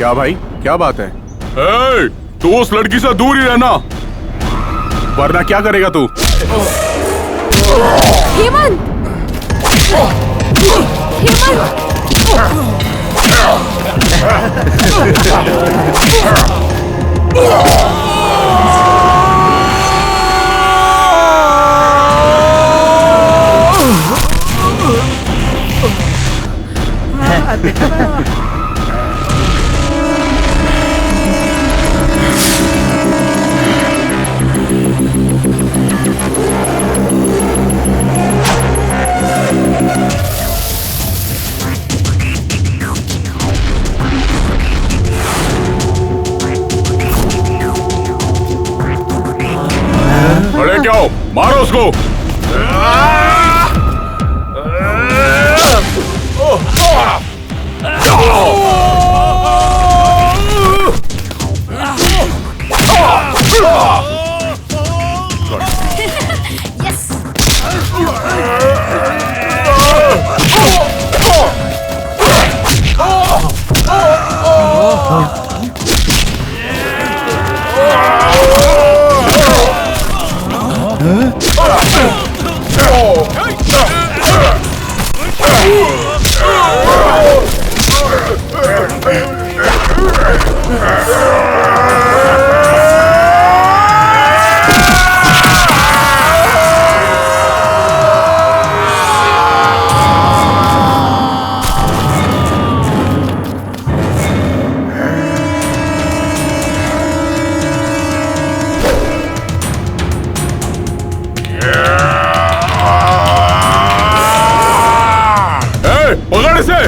क्या भाई, क्या बात है? तू उस लड़की से दूर ही रहना, वरना क्या करेगा तू? हेमंत! अरे क्या हो, मारो उसको। पकड़ इसे।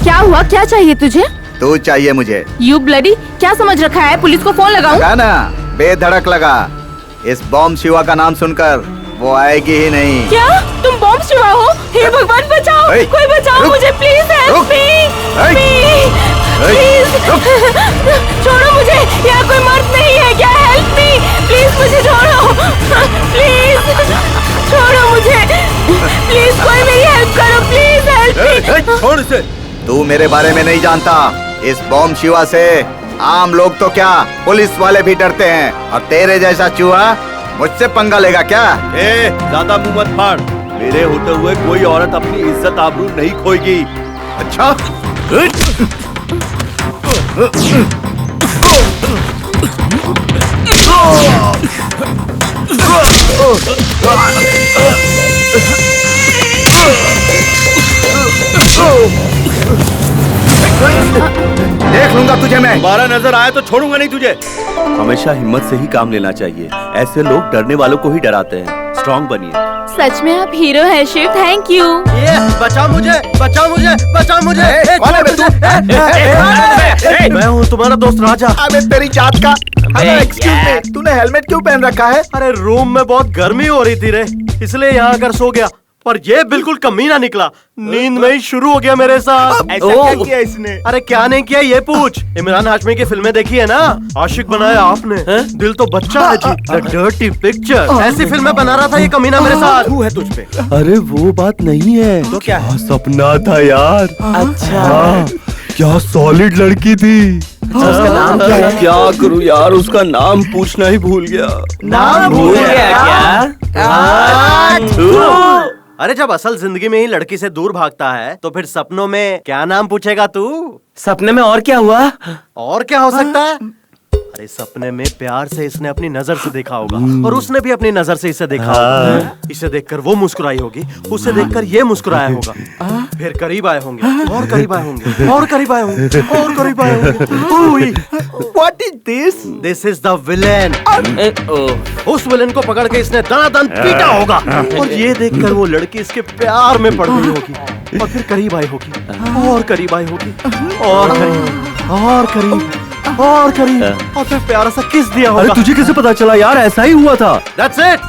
क्या हुआ? क्या चाहिए तुझे? तू चाहिए मुझे। यू ब्लडी, क्या समझ रखा है? पुलिस को फोन लगाऊं? लगा ना, बेधड़क लगा। इस बॉम्ब शिवा का नाम सुनकर वो आएगी ही नहीं। क्या तुम बॉम्ब शिवा हो? हे भगवान बचाओ, ए, कोई बचाओ रुक, मुझे, प्लीज हेल्प रुक, मी, ए, प्लीज छोड़ो मुझे, यहाँ कोई मर्द नहीं है क्या? हेल्प मी प्लीज, मुझे छोड़ो प्लीज, छोड़ो मुझे प्लीज, कोई मेरी हेल्प करो प्लीज, हेल्प मी। छोड़ इसे। तू मेरे बारे में नहीं जानता। इस बॉम्ब शिवा से आम लोग तो क्या, पुलिस वाले भी डरते हैं, और तेरे जैसा चूहा मुझसे पंगा लेगा क्या? ज्यादा मुंह मत फाड़। मेरे होते हुए कोई औरत अपनी इज्जत आबरू नहीं खोएगी। अच्छा, देख लूंगा तुझे मैं। दोबारा नजर आया तो छोड़ूंगा नहीं तुझे। हमेशा हिम्मत से ही काम लेना चाहिए। ऐसे लोग डरने वालों को ही डराते हैं। स्ट्रॉन्ग बनिए। सच में आप हीरो हैं शिव, थैंक यू। बचा मुझे, बचा मुझे, बचा मुझे। कौन है बे तू? मैं हूँ तुम्हारा दोस्त राजा। अबे तेरी जात का। हेलो, एक्सक्यूज मी, तूने हेलमेट क्यों पहन रखा है? अरे रूम में बहुत गर्मी हो रही थी रे, इसलिए यहाँ आकर सो गया। पर ये बिल्कुल कमीना निकला, नींद में ही शुरू हो गया मेरे साथ। ऐसा क्या किया इसने? अरे क्या नहीं किया ये पूछ। इमरान हाशमी की फिल्में देखी है ना? आशिक बनाया आपने, दिल तो बच्चा है जी। द डर्टी पिक्चर, ऐसी फिल्में बना रहा था ये कमीना मेरे साथ। तू है तुझ पे। अरे वो बात नहीं है तो क्या है? सपना था यार। अच्छा, क्या सॉलिड लड़की थी। उसका नाम क्या है? क्या करूँ यार, उसका नाम पूछना ही भूल गया। नाम भूल गया क्या? अरे जब असल जिंदगी में ही लड़की से दूर भागता है तो फिर सपनों में क्या नाम पूछेगा तू? सपने में और क्या हुआ? और क्या हो सकता है? अरे सपने में प्यार से इसने अपनी नजर से देखा होगा, और उसने भी अपनी नजर से इसे देखा होगा। इसे देखकर वो मुस्कुराई होगी, उसे देखकर ये मुस्कुराया होगा। फिर करीब आए होंगे, और करीब आए होंगे, और करीब आए होंगे, और करीब आए होंगे। What is this? This is the villain. उस विलेन को पकड़ के इसने दनादन पीटा होगा, और ये देखकर वो लड़की इसके प्यार में पड़ गई होगी, और फिर करीब आई होगी, और करीब आई होगी, और करीब, और करीब, और करीब, और फिर प्यारा सा किस दिया होगा। तुझे कैसे पता चला यार? ऐसा ही हुआ था। That's it!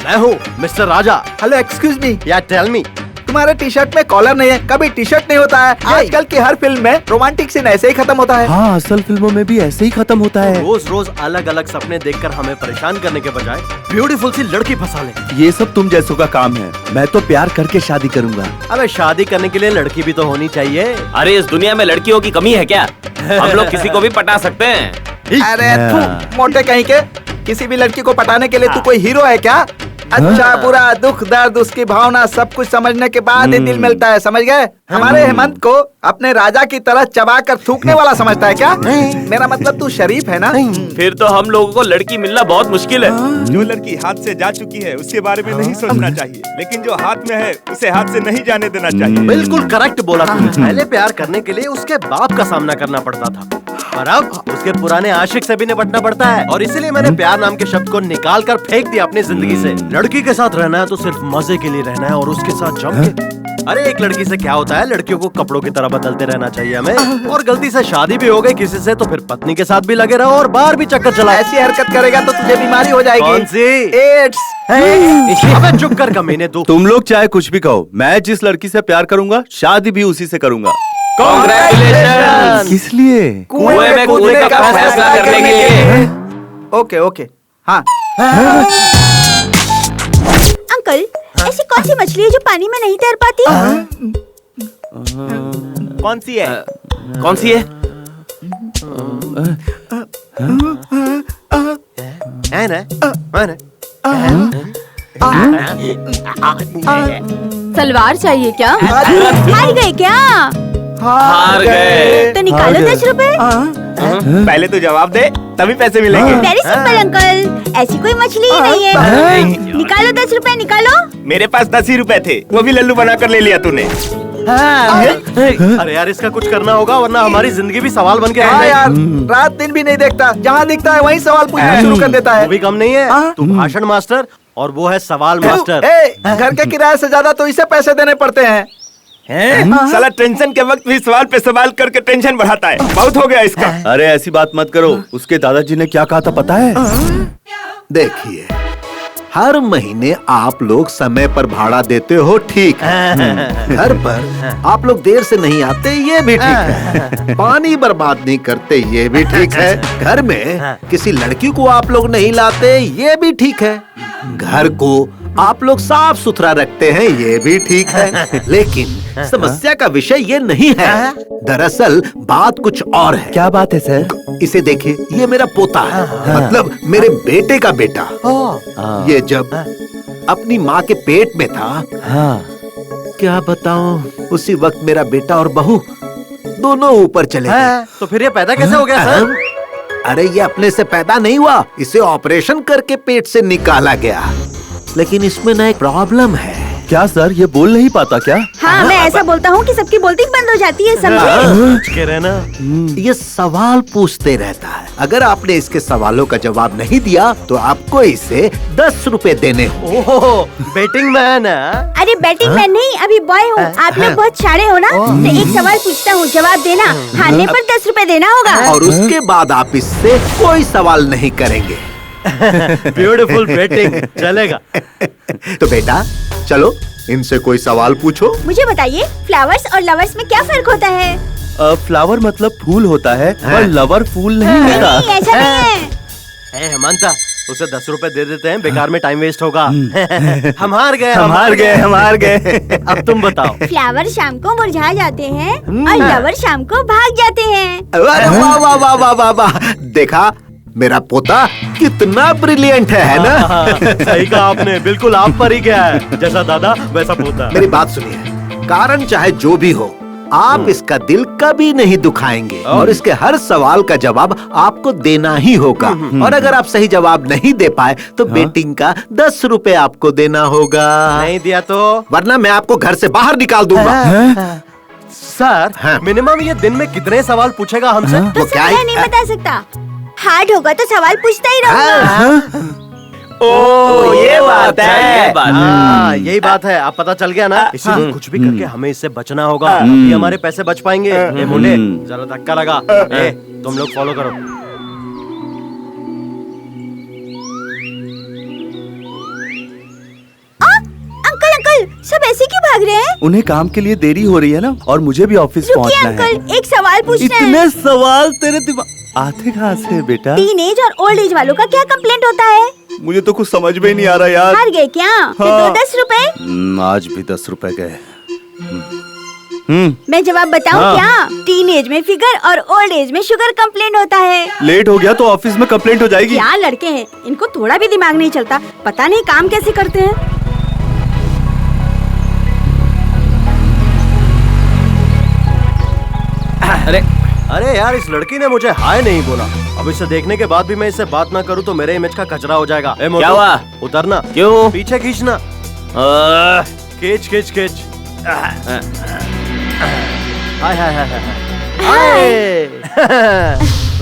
मैं हूँ मिस्टर राजा। हेलो, एक्सक्यूज मी, या टेल मी। तुम्हारे टी शर्ट में कॉलर नहीं है, कभी टी शर्ट नहीं होता है। आजकल की हर फिल्म में रोमांटिक सीन ऐसे ही खत्म होता है। हाँ, असल फिल्मों में भी ऐसे ही खत्म होता है। रोज रोज अलग अलग सपने देखकर हमें परेशान करने के बजाय ब्यूटीफुल सी लड़की फंसा ले। ये सब तुम जैसों का काम है। मैं तो प्यार करके शादी करूंगा। अबे शादी करने के लिए लड़की भी तो होनी चाहिए। अरे इस दुनिया में लड़कियों की कमी है क्या? हम लोग किसी को भी पटा सकते हैं। अरे तू मोटे कहीं के, किसी भी लड़की को पटाने के लिए तू कोई हीरो है क्या? अच्छा बुरा, दुख दर्द, उसकी भावना सब कुछ समझने के बाद ही दिल मिलता है, समझ गए? हमारे हेमंत को अपने राजा की तरह चबा कर थूकने वाला समझता है क्या? मेरा मतलब तू शरीफ है ना? फिर तो हम लोगों को लड़की मिलना बहुत मुश्किल है। जो लड़की हाथ से जा चुकी है उसके बारे में नहीं सोचना चाहिए, लेकिन जो हाथ में है उसे हाथ से नहीं जाने देना चाहिए। बिल्कुल करेक्ट बोला तुमने। पहले प्यार करने के लिए उसके बाप का सामना करना पड़ता था, और अब उसके पुराने आशिक से भी निपटना पड़ता है। और इसीलिए मैंने प्यार नाम के शब्द को निकाल कर फेंक दिया अपनी जिंदगी से। लड़की के साथ रहना है तो सिर्फ मजे के लिए रहना है, और उसके साथ जम के। अरे एक लड़की से क्या होता है, लड़कियों को कपड़ों की तरह बदलते रहना चाहिए हमें। और गलती से शादी भी हो गई किसी से तो फिर पत्नी के साथ भी लगे रहो और बाहर भी चक्कर चला। ऐसी हरकत करेगा तो तुझे बीमारी हो जाएगी। कौन सी? एड्स। अबे चुप कर कमीने तू। तुम लोग चाहे कुछ भी कहो, मैं जिस लड़की से प्यार करूंगा शादी भी उसी से करूंगा। Congratulations! किस लिए? कुएं में कूदने का फैसला करने के लिए। ओके ओके, हाँ। अंकल, ऐसी कौन सी मछली है जो पानी में नहीं तैर पाती? कौन सी है? कौन सी है? है ना? है ना? सलवार चाहिए क्या? हार गए क्या? हार गए। तो निकालो 10 रुपए। पहले तो जवाब दे। तभी पैसे मिलेंगे। वेरी सिंपल अंकल, ऐसी कोई मछली ही नहीं है। निकालो 10 रुपए निकालो। मेरे पास 10 ही रुपए थे, वो भी लल्लू बना कर ले लिया तूने। अरे यार इसका कुछ करना होगा वरना हमारी जिंदगी भी सवाल बन के रह हाँ जाएगी। यार, रात दिन भी नहीं देखता, जहाँ दिखता है वहीं सवाल पूछना शुरू कर देता वो है। भी कम नहीं है, तू भाषण मास्टर और वो है सवाल मास्टर। घर के किराए से ज्यादा तो इसे पैसे देने पड़ते हैं। साला टेंशन के वक्त भी सवाल पे सवाल करके टेंशन बढ़ाता है। बहुत हो गया इसका। अरे ऐसी बात मत करो, उसके दादाजी ने क्या कहा था पता है? देखिए, हर महीने आप लोग समय पर भाड़ा देते हो, ठीक है। घर पर आप लोग देर से नहीं आते, ये भी ठीक है। पानी बर्बाद नहीं करते, ये भी ठीक है। घर में किसी लड़की को आप लोग नहीं लाते, ये भी ठीक है। घर को आप लोग साफ सुथरा रखते हैं, ये भी ठीक है। लेकिन समस्या का विषय ये नहीं है। दरअसल बात कुछ और है। क्या बात है सर? इसे देखिए, ये मेरा पोता है, मतलब मेरे बेटे का बेटा। ये जब अपनी माँ के पेट में था, क्या बताऊं, उसी वक्त मेरा बेटा और बहू दोनों ऊपर चले गए। तो फिर ये पैदा कैसे हो गया सर? अरे ये अपने से पैदा नहीं हुआ, इसे ऑपरेशन करके पेट से निकाला गया। लेकिन इसमें ना एक प्रॉब्लम है। क्या सर, ये बोल नहीं पाता क्या? हाँ, मैं ऐसा बोलता हूँ कि सबकी बोलती बंद हो जाती है, समझे? कह रहे ना, ये सवाल पूछते रहता है। अगर आपने इसके सवालों का जवाब नहीं दिया तो आपको इसे 10 रुपए देने हो। ओहो, बेटिंग मैन है। अरे बैटिंग मैन नहीं, अभी बॉय हूँ। आप लोग बहुत सारे हो ना, तो एक सवाल पूछता हूँ, जवाब देना। हारने पर 10 रुपए देना होगा। और उसके बाद आप इससे कोई सवाल नहीं करेंगे। ब्यूटीफुल बेटिंग, चलेगा। तो बेटा चलो, इनसे कोई सवाल पूछो। मुझे बताइए, फ्लावर्स और लवर्स में क्या फर्क होता है? फ्लावर मतलब फूल होता है, पर लवर फूल नहीं होता। नहीं, ऐसा नहीं है। हेमंता, उसे 10 रुपए दे देते हैं, बेकार में टाइम वेस्ट होगा। हम हार गए। अब तुम बताओ। फ्लावर शाम को मुरझा जाते हैं और लवर शाम को भाग जाते हैं। अरे वाह वाह वाह वाह वाह वाह, देखा मेरा पोता कितना ब्रिलियंट है ना? सही कहा आपने, बिल्कुल आप पर ही क्या है, जैसा दादा वैसा पोता। मेरी बात सुनिए, कारण चाहे जो भी हो, आप इसका दिल कभी नहीं दुखाएंगे और इसके हर सवाल का जवाब आपको देना ही होगा। और अगर आप सही जवाब नहीं दे पाए तो बेटिंग का 10 रुपए आपको देना होगा। नहीं दिया तो? वरना मैं आपको घर से बाहर निकाल दूंगा। सर, मिनिमम ये दिन में कितने सवाल पूछेगा हमसे? तो समय नहीं बता सकता। हार्ड होगा तो सवाल पूछता ही रहूंगा। ओ, ये बात अच्छा, है। ये बात है। हाँ, यही बात है। अब पता चल गया ना, इसीलिए कुछ भी करके हमें इससे बचना होगा। ये हमारे पैसे बच पाएंगे। ए मुंडे, जरा धक्का लगा। ए, तुम लोग फॉलो करो। अंकल, सब ऐसे क्यों भाग रहे हैं? उन्हें काम के लिए देरी हो रही है ना, और मुझे भी ऑफिस रुकिए पहुंचना है। अंकल, एक सवाल पूछना है। इतने सवाल तेरे दिमाग आते कहाँ से बेटा? टीन एज और ओल्ड एज वालों का क्या कंप्लेंट होता है? मुझे तो कुछ समझ में ही नहीं आ रहा यार। हार गए क्या? फिर दो 10 रुपए। आज भी 10 रुपए गए। मैं जवाब बताऊं हाँ। क्या? टीन एज में फिगर और ओल्ड एज में शुगर कंप्लेंट होता है। लेट हो गया तो ऑफिस में कंप्लेंट हो जाएगी। क्या लड़के हैं, इनको थोड़ा भी दिमाग नहीं चलता। पता नहीं काम कैसे करते हैं। अरे यार, इस लड़की ने मुझे हाय नहीं बोला। अब इसे देखने के बाद भी मैं इससे बात ना करूं तो मेरे इमेज का कचरा हो जाएगा। ए मोटू, क्या हुआ? उतरना। क्यों? पीछे खींचना। खींच खींच खींच। हाय हाय हाय हाय।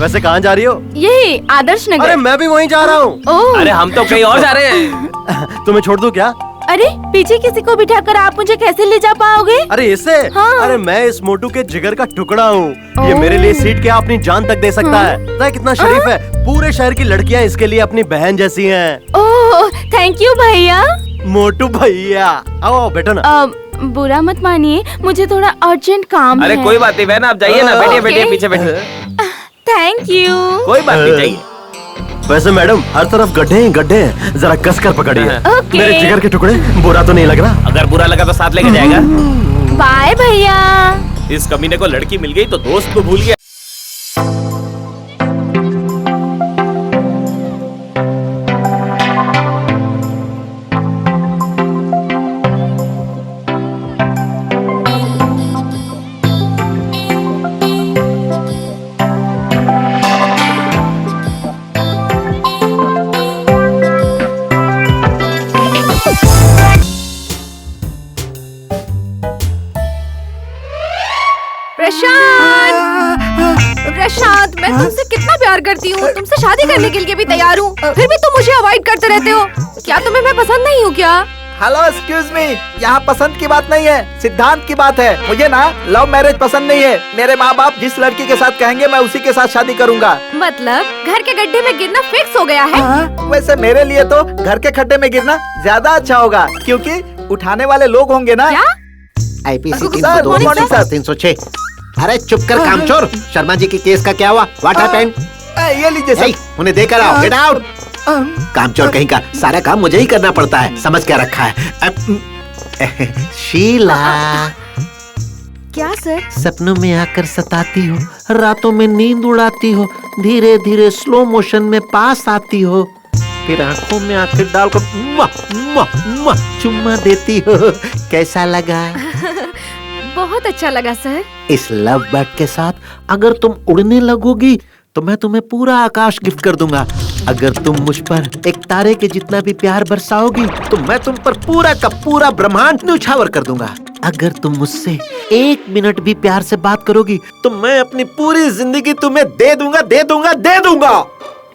वैसे कहाँ जा रही हो? यही आदर्श नगर। अरे मैं भी वहीं जा रहा हूँ। ओह, अरे हम तो कहीं और जा रहे हैं। तुम्हें छोड़ दूं क्या? अरे पीछे किसी को बिठाकर आप मुझे कैसे ले जा पाओगे? अरे इसे? हाँ। अरे मैं इस मोटू के जिगर का टुकड़ा हूँ। ये ओह। मेरे लिए सीट के अपनी जान तक दे सकता है। पता है कितना शरीफ है? पूरे शहर की लड़कियाँ इसके लिए अपनी बहन जैसी हैं। ओह, थैंक यू भैया। मोटू भैया, आओ बैठो ना। बुरा मत मानिए, मुझे थोड़ा अर्जेंट काम है। अरे कोई बात नहीं बहन, आप जाइए ना, बैठिए बैठिए, पीछे बैठिए। Thank you. कोई बात नहीं, जाइए। वैसे मैडम, हर तरफ गड्ढे हैं, गड्ढे हैं। जरा कस कर पकड़िए। ओके। मेरे जिगर के टुकड़े, बुरा तो नहीं लग रहा? अगर बुरा लगा तो साथ लेके जाएगा। बाय भैया। इस कमीने को लड़की मिल गई तो दोस्त को भूल गया। मैं तुमसे कितना प्यार करती हूँ, तुमसे शादी करने के लिए भी तैयार हूँ, फिर भी तुम मुझे अवॉइड करते रहते हो। क्या तुम्हें मैं पसंद नहीं हूँ क्या? हेलो एक्सक्यूज मी, यहाँ पसंद की बात नहीं है, सिद्धांत की बात है। मुझे ना लव मैरिज पसंद नहीं है। मेरे माँ बाप जिस लड़की के साथ कहेंगे मैं उसी के साथ शादी करूँगा। मतलब घर के गड्ढे में गिरना फिक्स हो गया है? वैसे मेरे लिए तो घर के खड्डे में गिरना ज्यादा अच्छा होगा, क्योंकि उठाने वाले लोग होंगे ना। क्या? IPC sir, good morning sir. 306। अरे चुप कर कामचोर, शर्मा जी की केस का क्या हुआ? What happened? ये लीजिए सर। उन्हें देकर आओ, गेट आउट। कामचोर कहीं का, सारा काम मुझे ही करना पड़ता है, समझ क्या रखा है? शीला, क्या सर? सपनों में आकर सताती हो, रातों में नींद उड़ाती हो, धीरे धीरे स्लो मोशन में पास आती हो, फिर आंखों में आंखें डालकर चुम्मा देती हो। कैसा लगा? बहुत अच्छा लगा सर। इस लव बर्ड के साथ अगर तुम उड़ने लगोगी तो मैं तुम्हें पूरा आकाश गिफ्ट कर दूंगा। अगर तुम मुझ पर एक तारे के जितना भी प्यार बरसाओगी तो मैं तुम पर पूरा का पूरा ब्रह्मांड न्यौछावर कर दूंगा। अगर तुम मुझसे 1 मिनट भी प्यार से बात करोगी तो मैं अपनी पूरी जिंदगी तुम्हें दे दूंगा।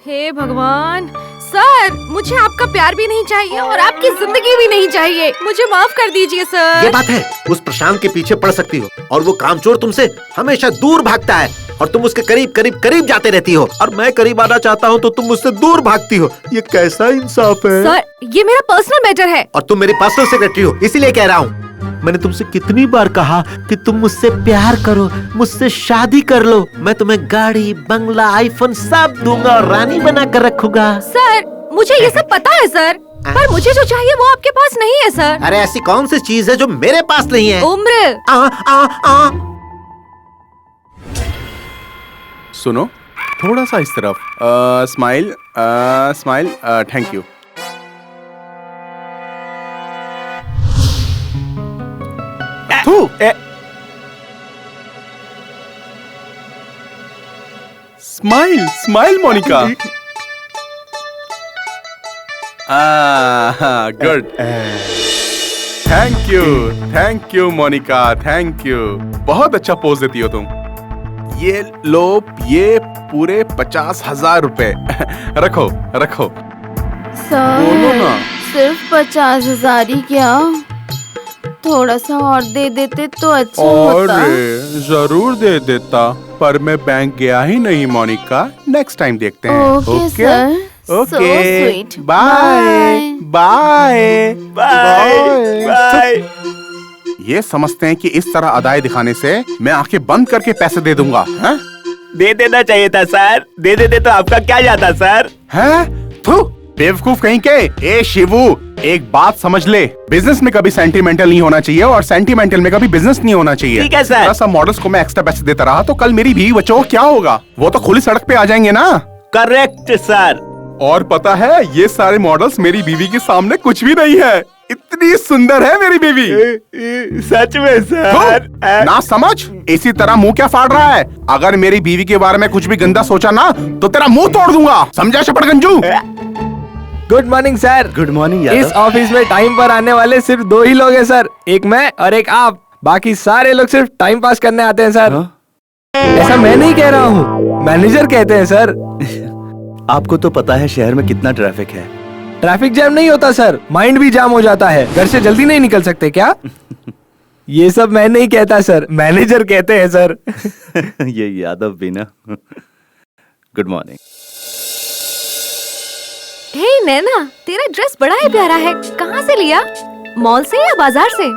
हे भगवान सर, मुझे आपका प्यार भी नहीं चाहिए और आपकी जिंदगी भी नहीं चाहिए। मुझे माफ कर दीजिए सर। ये बात है, उस प्रशांत के पीछे पड़ सकती हो और वो कामचोर तुमसे हमेशा दूर भागता है और तुम उसके करीब जाते रहती हो, और मैं करीब आना चाहता हूँ तो तुम मुझसे दूर भागती हो। ये कैसा इंसाफ है? सर, ये मेरा पर्सनल मैटर है। और तुम मेरी पर्सनल सेक्रेटरी हो, इसीलिए कह रहा हूँ। मैंने तुमसे कितनी बार कहा कि तुम मुझसे प्यार करो, मुझसे शादी कर लो। मैं तुम्हें गाड़ी, बंगला, आईफोन सब दूंगा और रानी बना कर रखूंगा। सर, मुझे ये सब पता है सर, पर मुझे जो चाहिए वो आपके पास नहीं है सर। अरे ऐसी कौन सी चीज है जो मेरे पास नहीं है? उम्र। सुनो, थोड़ा सा इस तरफ। Smile, smile, thank you. Smile, smile Monica. Good. Thank you Monica, thank you. बहुत अच्छा पोज देती हो तुम। ये लो, ये पूरे 50,000 रुपए। रखो। बोलो ना। सिर्फ 50,000 ही क्या? थोड़ा सा और दे देते तो अच्छा होता। अरे जरूर दे देता, पर मैं बैंक गया ही नहीं मोनिका। नेक्स्ट टाइम देखते हैं। Okay sir. Okay, bye bye bye. ये समझते हैं कि इस तरह अदाएं दिखाने से मैं आंखें बंद करके पैसे दे दूंगा। हैं? दे देना चाहिए था सर, दे देते तो आपका क्या जाता सर? हैं? थू, बेवकूफ कहीं के। ए शिवू, एक बात समझ ले, बिजनेस में कभी सेंटिमेंटल नहीं होना चाहिए और सेंटिमेंटल में कभी बिजनेस नहीं होना चाहिए। ठीक है सर। सब मॉडल्स को मैं एक्स्ट्रा पैसे देता रहा तो कल मेरी बीवी बच्चों को क्या होगा? वो तो खुली सड़क पे आ जाएंगे ना। Correct sir. और पता है, ये सारे मॉडल्स मेरी बीवी के सामने कुछ भी नहीं है। इतनी सुंदर है मेरी बीवी। सच में सर। ना समझ, इसी तरह मुंह क्या फाड़ रहा है? अगर मेरी बीवी के बारे में कुछ भी गंदा सोचा ना तो तेरा मुंह तोड़ दूंगा, समझा शपड़गंजू? Good morning sir. Good morning यार। इस ऑफिस में टाइम पर आने वाले सिर्फ 2 ही लोग हैं सर, एक मैं और एक आप। बाकी सारे लोग सिर्फ टाइम पास करने आते हैं सर। ऐसा मैं नहीं कह रहा हूँ, मैनेजर कहते हैं सर। आपको तो पता है शहर में कितना ट्रैफिक है। ट्रैफिक जैम नहीं होता सर, माइंड भी जाम हो जाता है। घर से जल्दी नहीं निकल सकते क्या? ये सब मैं नहीं कहता सर, मैनेजर कहते हैं सर। ये यादव भी ना। Good morning. हे नैना, तेरा ड्रेस बड़ा ही प्यारा है। कहाँ से लिया? मॉल से या बाजार से?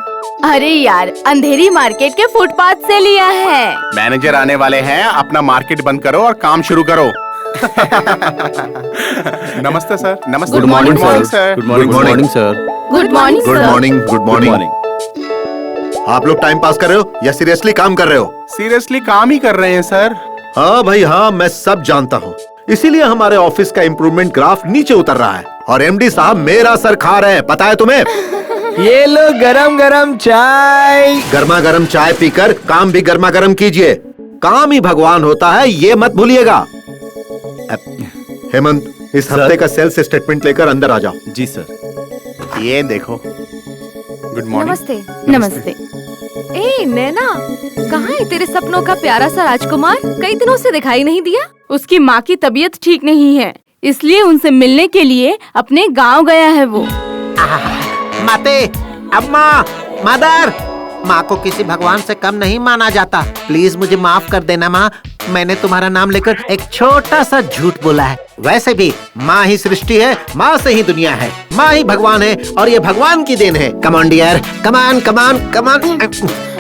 अरे यार, अंधेरी मार्केट के फुटपाथ से लिया है। मैनेजर आने वाले हैं, अपना मार्केट बंद करो और काम शुरू करो। नमस्ते सर। नमस्ते। Good morning, sir. Good morning sir. Good morning sir. Good morning. आप लोग टाइम पास कर रहे हो या सीरियसली काम कर रहे हो? सीरियसली काम ही कर रहे हैं सर। हाँ भाई हाँ, मैं सब जानता हूँ। इसीलिए हमारे ऑफिस का इम्प्रूवमेंट ग्राफ नीचे उतर रहा है और एमडी साहब मेरा सर खा रहे हैं, पता है तुम्हें? ये लो गरम गरम चाय। गर्मा गर्म चाय पीकर काम भी गर्मा गर्म कीजिए। काम ही भगवान होता है, ये मत भूलिएगा। हेमंत, इस हफ्ते का सेल्स स्टेटमेंट लेकर अंदर आ जाओ। जी सर। ये देखो। Good morning. नमस्ते। नमस्ते। ए नैना, कहाँ है तेरे सपनों का प्यारा सा राजकुमार? कई दिनों से दिखाई नहीं दिया। उसकी माँ की तबीयत ठीक नहीं है, इसलिए उनसे मिलने के लिए अपने गांव गया है वो। माते, अम्मा, मदर, माँ को किसी भगवान से कम नहीं माना जाता। प्लीज मुझे माफ कर देना माँ, मैंने तुम्हारा नाम लेकर एक छोटा सा झूठ बोला है। वैसे भी माँ ही सृष्टि है, माँ से ही दुनिया है, माँ ही भगवान है और ये भगवान की देन है। कमान डियर, कमान कमान कमान।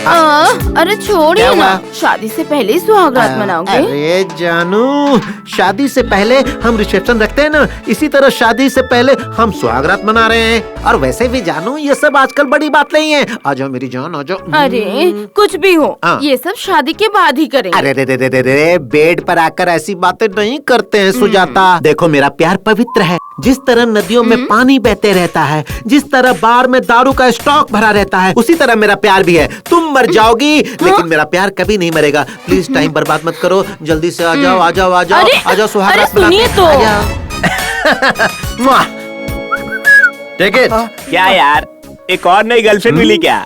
अरे छोड़िए ना, शादी से पहले ही सुहागरात मनाओगे? अरे जानू, शादी से पहले हम रिसेप्शन रखते हैं ना, इसी तरह शादी से पहले हम सुहागरात मना रहे हैं। और वैसे भी जानू, ये सब आजकल बड़ी बात नहीं है। आ जाओ मेरी जान, आ जाओ। अरे कुछ भी हो, ये सब शादी के बाद ही करेंगे। अरे रे रे रे रे रे, बेड पर आकर ऐसी बातें नहीं करते हैं सुजाता। देखो मेरा प्यार पवित्र है। जिस तरह नदियों में पानी बहते रहता है, जिस तरह बार में दारू का स्टॉक भरा रहता है, उसी तरह मेरा प्यार भी है। तुम मर जाओगी लेकिन मेरा प्यार कभी नहीं मरेगा। प्लीज टाइम बर्बाद मत करो, जल्दी से आ जाओ, आ जाओ, आ जाओ, आ जाओ, सुहागरात सुनिए तो। Take it. क्या यार, एक और नई गर्लफ्रेंड मिली क्या?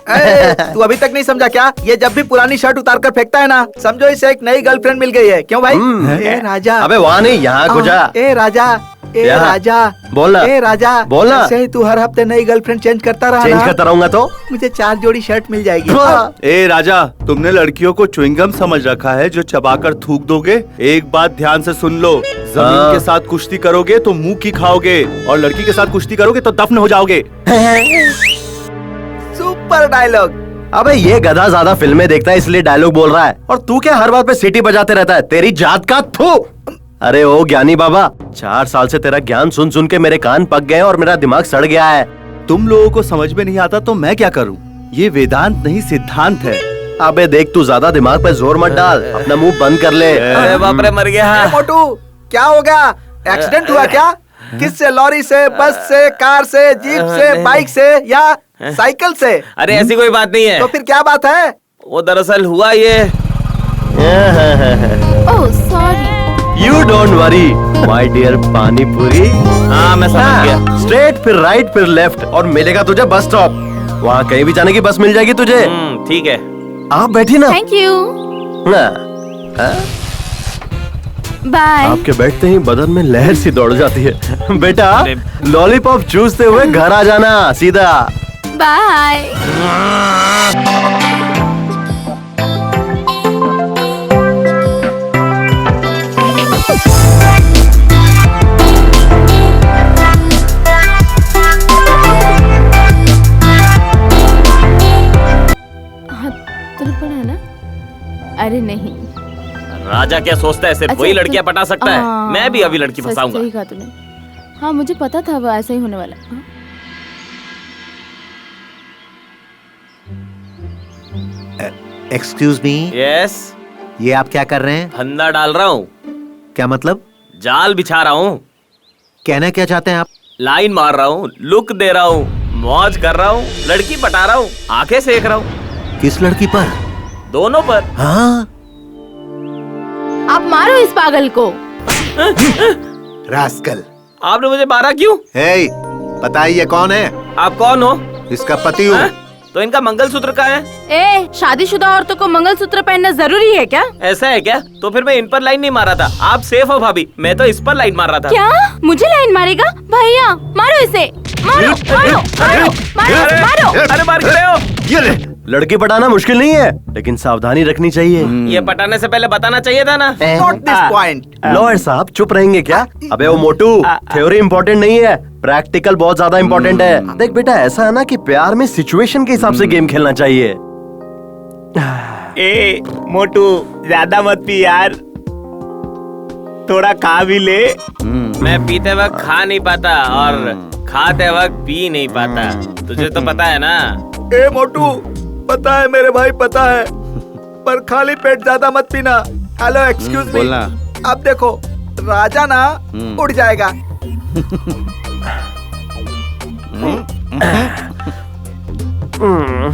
तू अभी तक नहीं समझा क्या? ये जब भी पुरानी शर्ट उतार कर फेंकता है ना, समझो इसे एक नई गर्लफ्रेंड मिल गई है। क्यों भाई? ए राजा। अबे वहाँ नहीं, यहाँ को जा। ए राजा, ए राजा, बोलना। ए राजा, बोलना। ऐसे ही तू हर हफ्ते नई गर्लफ्रेंड चेंज करता रहा चेंज ना, करता रहूंगा तो मुझे 4 जोड़ी शर्ट मिल जाएगी। ए राजा, तुमने लड़कियों को च्युइंगम समझ रखा है जो चबाकर थूक दोगे। एक बात ध्यान से सुन लो, जमीन के साथ कुश्ती करोगे तो मुंह की खाओगे, और लड़की के साथ कुश्ती करोगे तो दफन हो जाओगे। Super dialogue. अबे ये गधा ज्यादा फिल्में देखता है इसलिए डायलॉग बोल रहा है, और तू क्या हर बात पे सीटी बजाते रहता है? तेरी जात का थू। अरे ओ ज्ञानी बाबा, 4 साल से तेरा ज्ञान सुन सुन के मेरे कान पक गए और मेरा दिमाग सड़ गया है। तुम लोगों को समझ में नहीं आता तो मैं क्या करूं? ये वेदांत नहीं सिद्धांत है। अबे देख, तू ज्यादा दिमाग पे जोर मत डाल, अपना मुंह बंद कर ले। अरे बाप रे, मर गया। मोटू, क्या हो गया? एक्सीडेंट हुआ क्या? किससे? लॉरी से, बस से, कार से, जीप से, बाइक से या साइकिल से? अरे ऐसी कोई बात नहीं है। तो फिर क्या बात है? वो दरअसल हुआ ये। Oh sorry. You don't worry my dear pani puri. हाँ मैं समझ गया। स्ट्रेट फिर राइट फिर लेफ्ट और मिलेगा तुझे बस स्टॉप। वहाँ कहीं भी जाने की बस मिल जाएगी तुझे। ठीक है, आप बैठी ना। Thank you. बाय। आपके बैठते ही बदन में लहर सी दौड़ जाती है। बेटा लॉलीपॉप चूसते हुए घर आ जाना सीधा। बाय। अरे नहीं, राजा क्या सोचता है सिर्फ वही लड़कियां पटा सकता है? मैं भी अभी लड़की फंसाऊंगा। सही कहा तूने। हाँ मुझे पता था वो ऐसा ही होने वाला। Excuse me. यस। ये आप क्या कर रहे हैं? फंदा डाल रहा हूँ। क्या मतलब? जाल बिछा रहा हूँ। कहना क्या चाहते हैं आप? लाइन मार रहा हूँ, लुक दे रहा हूँ, मौज कर रहा हूँ, लड़की पटा रहा हूँ, आंखें सेक रहा हूँ। किस लड़की पर? दोनों पर। हाँ? आप मारो इस पागल को। रास्कल। आपने मुझे मारा क्यों? हे, पता है ये कौन है? आप कौन हो? इसका पति हूँ। तो इनका मंगलसूत्र कहाँ है? ए, शादीशुदा औरतों को मंगलसूत्र पहनना जरूरी है क्या? ऐसा है क्या? तो फिर मैं इन पर लाइन नहीं मारा था। आप सेफ हो भाभी, मैं तो इस पर लाइन मार रहा था। क्या? मुझे लाइन मारेगा? भैया मारो इसे, मारो मारो मारो मारो मारो। अरे मार क्यों रहे हो? ये ले, लड़की पटाना मुश्किल नहीं है, लेकिन सावधानी रखनी चाहिए। ये पटाने से पहले बताना चाहिए था ना। Note this point. लॉयर साहब चुप रहेंगे क्या? अबे वो मोटू, थ्योरी इम्पोर्टेंट नहीं है, प्रैक्टिकल बहुत ज्यादा इम्पोर्टेंट है। देख बेटा, ऐसा है ना कि प्यार में सिचुएशन के हिसाब से गेम खेलना चाहिए। ए मोटू, ज्यादा मत पी यार, थोड़ा खा भी ले। मैं पीते वक्त खा नहीं पाता और खाते वक्त पी नहीं पाता, तुझे तो पता है ना। ए मोटू, पता है मेरे भाई, पता है, पर खाली पेट ज्यादा मत पीना। Hello excuse me. अब देखो, राजा ना उड़ जाएगा।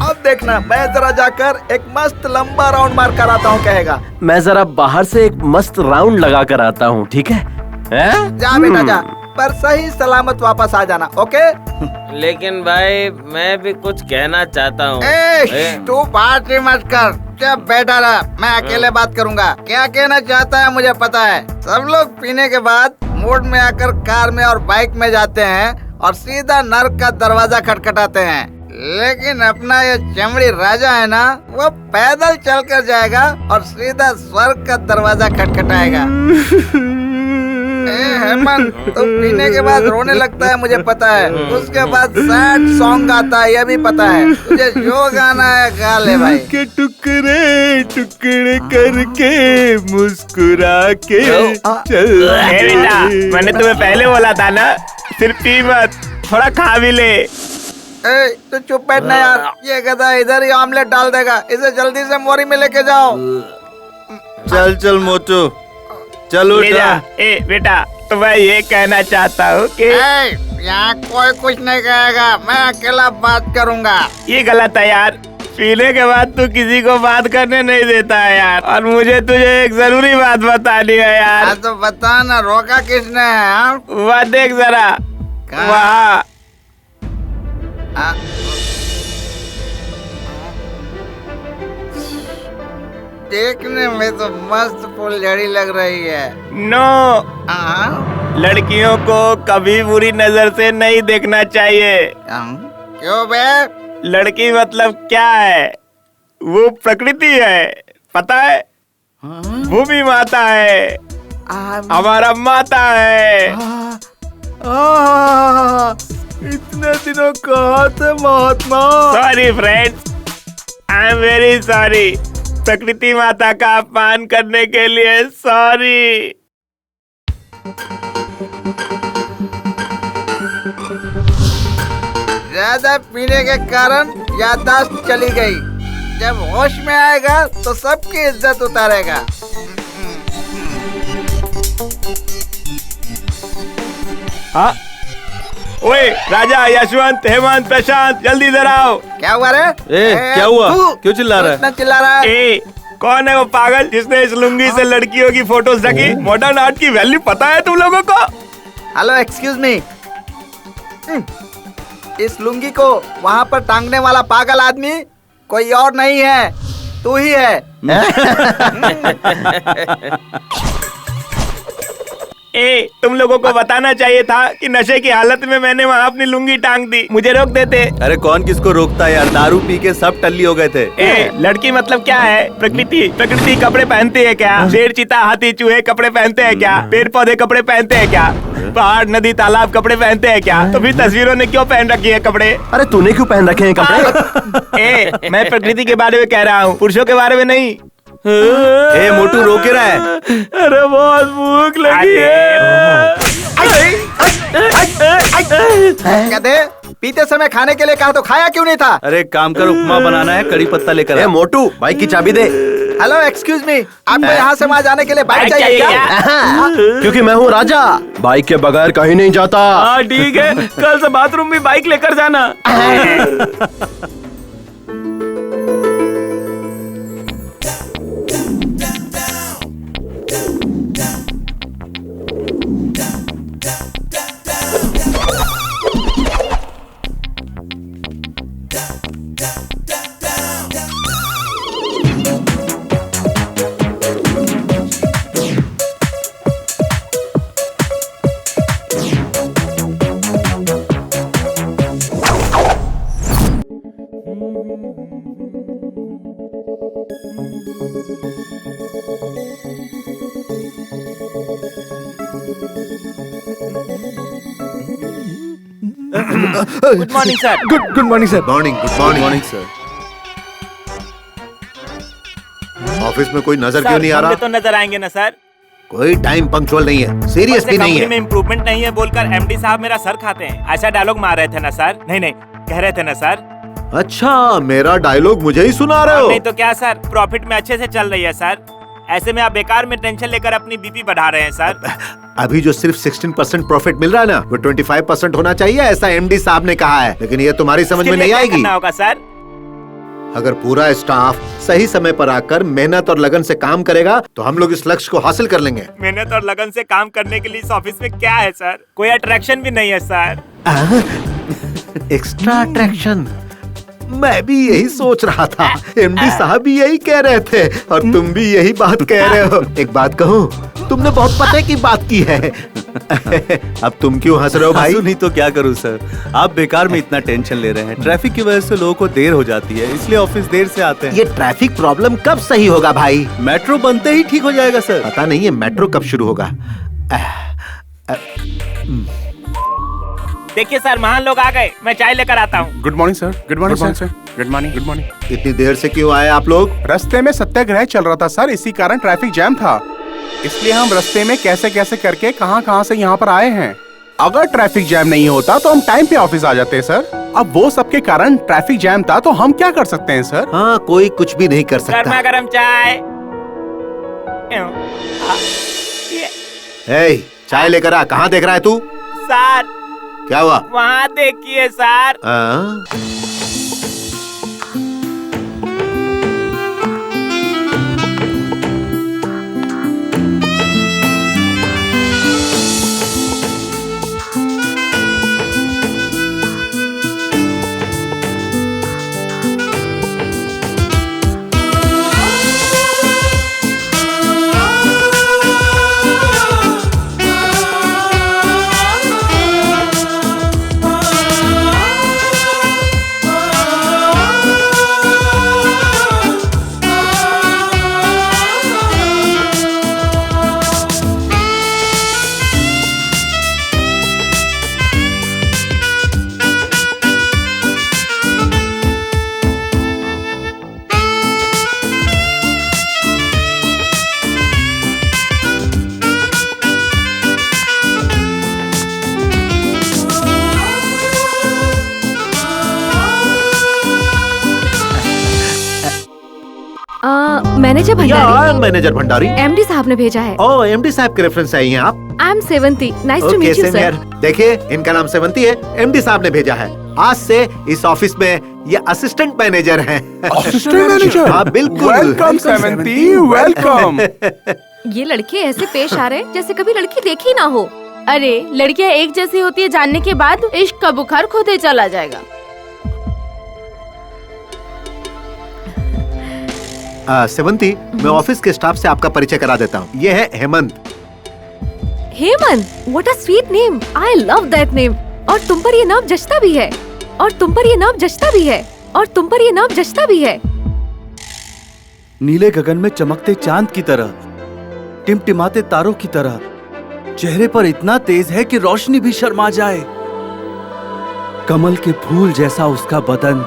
अब देखना, मैं जरा जाकर एक मस्त लंबा राउंड मार कर आता हूँ, कहेगा। मैं जरा बाहर से एक मस्त राउंड लगा कर आता हूँ, ठीक है? जा बेटा जा। पर सही सलामत वापस आ जाना, ओके? लेकिन भाई मैं भी कुछ कहना चाहता हूँ। तू बात ही मत कर, जब बैठा रहा, मैं अकेले बात करूंगा। क्या कहना चाहता है मुझे पता है। सब लोग पीने के बाद मूड में आकर कार में और बाइक में जाते हैं और सीधा नर्क का दरवाजा खटखटाते हैं। लेकिन अपना ये चमड़ी राजा है ना, वो पैदल चलकर जाएगा और सीधा स्वर्ग का दरवाजा खटखटाएगा। हेमंत, तो पीने के बाद रोने लगता है, मुझे पता है। उसके बाद सैड सॉन्ग आता है, ये भी पता है। तुझे जो गाना है गा ले भाई। के टुकड़े टुकड़े करके मुस्कुरा के चल। बेटा, मैंने तुम्हें पहले बोला था ना, सिर्फ पी मत, थोड़ा खा भी ले। तू चुप बैठना यार, ये गधा इधर ही ऑमलेट डाल देगा। इसे जल्दी से मोरी में लेके जाओ। चल चल मोटू, चलो बेटा, तो मैं ये कहना चाहता हूँ कि यहाँ कोई कुछ नहीं कहेगा, मैं अकेला बात करूँगा। ये गलत है यार। पीने के बाद तू किसी को बात करने नहीं देता है यार, और मुझे तुझे एक जरूरी बात बतानी है यार। तो बता ना, रोका किसने है? वहाँ देख जरा, वहाँ। देखने में तो मस्त फुलझड़ी लग रही है। नो, लड़कियों को कभी बुरी नजर से नहीं देखना चाहिए। क्यों बे? लड़की मतलब क्या है? वो प्रकृति है, पता है? भूमि माता है, हमारा माता है। इतने दिनों कहाँ थे महात्मा? Sorry friends, I am very sorry. प्रकृति माता का अपमान करने के लिए सॉरी। ज्यादा पीने के कारण याददाश्त चली गई। जब होश में आएगा तो सबकी इज्जत उतारेगा। हाँ, ओए राजा, यशवंत, हेमंत, प्रशांत, जल्दी इधर आओ। क्या हुआ रे? क्या हुआ? क्यों चिल्ला रहा है? इतना चिल्ला रहा है? कौन है वो पागल जिसने इस लुंगी से लड़कियों की फोटोज रखी? मॉडर्न आर्ट की वैल्यू पता है तुम लोगों को? Hello, excuse me. इस लुंगी को वहाँ पर टांगने वाला पागल आदमी कोई और नहीं है, तू ही है। तुम लोगों को बताना चाहिए था कि नशे की हालत में मैंने वहाँ अपनी लुंगी टांग दी, मुझे रोक देते। अरे कौन किसको रोकता है यार, दारू पी के सब टल्ली हो गए थे। लड़की मतलब क्या है? प्रकृति। प्रकृति कपड़े पहनती है क्या? शेर, चीता, हाथी, चूहे कपड़े पहनते हैं क्या? पेड़ पौधे कपड़े पहनते हैं क्या? पहाड़, नदी, तालाब कपड़े पहनते हैं क्या? तो फिर तस्वीरों ने क्यों पहन रखी है कपड़े? अरे तूने क्यों पहन रखे हैं कपड़े? मैं प्रकृति के बारे में कह रहा हूँ, पुरुषों के बारे में नहीं। मोटू रो के रहा है। अरे बहुत भूख लगी है। कहते पीते समय खाने के लिए कहा तो खाया क्यों नहीं था? अरे काम कर, उपमा बनाना है, कड़ी पत्ता लेकर आ। मोटू, बाइक की चाबी दे। हेलो, एक्सक्यूज मी, आपको यहाँ से वहाँ जाने के लिए बाइक चाहिए क्या? क्योंकि मैं हूँ राजा, बाइक के बगैर कहीं नहीं जाता। हाँ ठीक है, कल से बाथरूम भी बाइक लेकर जाना। Good morning sir. Good morning sir. Morning, good morning sir. Office में कोई नजर क्यों नहीं आ रहा? तो नजर आएंगे ना सर। कोई टाइम पंक्चुअल नहीं है, सीरियस भी नहीं है। में इम्प्रूवमेंट नहीं है बोलकर एमडी साहब मेरा सर खाते हैं, ऐसा डायलॉग मार रहे थे ना सर? नहीं, कह रहे थे ना सर? अच्छा, मेरा डायलॉग मुझे ही सुना रहे हो? नहीं तो क्या सर, प्रॉफिट में अच्छे से चल रही है सर। ऐसे में आप बेकार में टेंशन लेकर अपनी बीपी बढ़ा रहे हैं सर। अभी जो सिर्फ 16% प्रॉफिट मिल रहा है ना, वो 25% होना चाहिए, ऐसा एमडी साहब ने कहा है। लेकिन ये तुम्हारी समझ में नहीं आएगी। होगा सर। अगर पूरा स्टाफ सही समय पर आकर मेहनत और लगन से काम करेगा तो हम लोग इस लक्ष्य को हासिल कर लेंगे। मेहनत और लगन से काम करने के लिए इस ऑफिस में क्या है सर? कोई अट्रैक्शन भी नहीं है सर। एक्स्ट्रा अट्रैक्शन, मैं भी यही सोच रहा था। एमडी साहब भी यही कह रहे थे और तुम भी यही बात कह रहे हो। एक बात कहूँ, तुमने बहुत पते की बात की है। अब तुम क्यों हंस रहे हो भाई? नहीं तो क्या करूं सर, आप बेकार में इतना टेंशन ले रहे हैं। ट्रैफिक की वजह से लोगों को देर हो जाती है, इसलिए ऑफिस देर से आते हैं। ये ट्रैफिक प्रॉब्लम कब सही होगा भाई? मेट्रो बनते ही ठीक हो जाएगा सर। पता नहीं है मेट्रो कब शुरू होगा। देखिए सर, महान लोग आ गए, मैं चाय लेकर आता हूँ। Good morning sir. Good morning sir. Good morning. Good morning. इतनी देर से क्यों आए आप लोग? रास्ते में सत्याग्रह चल रहा था सर, इसी कारण ट्रैफिक जैम था, इसलिए हम रास्ते में कैसे कैसे करके कहां से यहाँ पर आए हैं। अगर ट्रैफिक जैम नहीं होता तो हम टाइम पे ऑफिस आ जाते हैं सर। अब वो सबके कारण ट्रैफिक जैम था, तो हम क्या कर सकते हैं सर? हाँ, कोई कुछ भी नहीं कर सकता। गर्मा गर्म चाय। चाय लेकर आ। कहाँ देख रहा है तू? सर क्या हुआ? वहाँ देखिए sir. Manager Bhandari. Manager Bhandari MD साहब ने भेजा है। ओह, एमडी साहब के रेफरेंस से आई हैं आप? I am Sevanti. Nice to meet you sir. देखिए, इनका नाम सेवंती है, एमडी साहब ने भेजा है। आज से इस ऑफिस में ये असिस्टेंट मैनेजर हैं। Assistant manager? हाँ बिल्कुल। Welcome Sevanti, welcome. ये लड़के ऐसे पेश आ रहे हैं जैसे कभी लड़की देखी ना हो। अरे, लड़कियां एक जैसी होती है जानने के बाद इश्क का बुखार खुद ही चला जाएगा। सेवंती, मैं ऑफिस के स्टाफ से आपका परिचय करा देता हूँ। ये है Hemant. Hemant, what a sweet name. I love that name. और तुम पर ये नाम जचता भी है। और तुम पर ये नाम जचता भी है। और तुम पर ये नाम जचता भी है। नीले गगन में चमकते चांद की तरह, टिमटिमाते तारों की तरह, चेहरे पर इतना तेज है कि रोशनी भी शर्मा जाए। कमल के फूल जैसा उसका बदन,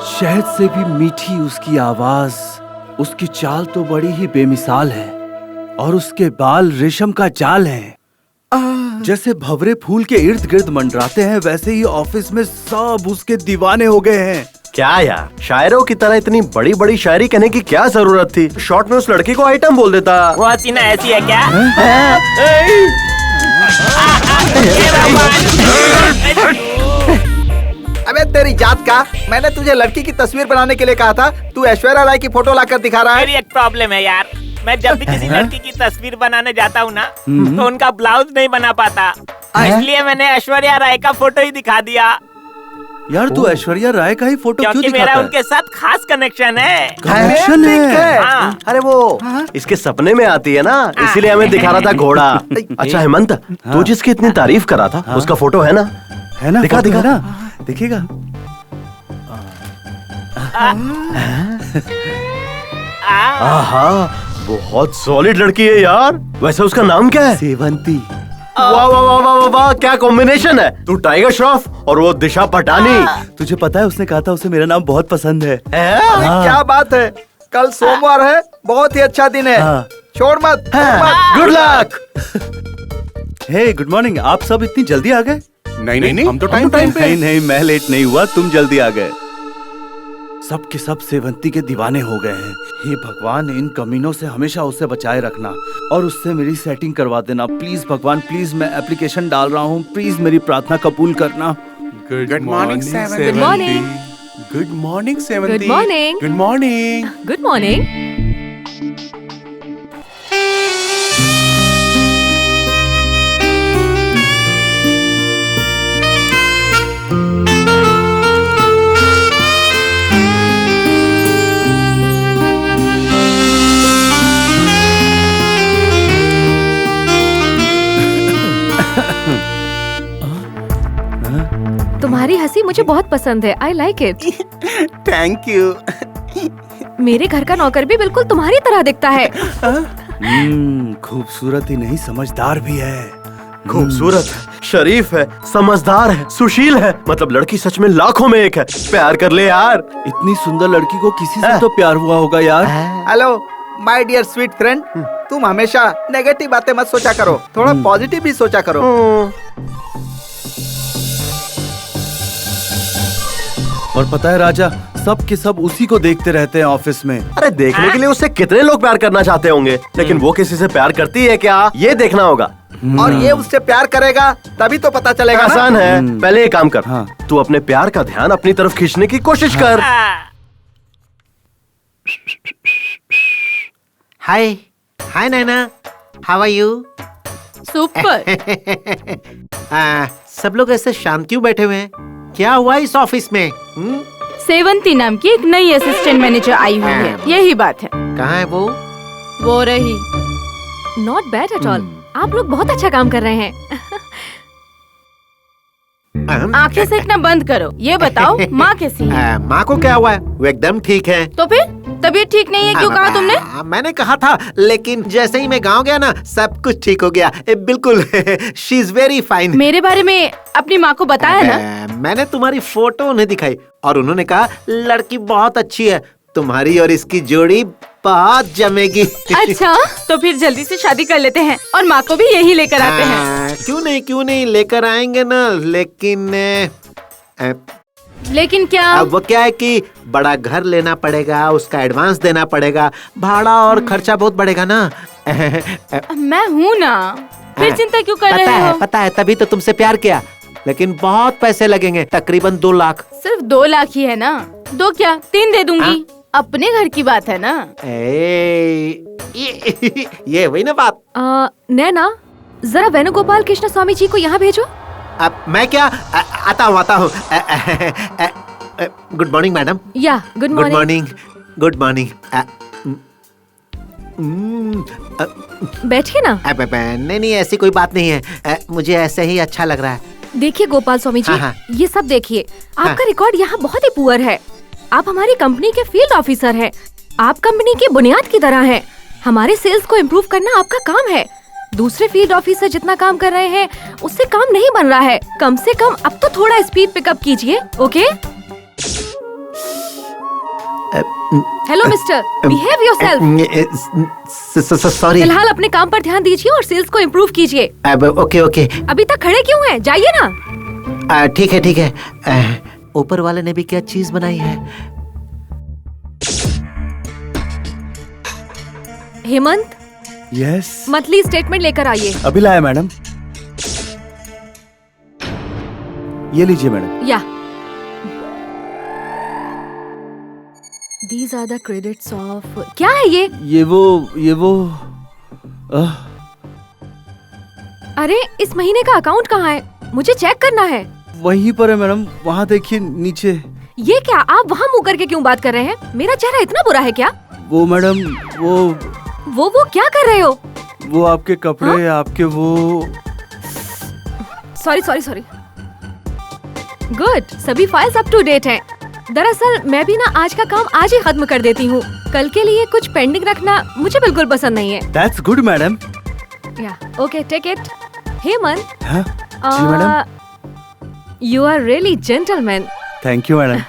शहद से भी मीठी उसकी आवाज, उसकी चाल तो बड़ी ही बेमिसाल है। और उसके बाल रेशम का जाल है। जैसे भंवरे फूल के इर्द गिर्द मंडराते हैं, वैसे ही ऑफिस में सब उसके दीवाने हो गए हैं। क्या यार, शायरों की तरह इतनी बड़ी बड़ी शायरी कहने की क्या जरूरत थी? शॉर्ट में उस लड़की को आइटम बोल देता। वो हसीना ऐसी है क्या? अबे तेरी जात का, मैंने तुझे लड़की की तस्वीर बनाने के लिए कहा था, तू ऐश्वर्या राय की फोटो लाकर दिखा रहा है। मेरी एक प्रॉब्लम है यार, मैं जब भी किसी लड़की की तस्वीर बनाने जाता हूँ ना, तो उनका ब्लाउज नहीं बना पाता, इसलिए मैंने ऐश्वर्या राय का फोटो ही दिखा दिया। यार तू ऐश्वर्या राय का ही फोटो क्यों दिखाता है? मेरा उनके साथ खास कनेक्शन है। कनेक्शन है? हाँ। अरे वो इसके सपने में आती है ना, इसीलिए हमें दिखा रहा था घोड़ा। अच्छा हेमंत, तू जिसकी इतनी तारीफ करा था, उसका फोटो है ना? है ना? दिखा दिखा ना, दिखेगा। आहा, बहुत सॉलिड लड़की है यार। वैसे उसका नाम क्या है? सेवंती। वाह वाह वाह वाह वाह, क्या कॉम्बिनेशन है। तू टाइगर श्रॉफ और वो दिशा पटानी। तुझे पता है उसने कहा था उसे मेरा नाम बहुत पसंद है। क्या बात है, कल सोमवार है, बहुत ही अच्छा दिन है। छोड़ मत। Good luck. Hey good morning. आप सब इतनी जल्दी आ गए? नहीं, हम तो टाइम पे। नहीं, मैं लेट नहीं हुआ, तुम जल्दी आ गए। सब के सब सेवंती के दीवाने हो गए हैं। हे भगवान, इन कमीनों से हमेशा उसे बचाए रखना और उससे मेरी सेटिंग करवा देना प्लीज भगवान, प्लीज। मैं एप्लीकेशन डाल रहा हूँ, प्लीज मेरी प्रार्थना कबूल करना। Good morning good morning. Good morning Sevanti. Good morning. Good morning. Good morning. तुम्हारी हंसी मुझे बहुत पसंद है। I like it. Thank you. मेरे घर का नौकर भी बिल्कुल तुम्हारी तरह दिखता है। खूबसूरत ही नहीं समझदार भी है। खूबसूरत है, शरीफ है, समझदार है, सुशील है, मतलब लड़की सच में लाखों में एक है। प्यार कर ले यार। इतनी सुंदर लड़की को किसी से तो प्यार हुआ होगा यार। Hello my dear sweet friend, तुम हमेशा नेगेटिव बातें मत सोचा करो, थोड़ा पॉजिटिव भी सोचा करो। और पता है राजा, सब के सब उसी को देखते रहते हैं ऑफिस में। अरे देखने के लिए उससे कितने लोग प्यार करना चाहते होंगे, लेकिन वो किसी से प्यार करती है क्या, ये देखना होगा। और ये उससे प्यार करेगा तभी तो पता चलेगा ना? आसान है। पहले एक काम कर, हाँ। तू अपने प्यार का ध्यान अपनी तरफ खींचने की कोशिश कर। हाय हाय नैना, हाउ आर यू? सुपर। सब लोग ऐसे शांत क्यों बैठे हुए हैं? क्या हुआ इस ऑफिस में? सेवंती नाम की एक नई असिस्टेंट मैनेजर आई हुई है, यही बात है। कहाँ है वो? वो रही। Not bad at all. आप लोग बहुत अच्छा काम कर रहे हैं। आंखें सेकना बंद करो। ये बताओ माँ कैसी है? माँ को क्या हुआ है? वो एकदम ठीक है। तो फिर तबीयत ठीक नहीं है क्यों कहा तुमने? मैंने कहा था, लेकिन जैसे ही मैं गांव गया ना, सब कुछ ठीक हो गया। बिल्कुल। She is very fine. मेरे बारे में अपनी माँ को बताया ना? मैंने तुम्हारी फोटो उन्हें दिखाई और उन्होंने कहा लड़की बहुत अच्छी है, तुम्हारी और इसकी जोड़ी बहुत जमेगी। अच्छा, तो फिर जल्दी से शादी कर लेते हैं और माँ को भी यही लेकर आते हैं। क्यों नहीं लेकर आएंगे ना, लेकिन क्या? अब वो क्या है कि बड़ा घर लेना पड़ेगा, उसका एडवांस देना पड़ेगा, भाड़ा और खर्चा बहुत बढ़ेगा ना। मैं हूँ ना, फिर चिंता क्यों कर रहे हो? पता है, तभी तो तुमसे प्यार किया, लेकिन बहुत पैसे लगेंगे, तकरीबन 2 लाख। सिर्फ 2 लाख ही है ना? 2 क्या 3 दे दूंगी। अपने घर की बात है ना। ये वही ना बात। नैना, जरा वेणुगोपाल कृष्ण स्वामी जी को यहाँ भेजो। अब मैं क्या आता हूँ। Good morning madam. या गुड मॉर्निंग। Good morning. बैठिए ना। नहीं ऐसी कोई बात नहीं है, मुझे ऐसे ही अच्छा लग रहा है। देखिए गोपाल स्वामी जी, हाँ। ये सब देखिए। आपका रिकॉर्ड यहाँ बहुत ही पुअर है। आप हमारी कंपनी के फील्ड ऑफिसर हैं। आप कंपनी की बुनियाद की तरह हैं। हमारे सेल्स को इम्प्रूव करना आपका काम है। दूसरे फील्ड ऑफिसर जितना काम कर रहे हैं उससे काम नहीं बन रहा है। कम से कम अब तो थोड़ा स्पीड पिकअप कीजिए, okay? Hello mister, behave yourself. Sorry. फिलहाल अपने काम पर ध्यान दीजिए और सेल्स को इम्प्रूव कीजिए। ओके। अभी तक खड़े क्यों हैं? जाइए ना। ठीक है। ऊपर वाले ने भी क्या चीज बनाई है? हेमंत, यस। मंथली स्टेटमेंट लेकर आइए। अभी लाया मैडम। ये लीजिए मैडम। या These are the credits of क्या है ये? ये वो अरे इस महीने का अकाउंट कहाँ है? मुझे चेक करना है। वहीं पर है मैडम, वहाँ देखिए नीचे। ये क्या, आप वहाँ मुँह करके क्यों बात कर रहे हैं? मेरा चेहरा इतना बुरा है क्या? वो मैडम, वो क्या कर रहे हो? वो आपके कपड़े, आपके वो। सॉरी। गुड, सभी फाइल्स अप टू डेट हैं। दरअसल मैं भी ना आज का काम आज ही खत्म कर देती हूँ। कल के लिए कुछ पेंडिंग रखना मुझे बिल्कुल पसंद नहीं है। That's good madam. या ओके, टेक इट। हेमंत। हाँ? जी madam. You are really gentleman. Thank you madam.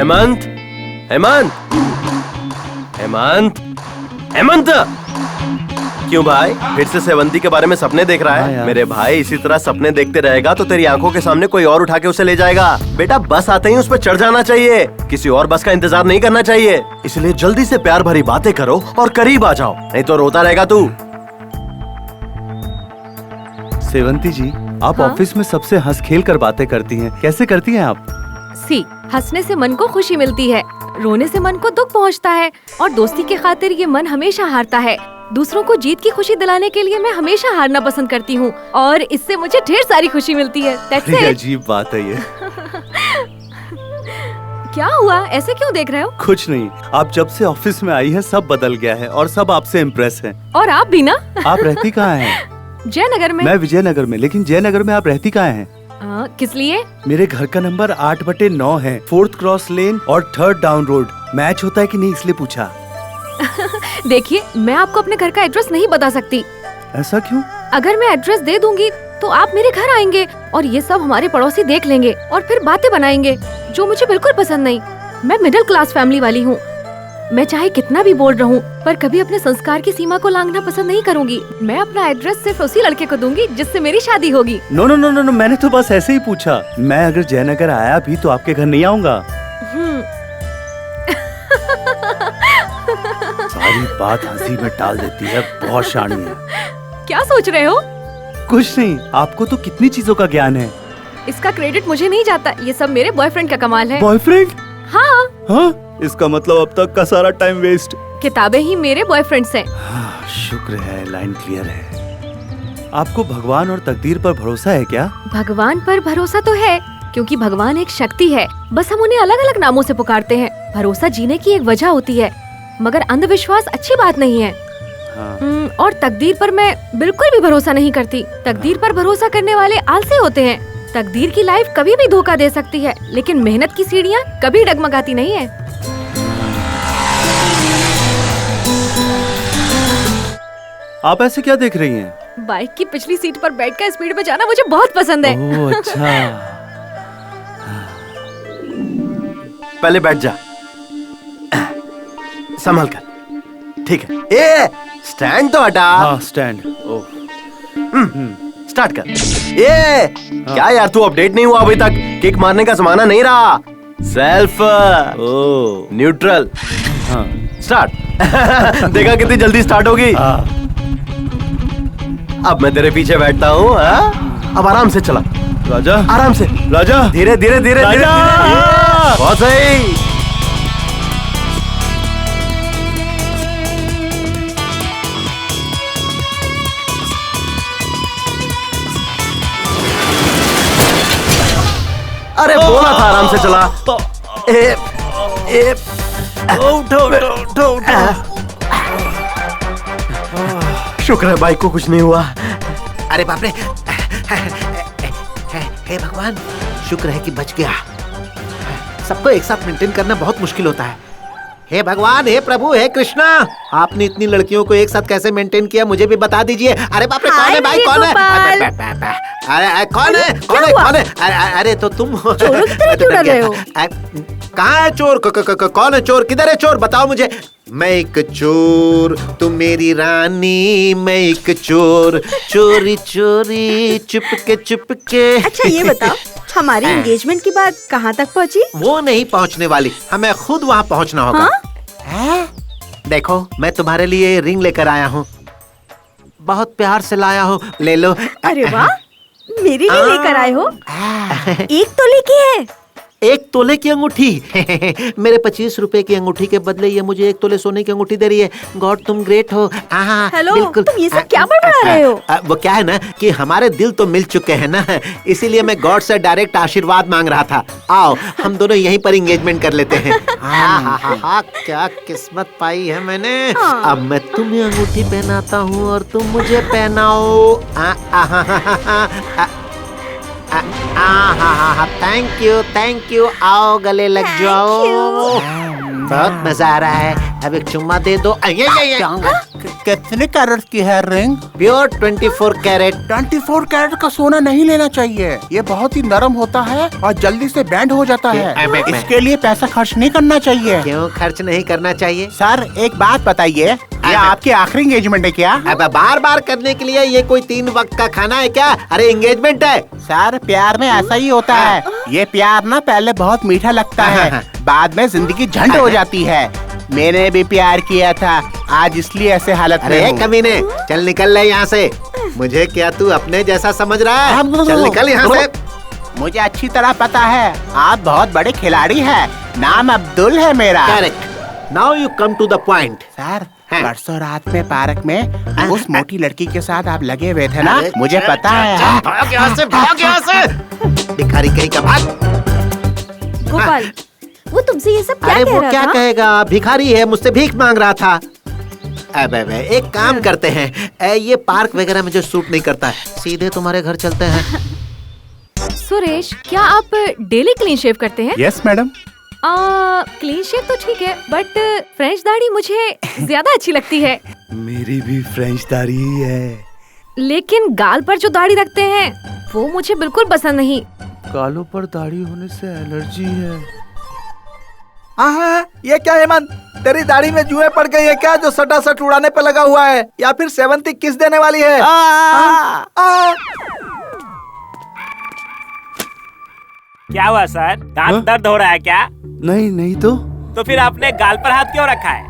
Hemant, Hemant, Hemant, Hemant. क्यों भाई, फिर से सेवंती के बारे में सपने देख रहा है? मेरे भाई, इसी तरह सपने देखते रहेगा तो तेरी आंखों के सामने कोई और उठा के उसे ले जाएगा। बेटा, बस आते ही उस पर चढ़ जाना चाहिए, किसी और बस का इंतजार नहीं करना चाहिए। इसलिए जल्दी से प्यार भरी बातें करो और करीब आ जाओ, नहीं तो रोता रहेगा तू। सेवंती जी, आप ऑफिस में सबसे हंस खेल कर बातें करती हैं, कैसे करती हैं आप? हंसने से मन को खुशी मिलती है, रोने से मन को दुख पहुंचता है, और दोस्ती के खातिर ये मन हमेशा हारता है। दूसरों को जीत की खुशी दिलाने के लिए मैं हमेशा हारना पसंद करती हूँ, और इससे मुझे ढेर सारी खुशी मिलती है। That's it। अजीब बात है ये। क्या हुआ, ऐसे क्यों देख रहे हो? कुछ नहीं, आप जब से ऑफिस में आई हैं सब बदल गया है और सब आपसे इम्प्रेस हैं। और आप भी ना। आप रहती कहाँ हैं? जयनगर में। मैं विजयनगर में, लेकिन जयनगर में आप रहती कहाँ हैं? किस लिए? मेरे घर का नंबर 8/9 है, 4th क्रॉस लेन और 3rd डाउन रोड। मैच होता है कि नहीं इसलिए पूछा। देखिए, मैं आपको अपने घर का एड्रेस नहीं बता सकती। ऐसा क्यों? अगर मैं एड्रेस दे दूंगी तो आप मेरे घर आएंगे और ये सब हमारे पड़ोसी देख लेंगे और फिर बातें बनाएंगे, जो मुझे बिल्कुल पसंद नहीं। मैं मिडिल क्लास फैमिली वाली हूँ। मैं चाहे कितना भी बोल रहूं, पर कभी अपने संस्कार की सीमा को लांघना पसंद नहीं करूंगी। मैं अपना एड्रेस सिर्फ उसी लड़के को दूंगी जिससे मेरी शादी होगी। No no no no no, मैंने तो बस ऐसे ही पूछा। मैं अगर जयनगर आया भी तो आपके घर नहीं आऊंगा। सारी बात हंसी में टाल देती है, बहुत शानी है। क्या सोच रहे हो? कुछ नहीं, आपको तो कितनी चीजों का ज्ञान है। इसका क्रेडिट मुझे नहीं जाता, ये सब मेरे बॉयफ्रेंड का कमाल है। बॉयफ्रेंड? हाँ। हाँ? इसका मतलब अब तक का सारा टाइम वेस्ट। किताबें ही मेरे बॉयफ्रेंड्स हैं। हाँ, शुक्र है, लाइन क्लियर है। आपको भगवान और तकदीर पर भरोसा है क्या? भगवान पर भरोसा तो है, क्योंकि भगवान एक शक्ति है, बस हम उन्हें अलग अलग नामों से पुकारते हैं। भरोसा जीने की एक वजह होती है, मगर अंधविश्वास अच्छी बात नहीं है। हाँ। और तकदीर पर मैं बिल्कुल भी भरोसा नहीं करती। तकदीर पर भरोसा करने वाले आलसी होते हैं। तकदीर की लाइफ कभी भी धोखा दे सकती है, लेकिन मेहनत की सीढ़ियाँ कभी डगमगाती नहीं है। आप ऐसे क्या देख रही हैं? बाइक की पिछली सीट पर बैठकर स्पीड में जाना मुझे बहुत पसंद है। ओह, अच्छा। पहले बैठ जा, संभल कर। ठीक है। ए, स्टैंड तो हटा। हाँ, स्टैंड। स्टार्ट कर। ये क्या यार, तू अपडेट नहीं हुआ अभी तक? किक मारने का जमाना नहीं रहा। Self neutral. हाँ। स्टार्ट। देखा कितनी जल्दी स्टार्ट होगी। अब मैं तेरे पीछे बैठता हूँ। अब आराम से चला राजा, आराम से राजा, धीरे धीरे धीरे धीरे। बहुत सही। अरे बोला था आराम से चला। उठो। शुक्र है बाइक को कुछ नहीं हुआ। अरे बाप रे, हे भगवान, शुक्र है कि बच गया। सबको एक साथ मेंटेन करना बहुत मुश्किल होता है। हे भगवान, हे प्रभु, हे कृष्णा, आपने इतनी लड़कियों को एक साथ कैसे मेंटेन किया, मुझे भी बता दीजिए। अरे बाप रे, कौन है भाई, कौन है? अरे कौन है, कौन है, कौन है? अरे तो तुम चोरों की तरह क्यों डर रहे हो? कहाँ है चोर? कौन है चोर? किधर है चोर? बताओ मुझे। मैं एक चोर, तुम मेरी रानी। मैं एक चोर, चोरी चोरी, चुपके। अच्छा ये बताओ, हमारी एंगेजमेंट की बात कहाँ तक पहुँची? वो नहीं पहुँचने वाली, हमें खुद वहाँ पहुँचना होगा। हाँ? देखो, मैं तुम्हारे लिए रिंग लेकर आया हूँ, बहुत प्यार से लाया हूँ, ले लो। अरे वाह, मेरे लिए लेकर आए हो? 1 तोले की है? 1 तोले की अंगूठी। मेरे 25 रुपए की अंगूठी के बदले ये मुझे 1 तोले सोने की अंगूठी दे रही है। गॉड, तुम ग्रेट हो। हेलो, बिल्कुल। तुम ये सब क्या बड़बड़ा रहे हो? वो क्या है ना कि हमारे दिल तो मिल चुके हैं ना, इसीलिए मैं गॉड से डायरेक्ट आशीर्वाद मांग रहा था। आओ, हम दोनों यहीं पर एंगेजमेंट कर लेते हैं। क्या किस्मत पाई है मैंने। अब मैं तुम्हें अंगूठी पहनाता हूँ और तुम मुझे पहनाओ। Thank you. आओ, गले लग जाओ। बहुत मजा आ रहा है। अब एक चुम्मा दे दो। कितने कैरेट की है रिंग? Pure 24 carat. 24 कैरेट का सोना नहीं लेना चाहिए, ये बहुत ही नरम होता है और जल्दी से बैंड हो जाता है। इसके लिए पैसा खर्च नहीं करना चाहिए। क्यों खर्च नहीं करना चाहिए? सर एक बात बताइए, ये आपकी आखिरी एंगेजमेंट है क्या? अब बार बार करने के लिए ये कोई 3 वक्त का खाना है क्या? अरे एंगेजमेंट है। सर प्यार में ऐसा ही होता है, ये प्यार ना पहले बहुत मीठा लगता है, बाद में जिंदगी झंड हो जाती है। मैंने भी प्यार किया था, आज इसलिए ऐसे हालत में हूँ। कमीने, चल निकल ले यहाँ से। मुझे क्या तू अपने जैसा समझ रहा है? चल निकल यहाँ से। मुझे अच्छी तरह पता है आप बहुत बड़े खिलाड़ी हैं। नाम अब्दुल है मेरा। Correct. Now you come to the point. Sir परसों रात में पार्क में उस मोटी लड़की के साथ आप लगे हुए थे ना, मुझे पता है। भाग यहाँ से, भाग यहाँ से। भिखारी कहीं का भाग। गोपाल, वो तुमसे ये सब क्या अरे कह वो रहा क्या था? कहेगा, भिखारी है, मुझसे भीख मांग रहा था। अब एक काम करते हैं, ये पार्क वगैरह मुझे सूट नहीं करता है, सीधे तुम्हारे घर चलते हैं। सुरेश, क्या आप डेली क्लीन शेव करते हैं? Yes madam. क्लीन शेव तो ठीक है, बट फ्रेंच दाढ़ी मुझे ज्यादा अच्छी लगती है। मेरी भी फ्रेंच दाढ़ी ही है। लेकिन गाल पर जो दाढ़ी रखते हैं वो मुझे बिल्कुल पसंद नहीं। गालों पर दाढ़ी होने से एलर्जी है। ये क्या हेमंत, तेरी दाढ़ी में जुएं पड़ गई है क्या, जो सटा सट उड़ाने पे लगा हुआ है, या फिर सेवंती किस देने वाली है? क्या हुआ सर, दांत दर्द हो रहा है क्या? नहीं नहीं तो फिर आपने गाल पर हाथ क्यों रखा है?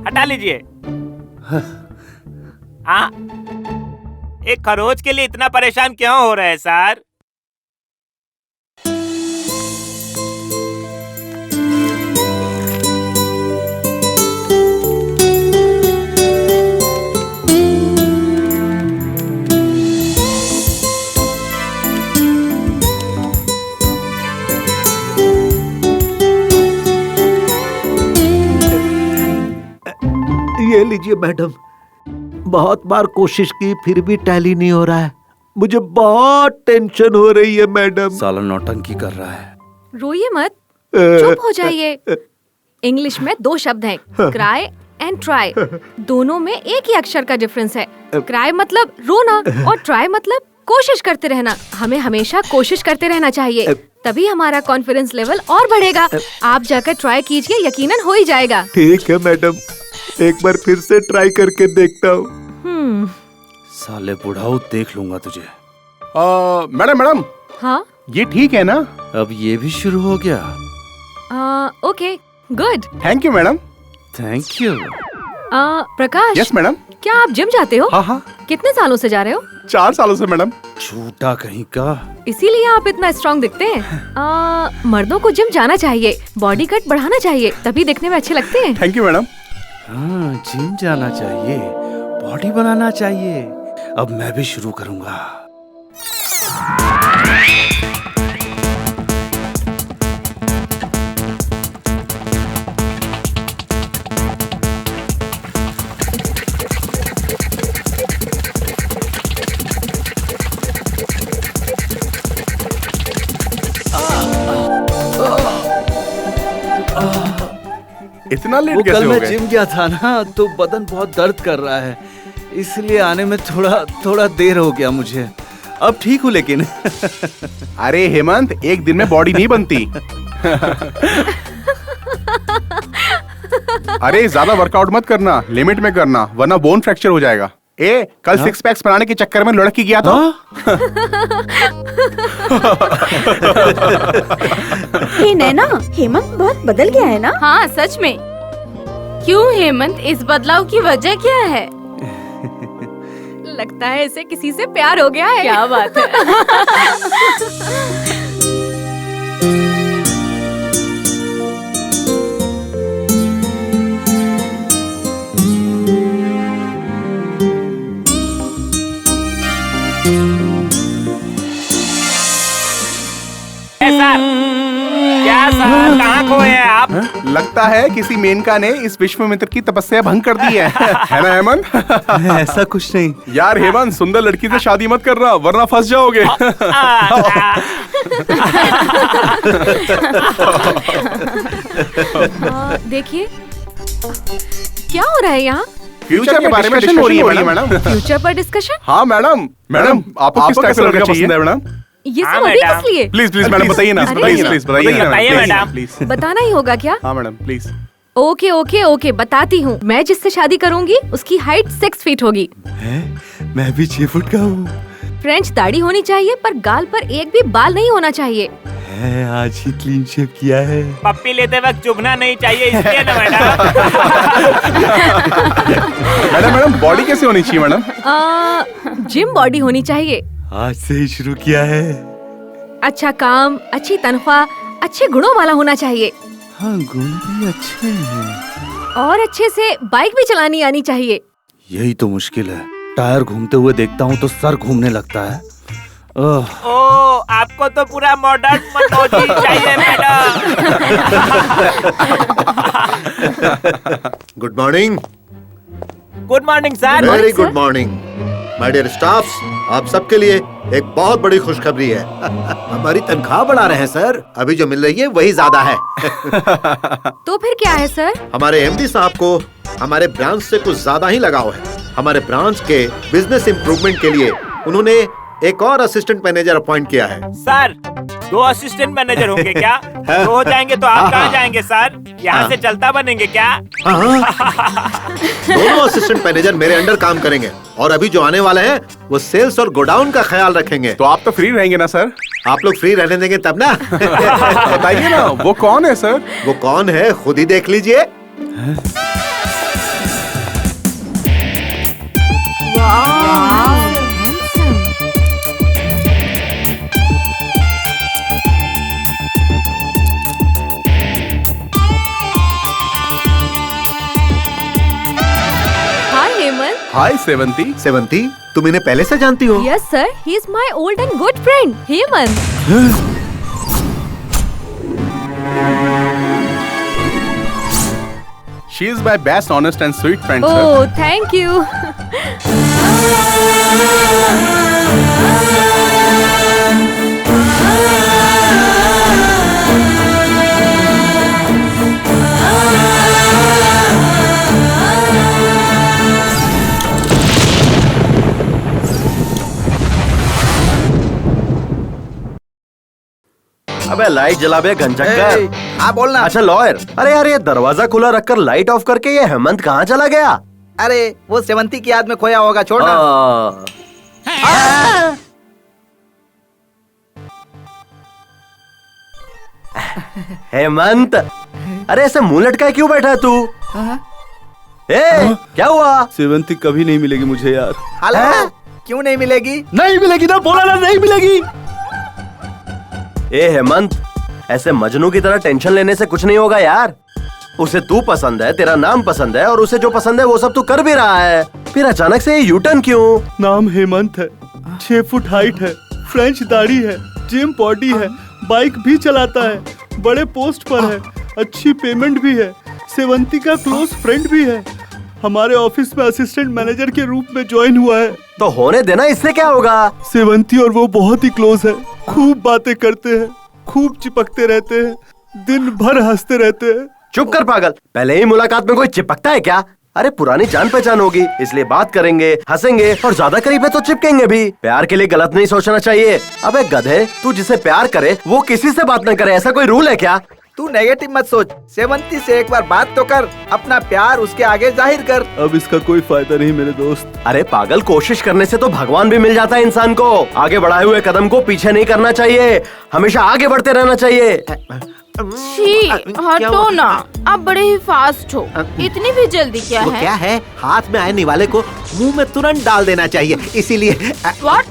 हटा लीजिए। हाँ, एक खरोच के लिए इतना परेशान क्यों हो रहे हैं सर? ये लीजिए मैडम, बहुत बार कोशिश की फिर भी टैली नहीं हो रहा है। मुझे बहुत टेंशन हो रही है मैडम। साला नौटंकी कर रहा है। रोइए मत, चुप हो जाइए। इंग्लिश में 2 शब्द हैं, क्राई एंड ट्राई। दोनों में एक ही अक्षर का डिफरेंस है। क्राई मतलब रोना और ट्राई मतलब कोशिश करते रहना। हमें हमेशा कोशिश करते रहना चाहिए, तभी हमारा कॉन्फिडेंस लेवल और बढ़ेगा। आप जाकर ट्राई कीजिए, यकीनन हो ही जाएगा। ठीक है मैडम, एक बार फिर से ट्राई करके देखता हूँ। साले बुढ़ाऊ, देख लूंगा तुझे। मैडम मैडम, हाँ ये ठीक है ना? अब ये भी शुरू हो गया। Okay, good. Thank you madam. Thank you. Prakash. Yes madam. क्या आप जिम जाते हो? हाँ हाँ। कितने सालों से जा रहे हो? 4 सालों से मैडम। झूठा कहीं का। इसीलिए आप इतना स्ट्रॉन्ग दिखते हैं। मर्दों को जिम जाना चाहिए, बॉडी कट बढ़ाना चाहिए, तभी दिखने में अच्छे लगते हैं। Thank you madam. हाँ, जिम जाना चाहिए, बॉडी बनाना चाहिए। अब मैं भी शुरू करूंगा। इतना लेट वो कैसे कल हो मैं गए? जिम गया था ना, तो बदन बहुत दर्द कर रहा है, इसलिए आने में थोड़ा देर हो गया मुझे। अब ठीक हूँ लेकिन। अरे हेमंत, एक दिन में बॉडी नहीं बनती। अरे ज्यादा वर्कआउट मत करना, लिमिट में करना, वरना बोन फ्रैक्चर हो जाएगा। कल 6 पैक्स बनाने के चक्कर में लुढ़क गया था। हे नैना, हेमंत बहुत बदल गया है ना? हाँ सच में। क्यों हेमंत, इस बदलाव की वजह क्या है? लगता है इसे किसी से प्यार हो गया है। क्या बात है। सर, क्या सर, कहाँ खोए हैं आप? लगता लगता है किसी मेनका ने इस विश्वामित्र की तपस्या भंग कर दी है ना हेमंत? ऐसा कुछ नहीं यार हेमंत, सुंदर लड़की से शादी मत करना वरना फंस जाओगे। देखिए क्या हो रहा है यहाँ? फ्यूचर के बारे में डिस्कशन हो रही है मैडम। फ्यूचर पर डिस्कशन? हाँ मैडम। मैडम आपको किस टाइप का लड़का पसंद है मैडम? ये सब अभी किस लिए? प्लीज प्लीज मैडम बताइए ना, बताइए मैडम। प्लीज बताना ही होगा क्या? हाँ madam please. Okay okay okay बताती हूँ। मैं जिससे शादी करूंगी उसकी हाइट 6 फीट होगी। मैं भी 6 फुट का हूँ। फ्रेंच दाढ़ी होनी चाहिए पर गाल पर एक भी बाल नहीं होना चाहिए। आज ही क्लीन शेव किया है। पप्पी लेते वक्त चुभना नहीं चाहिए इसलिए ना मैडम। मैडम बॉडी कैसे होनी चाहिए मैडम? जिम बॉडी होनी चाहिए। आज से ही शुरू किया है। अच्छा काम, अच्छी तनख्वाह, अच्छे गुणों वाला होना चाहिए। हाँ गुण भी अच्छे हैं। और अच्छे से बाइक भी चलानी आनी चाहिए। यही तो मुश्किल है। टायर घूमते हुए देखता हूँ तो सर घूमने लगता है। ओ आपको तो पूरा मॉडर्न मनोजी चाहिए madam. Good morning. Good morning sir. Very good morning my dear staffs. आप सबके लिए एक बहुत बड़ी खुशखबरी है। हमारी तनख्वाह बढ़ा रहे हैं सर। अभी जो मिल रही है वही ज्यादा है। तो फिर क्या है सर? हमारे एमडी साहब को हमारे ब्रांच से कुछ ज्यादा ही लगाव है। हमारे ब्रांच के बिजनेस इम्प्रूवमेंट के लिए उन्होंने एक और असिस्टेंट मैनेजर अपॉइंट किया है। सर 2 असिस्टेंट मैनेजर होंगे क्या? 2 हो जाएंगे तो आप कहाँ जाएंगे सर? यहाँ से चलता बनेंगे क्या? दोनों असिस्टेंट मैनेजर मेरे अंडर काम करेंगे और अभी जो आने वाले हैं वो सेल्स और गोडाउन का ख्याल रखेंगे। तो आप तो फ्री रहेंगे ना सर? आप लोग फ्री रहने देंगे तब ना। बताइए ना वो कौन है सर? वो कौन है खुद ही देख लीजिए। हाय सेवंती। सेवंती तुम इन्हें पहले से जानती हो? Yes sir, he is my old and good friend Hemant. She is my best, honest and sweet friend, sir. Oh, thank you. अबे लाइट जला बे गंजक्कर। हाँ बोलना। अच्छा लॉयर। अरे यार ये दरवाजा खुला रखकर लाइट ऑफ करके ये हेमंत कहाँ चला गया? अरे वो सेवंती की याद में खोया होगा, छोड़ना। हेमंत, अरे ऐसे मुंह लटकाए क्यों बैठा है तू? क्या हुआ? सेवंती कभी नहीं मिलेगी मुझे यार। हेलो, क्यों नहीं मिलेगी? नहीं मिलेगी ना, बोला ना नहीं मिलेगी। ए हेमंत, ऐसे मजनू की तरह टेंशन लेने से कुछ नहीं होगा यार। उसे तू पसंद है, तेरा नाम पसंद है और उसे जो पसंद है वो सब तू कर भी रहा है, फिर अचानक से ये यूटर्न क्यों? नाम हेमंत है, 6 फुट हाइट है, फ्रेंच दाढ़ी है, जिम बॉडी है, बाइक भी चलाता है, बड़े पोस्ट पर है, अच्छी पेमेंट भी है, सेवंती का क्लोज फ्रेंड भी है, हमारे ऑफिस में असिस्टेंट मैनेजर के रूप में ज्वाइन हुआ है। तो होने देना, इससे क्या होगा? सेवंती और वो बहुत ही क्लोज है, खूब बातें करते हैं, खूब चिपकते रहते हैं, दिन भर हंसते रहते हैं। चुप कर पागल, पहले ही मुलाकात में कोई चिपकता है क्या? अरे पुरानी जान पहचान होगी, इसलिए बात करेंगे, हंसेंगे और ज्यादा करीब है तो चिपकेंगे भी। प्यार के लिए गलत नहीं सोचना चाहिए। अबे गधे, तू जिसे प्यार करे वो किसी से बात न करे, ऐसा कोई रूल है क्या? तू नेगेटिव मत सोच, सेवंती से एक बार बात तो कर, अपना प्यार उसके आगे जाहिर कर। अब इसका कोई फायदा नहीं मेरे दोस्त। अरे पागल, कोशिश करने से तो भगवान भी मिल जाता है इंसान को। आगे बढ़ाए हुए कदम को पीछे नहीं करना चाहिए, हमेशा आगे बढ़ते रहना चाहिए। छी, हटो ना, आप बड़े ही फास्ट हो, इतनी भी जल्दी क्या वो है? क्या है, हाथ में आने वाले को मुंह में तुरंत डाल देना चाहिए, इसीलिए। What?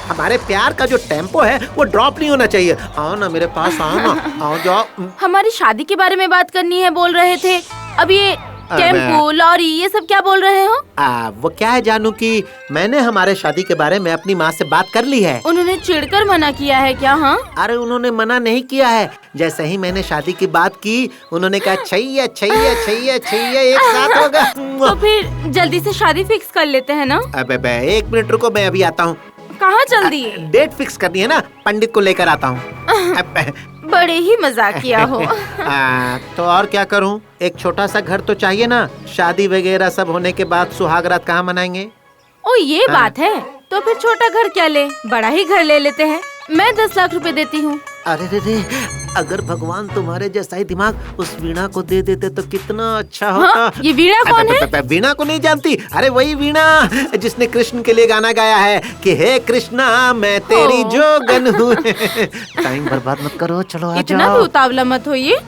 हमारे प्यार का जो टेम्पो है वो ड्रॉप नहीं होना चाहिए। आओ ना मेरे पास, आओ ना, आओ जाओ। हमारी शादी के बारे में बात करनी है बोल रहे थे, अब ये टेम्पो, लॉरी, ये सब क्या बोल रहे हो? वो क्या है जानू कि मैंने हमारे शादी के बारे में अपनी माँ से बात कर ली है। उन्होंने चिढ़कर मना किया है क्या? हाँ, अरे उन्होंने मना नहीं किया है। जैसे ही मैंने शादी की बात की, उन्होंने कहा छैया छैया छैया छैया एक साथ होगा। तो फिर जल्दी से शादी फिक्स कर लेते हैं ना? अबे 1 मिनट रुको, मैं अभी आता हूँ। कहाँ जल्दी? डेट फिक्स करनी है ना, पंडित को लेकर आता हूँ। बड़े ही मजाकिया हो। तो और क्या करूँ, एक छोटा सा घर तो चाहिए ना। शादी वगैरह सब होने के बाद सुहागरात कहाँ मनाएंगे? ओ ये बात है, तो फिर छोटा घर क्या ले, बड़ा ही घर ले लेते हैं। मैं 10 लाख रुपए देती हूँ। अरे रे, अगर भगवान तुम्हारे जैसा ही दिमाग उस वीणा को दे देते तो कितना अच्छा होता। हाँ? ये वीणा कौन है? वीणा को नहीं जानती? अरे वही वीणा जिसने कृष्ण के लिए गाना गाया है कि हे कृष्णा मैं तेरी जोगन हूँ। टाइम बर्बाद मत करो, चलो आ जाओ। इतना भी उतावला मत होइए,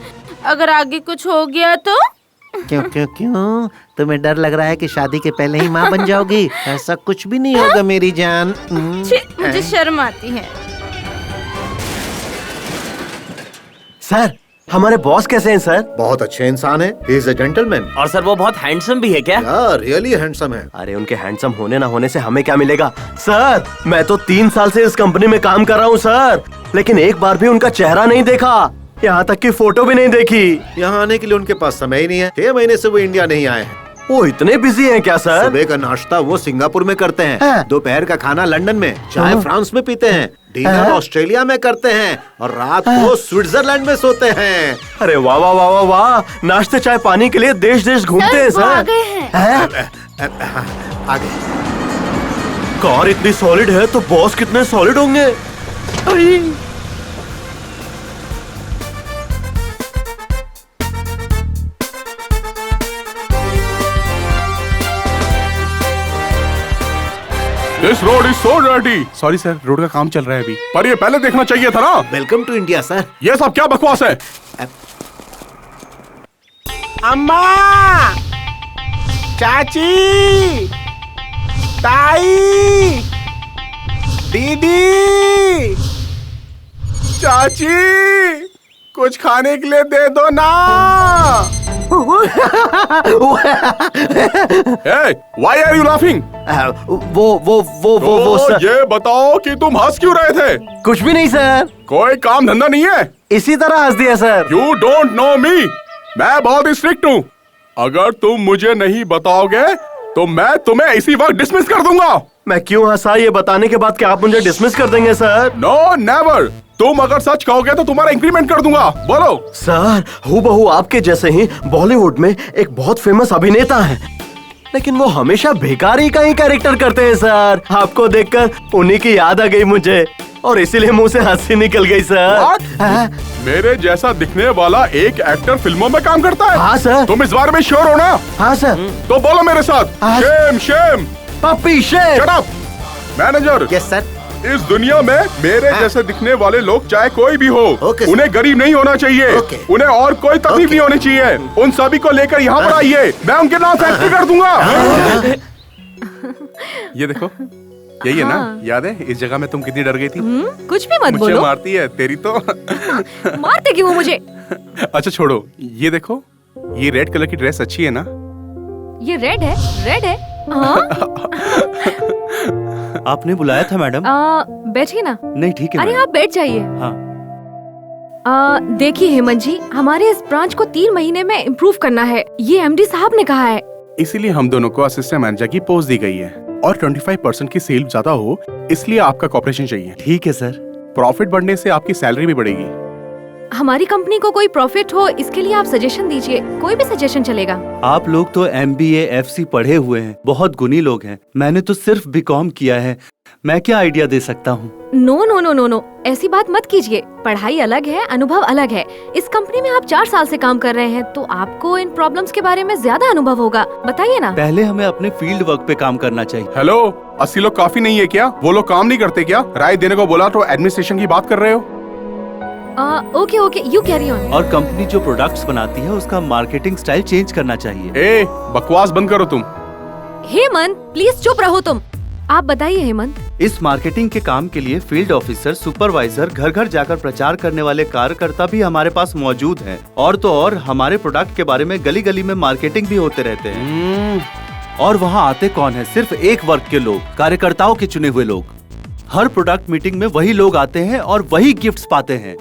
अगर आगे कुछ हो गया तो। क्यों क्यों क्यों? तुम्हें डर लग रहा है कि शादी के पहले ही माँ बन जाओगी? ऐसा कुछ भी नहीं होगा मेरी जान। मुझे शर्म आती है। सर, हमारे बॉस कैसे हैं सर? बहुत अच्छे इंसान है, ही इज अ जेंटलमैन। और सर वो बहुत हैंडसम भी है क्या? रियली हैंडसम है। अरे उनके हैंडसम होने ना होने से हमें क्या मिलेगा? सर, मैं तो 3 साल से इस कंपनी में काम कर रहा हूँ सर, लेकिन एक बार भी उनका चेहरा नहीं देखा, यहाँ तक कि फोटो भी नहीं देखी। यहाँ आने के लिए उनके पास समय ही नहीं है। 6 महीने से वो इंडिया नहीं आए हैं। वो इतने बिजी हैं क्या सर? सुबह का नाश्ता वो सिंगापुर में करते हैं, दोपहर का खाना लंदन में, चाय फ्रांस में पीते हैं, डिनर ऑस्ट्रेलिया में करते हैं और रात को स्विट्जरलैंड में सोते हैं। अरे वाह वाह वाह वाह वाह, नाश्ते चाय पानी के लिए देश देश घूमते हैं वो आ सर। गए हैं। आगे कार इतनी सॉलिड है तो बॉस कितने सॉलिड होंगे? This road is so dirty. Sorry sir, road का काम चल रहा है अभी। पर ये पहले देखना चाहिए था ना। Welcome to India sir. ये सब क्या बकवास है? अम्मा, चाची, ताई, दीदी, चाची, कुछ खाने के लिए दे दो ना। Hey, why are you laughing? वो सर, ये बताओ कि तुम हंस क्यों रहे थे? कुछ भी नहीं सर, कोई काम धंधा नहीं है? इसी तरह हंस दिया sir. You don't know me. मैं बहुत स्ट्रिक्ट हूँ। अगर तुम मुझे नहीं बताओगे तो मैं तुम्हें इसी वक्त डिसमिस कर दूंगा। मैं क्यों हंसा ये बताने के बाद क्या आप मुझे डिसमिस कर देंगे सर? No never. तुम अगर सच कहोगे तो तुम्हारा इंक्रीमेंट कर दूंगा। बोलो। सर, हूबहू आपके जैसे ही बॉलीवुड में एक बहुत फेमस अभिनेता है, लेकिन वो हमेशा भिखारी का ही कैरेक्टर करते हैं सर। आपको देखकर उन्हीं की याद आ गई मुझे और इसीलिए मुंह से हंसी निकल गई सर। मेरे जैसा दिखने वाला एक एक्टर फिल्मों में काम करता है? हाँ सर। तुम इस बारे में श्योर हो ना? हाँ सर। तो बोलो मेरे साथ। Shem Shem. Puppy shame. Shut up. Manager. Yes sir. इस दुनिया में मेरे जैसे दिखने वाले लोग चाहे कोई भी हो, उन्हें गरीब नहीं होना चाहिए। उन्हें और कोई तकलीफ नहीं होनी चाहिए। उन सभी को लेकर यहाँ पर आइए, मैं उनके नाम फैक्ट्री कर दूंगा। ये देखो, यही है ना? याद है इस जगह में तुम कितनी डर गई थी? कुछ भी मत मुझे बोलो। मारती है तेरी तो। मारते क्यों मुझे? अच्छा छोड़ो, ये देखो, ये रेड कलर की ड्रेस अच्छी है ना? ये रेड है, रेड है। हाँ? आपने बुलाया था मैडम? बैठिए ना। नहीं ठीक है। अरे आप बैठ जाइए। हाँ। देखिए हेमंत जी, हमारे इस ब्रांच को 3 महीने में इम्प्रूव करना है, ये एमडी साहब ने कहा है। इसीलिए हम दोनों को असिस्टेंट मैनेजर की पोस्ट दी गई है और 25% की सेल ज्यादा हो, इसलिए आपका कॉपरेशन चाहिए। ठीक है सर। प्रॉफिट बढ़ने से आपकी सैलरी भी बढ़ेगी। हमारी कंपनी को कोई प्रॉफिट हो, इसके लिए आप सजेशन दीजिए, कोई भी सजेशन चलेगा। आप लोग तो MBA FC पढ़े हुए हैं, बहुत गुणी लोग हैं। मैंने तो सिर्फ BCom किया है, मैं क्या आइडिया दे सकता हूँ? No no no no no, ऐसी बात मत कीजिए। पढ़ाई अलग है, अनुभव अलग है। इस कंपनी में आप 4 साल से काम कर रहे हैं, तो आपको इन प्रॉब्लम्स के बारे में ज्यादा अनुभव होगा। बताइए ना। पहले हमें अपने फील्ड वर्क पे काम करना चाहिए। हेलो, 80 लोग काफी नहीं है क्या? वो लोग काम नहीं करते क्या? राय देने को बोला तो एडमिनिस्ट्रेशन की बात कर रहे हो? Okay okay, you carry on. और कंपनी जो प्रोडक्ट्स बनाती है उसका मार्केटिंग स्टाइल चेंज करना चाहिए। ए, बकवास बंद करो तुम। हेमंत प्लीज चुप रहो तुम। आप बताइए हेमंत, इस मार्केटिंग के काम के लिए फील्ड ऑफिसर, सुपरवाइजर, घर घर जाकर प्रचार करने वाले कार्यकर्ता भी हमारे पास मौजूद हैं। और तो और हमारे प्रोडक्ट के बारे में गली गली में मार्केटिंग भी होते रहते हैं। और वहाँ आते कौन है? सिर्फ एक वर्ग के लोग, कार्यकर्ताओं के चुने हुए लोग। हर प्रोडक्ट मीटिंग में वही लोग आते हैं और वही गिफ्ट्स पाते हैं।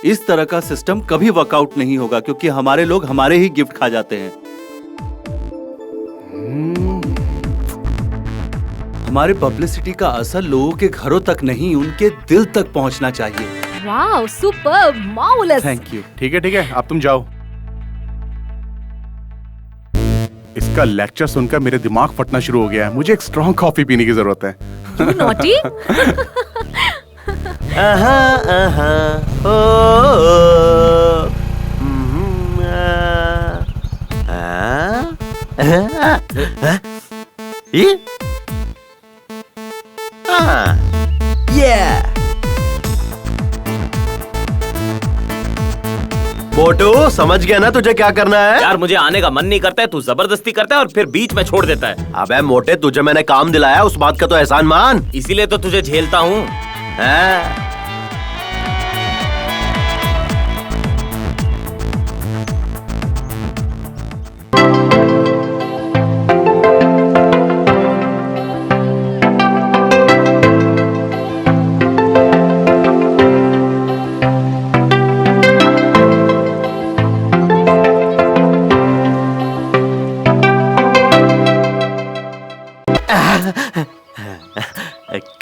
इस तरह का सिस्टम कभी वर्कआउट नहीं होगा, क्योंकि हमारे लोग हमारे ही गिफ्ट खा जाते हैं। हमारी पब्लिसिटी का असर लोगों के घरों तक नहीं, उनके दिल तक पहुंचना चाहिए। Wow, super, marvellous. Thank you. ठीक है, अब तुम जाओ। इसका लेक्चर सुनकर मेरे दिमाग फटना शुरू हो गया है। मुझे एक स्ट्रॉन्ग कॉफी पीने की जरूरत है। You naughty? मोटू, समझ गया ना तुझे क्या करना है? यार मुझे आने का मन नहीं करता है, तू जबरदस्ती करता है और फिर बीच में छोड़ देता है। अबे मोटे, तुझे मैंने काम दिलाया, उस बात का तो एहसान मान। इसीलिए तो तुझे झेलता हूँ।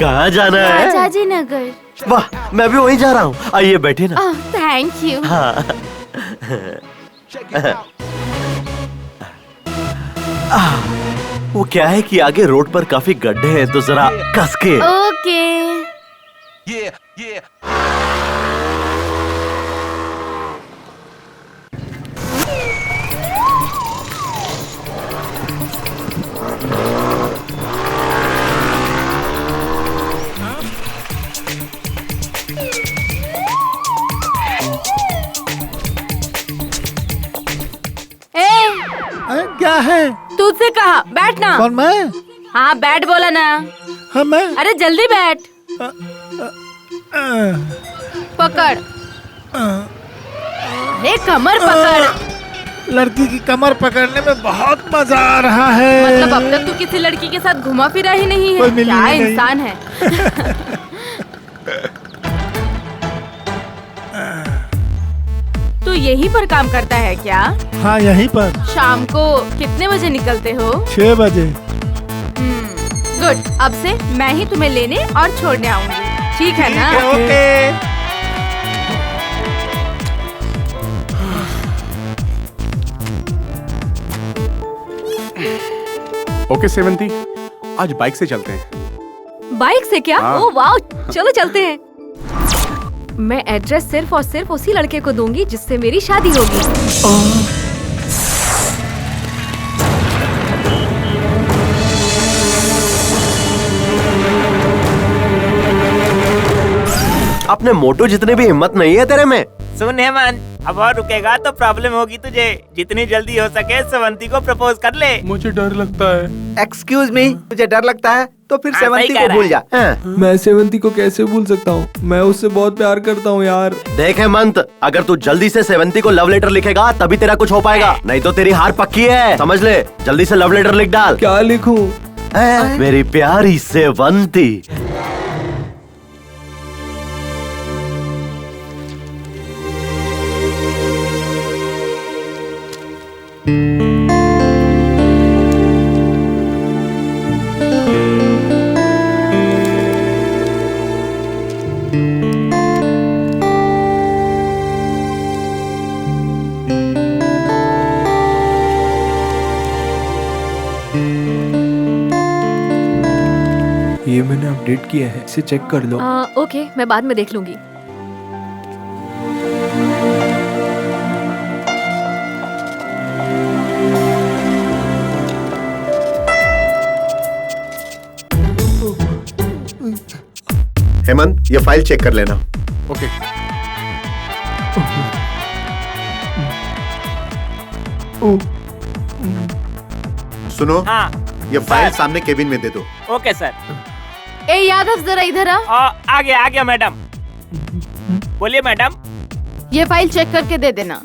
कहाँ जाना है? राजाजी नगर। वाह, मैं भी वहीं जा रहा हूँ। आइए बैठे ना। Thank you. हाँ। वो क्या है कि आगे रोड पर काफी गड्ढे हैं, तो जरा कस के। ओके। क्या है? तुझसे कहा बैठना। कौन, मैं? हाँ बैठ बोला ना। हाँ मैं। अरे जल्दी बैठ। पकड़। अरे कमर पकड़। लड़की की कमर पकड़ने में बहुत मजा आ रहा है। मतलब अब तक तू किसी लड़की के साथ घुमा फिरा ही नहीं है? क्या इंसान है। तू यहीं पर काम करता है क्या? हाँ यहीं पर। शाम को कितने बजे निकलते हो? 6 बजे। गुड, अब से मैं ही तुम्हें लेने और छोड़ने आऊंगी, ठीक है ना? ओके। ओके सेवंती, आज बाइक से चलते हैं। बाइक से क्या? हाँ। ओह वाओ, चलो चलते हैं। मैं एड्रेस सिर्फ और सिर्फ उसी लड़के को दूंगी जिससे मेरी शादी होगी। अपने मोटू जितने भी हिम्मत नहीं है तेरे में। सुन हेमंत, अब और रुकेगा तो प्रॉब्लम होगी तुझे। जितनी जल्दी हो सके सेवंती को प्रपोज कर ले। मुझे डर लगता है। एक्सक्यूज मी, तुझे डर लगता है तो फिर हाँ, सेवंती सही कह को रहा भूल है। जा। मैं सेवंती को कैसे भूल सकता हूँ? मैं उससे बहुत प्यार करता हूँ यार। देख हेमंत, अगर तू जल्दी से सेवंती को लव लेटर लिखेगा तभी तेरा कुछ हो पाएगा, नहीं तो तेरी हार पक्की है, समझ ले। जल्दी से लव लेटर लिख डाल। क्या लिखूं? मेरी प्यारी सेवंती। ये मैंने अपडेट किया है, इसे चेक कर लो। ओके, मैं बाद में देख लूंगी। हेमंत, ये फाइल चेक कर लेना। ओके। सुनो, हाँ ये फाइल सामने केबिन में दे दो। Okay sir. ए यादव जरा इधर आ। आ गया मैडम। बोलिए मैडम। ये फाइल चेक करके दे देना।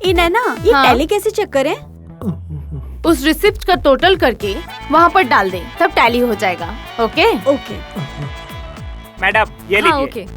नैना, ये टैली कैसे चेक करें? उस रिसिप्ट का टोटल करके वहाँ पर डाल दे, तब टैली हो जाएगा। ओके ओके मैडम ये लीजिए। ओके।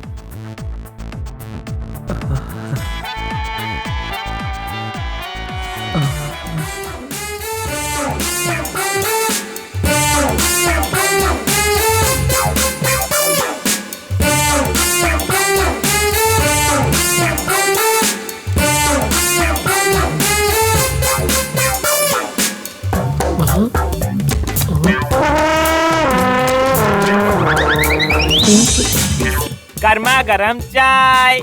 गर्मा गरम चाय।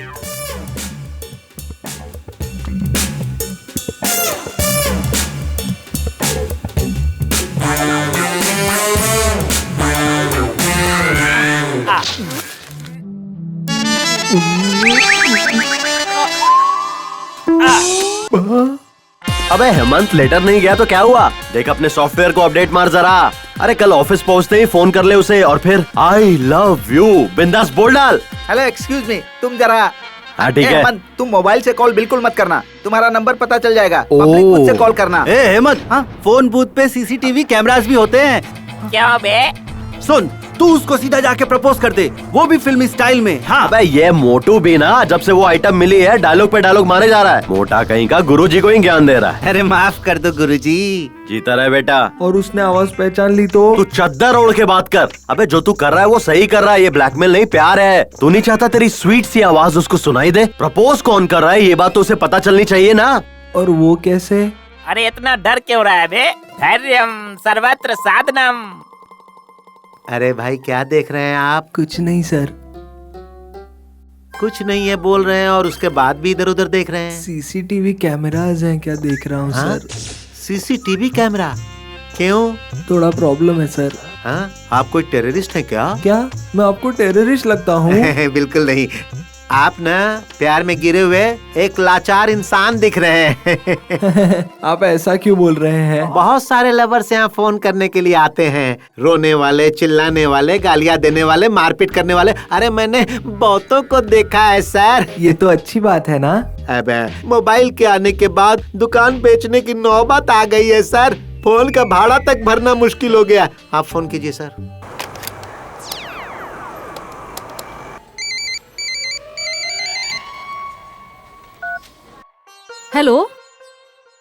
अबे हेमंत, लेटर नहीं गया तो क्या हुआ? देख अपने सॉफ्टवेयर को अपडेट मार जरा। अरे कल ऑफिस पहुंचते ही फोन कर ले उसे और फिर आई लव यू बिंदास बोल डाल। हेलो एक्सक्यूज मी, तुम जरा। हाँ ठीक है। हेमंत, तुम मोबाइल से कॉल बिल्कुल मत करना, तुम्हारा नंबर पता चल जाएगा। पब्लिक बूथ से कॉल करना। ए हेमंत, फोन बूथ पे सीसीटीवी कैमरास भी होते हैं। क्या बे? सुन, तू उसको सीधा जाके प्रपोज कर दे, वो भी फिल्मी स्टाइल में। हाँ अबे ये मोटू भी ना, जब से वो आइटम मिली है डायलॉग पे डायलॉग मारे जा रहा है। मोटा कहीं का गुरुजी को ही ज्ञान दे रहा है। अरे माफ कर दो गुरुजी। जीता रहे बेटा। और उसने आवाज पहचान ली तो? तू चद्दर ओढ़ के बात कर। अबे जो तू कर रहा है वो सही कर रहा है, ये ब्लैकमेल नहीं प्यार है। तू नहीं चाहता तेरी स्वीट सी आवाज उसको सुनाई दे? प्रपोज कौन कर रहा है ये बात तो उसे पता चलनी चाहिए ना। और वो कैसे? अरे इतना डर क्यों रहा है बे? धैर्यम सर्वत्र साधनम। अरे भाई क्या देख रहे हैं आप? कुछ नहीं सर। कुछ नहीं है बोल रहे हैं और उसके बाद भी इधर उधर देख रहे हैं। सीसीटीवी कैमराज हैं क्या देख रहा हूँ सर। CCTV camera? क्यों? थोड़ा प्रॉब्लम है सर। हाँ, आप कोई टेररिस्ट हैं क्या? क्या मैं आपको टेररिस्ट लगता हूँ? बिल्कुल नहीं, आप ना प्यार में गिरे हुए एक लाचार इंसान दिख रहे हैं। आप ऐसा क्यों बोल रहे हैं? बहुत सारे लवर्स यहाँ फोन करने के लिए आते हैं, रोने वाले, चिल्लाने वाले, गालियाँ देने वाले, मारपीट करने वाले। अरे मैंने बहुतों को देखा है सर। ये तो अच्छी बात है ना। अब मोबाइल के आने के बाद दुकान बेचने की नौबत आ गई है सर। फोन का भाड़ा तक भरना मुश्किल हो गया। आप फोन कीजिए सर। हेलो,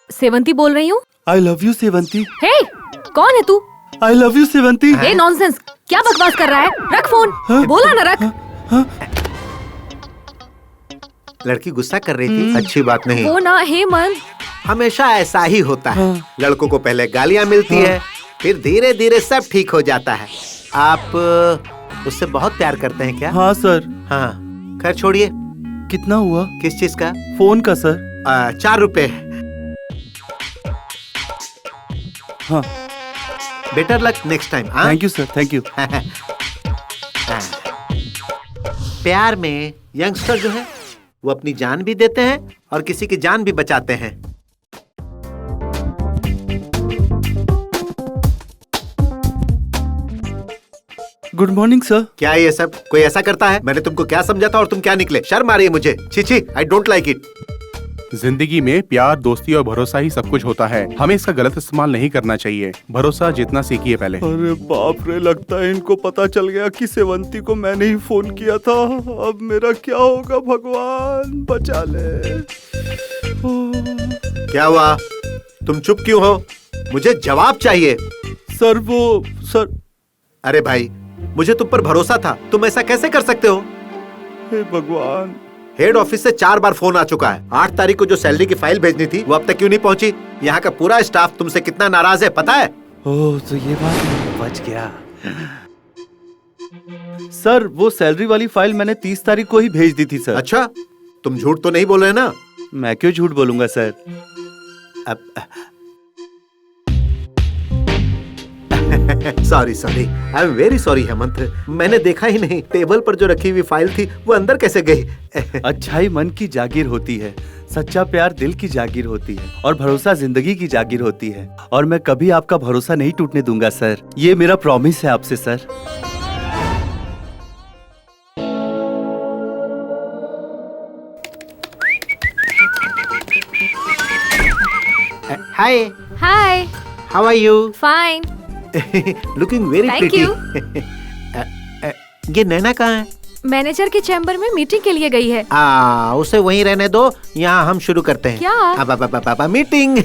सेवंती बोल रही हूँ। आई लव यू सेवंती। हे, कौन है तू? I love you Sevanti. Hey nonsense, क्या बकवास कर रहा है? रख फोन। बोला ना रख। लड़की गुस्सा कर रही थी, अच्छी बात नहीं। वो ना हेमंत, हमेशा ऐसा ही होता है। लड़कों को पहले गालियाँ मिलती है, फिर धीरे धीरे सब ठीक हो जाता है। आप उससे बहुत प्यार करते हैं क्या? हाँ सर। हाँ, खैर छोड़िए। कितना हुआ? किस चीज का? फोन का सर। 4 रुपए। हाँ। Better luck next time. Thank you sir, thank you. प्यार में यंगस्टर जो है वो अपनी जान भी देते हैं और किसी की जान भी बचाते हैं। Good morning sir. क्या ये सब कोई ऐसा करता है? मैंने तुमको क्या समझा था और तुम क्या निकले? शर्म आ रही है मुझे। छी छी, आई डोंट लाइक इट। जिंदगी में प्यार, दोस्ती और भरोसा ही सब कुछ होता है। हमें इसका गलत इस्तेमाल नहीं करना चाहिए। भरोसा जितना सीखिए पहले। अरे बाप रे, लगता है इनको पता चल गया कि सेवंती को मैंने ही फोन किया था। अब मेरा क्या होगा? भगवान बचा ले। क्या हुआ? तुम चुप क्यों हो? मुझे जवाब चाहिए। सर। अरे भाई, मुझे तुम पर भरोसा था, तुम ऐसा कैसे कर सकते हो? हे भगवान। हेड ऑफिस से 4 बार फोन आ चुका है। 8 तारीख को जो सैलरी की फाइल भेजनी थी वो अब तक क्यों नहीं पहुंची? यहाँ का पूरा स्टाफ तुमसे कितना नाराज है पता है? ओह, तो ये बात बच गया। सर, वो सैलरी वाली फाइल मैंने 30 तारीख को ही भेज दी थी सर। अच्छा, तुम झूठ तो नहीं बोल रहे ना? मैं क्यों झूठ बोलूंगा sir. Sorry I am very sorry Hemant. मैंने देखा ही नहीं, टेबल पर जो रखी हुई फाइल थी वो अंदर कैसे गई? अच्छाई मन की जागीर होती है। सच्चा प्यार दिल की जागीर होती है और भरोसा जिंदगी की जागीर होती है, और मैं कभी आपका भरोसा नहीं टूटने दूंगा सर। ये मेरा प्रॉमिस है आपसे sir. Hi hi, how are you? Fine. Looking very Thank pretty. you. ये नैना कहाँ है? मैनेजर के चैम्बर में मीटिंग के लिए गई है। उसे वहीं रहने दो, यहाँ हम शुरू करते हैं। क्या? अब मीटिंग।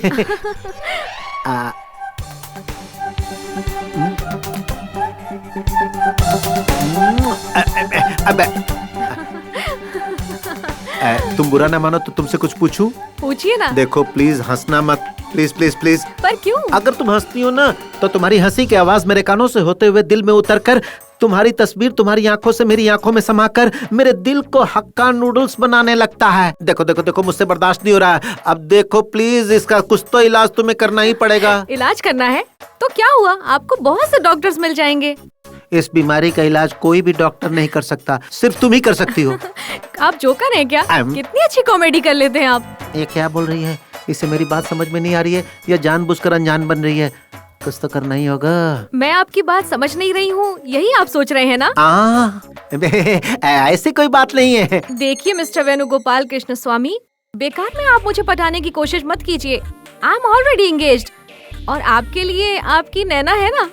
तुम बुरा ना मानो तो तुमसे कुछ पूछूं? पूछिए ना। देखो प्लीज हंसना मत, प्लीज प्लीज प्लीज। पर क्यों? अगर तुम हंसती हो ना तो तुम्हारी हंसी की आवाज मेरे कानों से होते हुए दिल में उतरकर तुम्हारी तस्वीर तुम्हारी आंखों से मेरी आंखों में समाकर मेरे दिल को हक्का नूडल्स बनाने लगता है। देखो देखो देखो, मुझसे बर्दाश्त नहीं हो रहा है। अब देखो प्लीज, इसका कुछ तो इलाज तुम्हें करना ही पड़ेगा। इलाज करना है तो क्या हुआ, आपको बहुत से डॉक्टर्स मिल जाएंगे। इस बीमारी का इलाज कोई भी डॉक्टर नहीं कर सकता, सिर्फ तुम ही कर सकती हो। आप जोकर हैं क्या? कितनी अच्छी कॉमेडी कर लेते हैं आप। ये क्या बोल रही है? इसे मेरी बात समझ में नहीं आ रही है या जानबूझकर अनजान बन रही है? कुछ तो करना ही होगा। मैं आपकी बात समझ नहीं रही हूँ, यही आप सोच रहे हैं ना? ऐसी कोई बात नहीं है। देखिए मिस्टर वेणुगोपाल कृष्ण स्वामी, बेकार में आप मुझे पटाने की कोशिश मत कीजिए। आई एम ऑलरेडी एंगेज्ड और आपके लिए आपकी नैना है ना।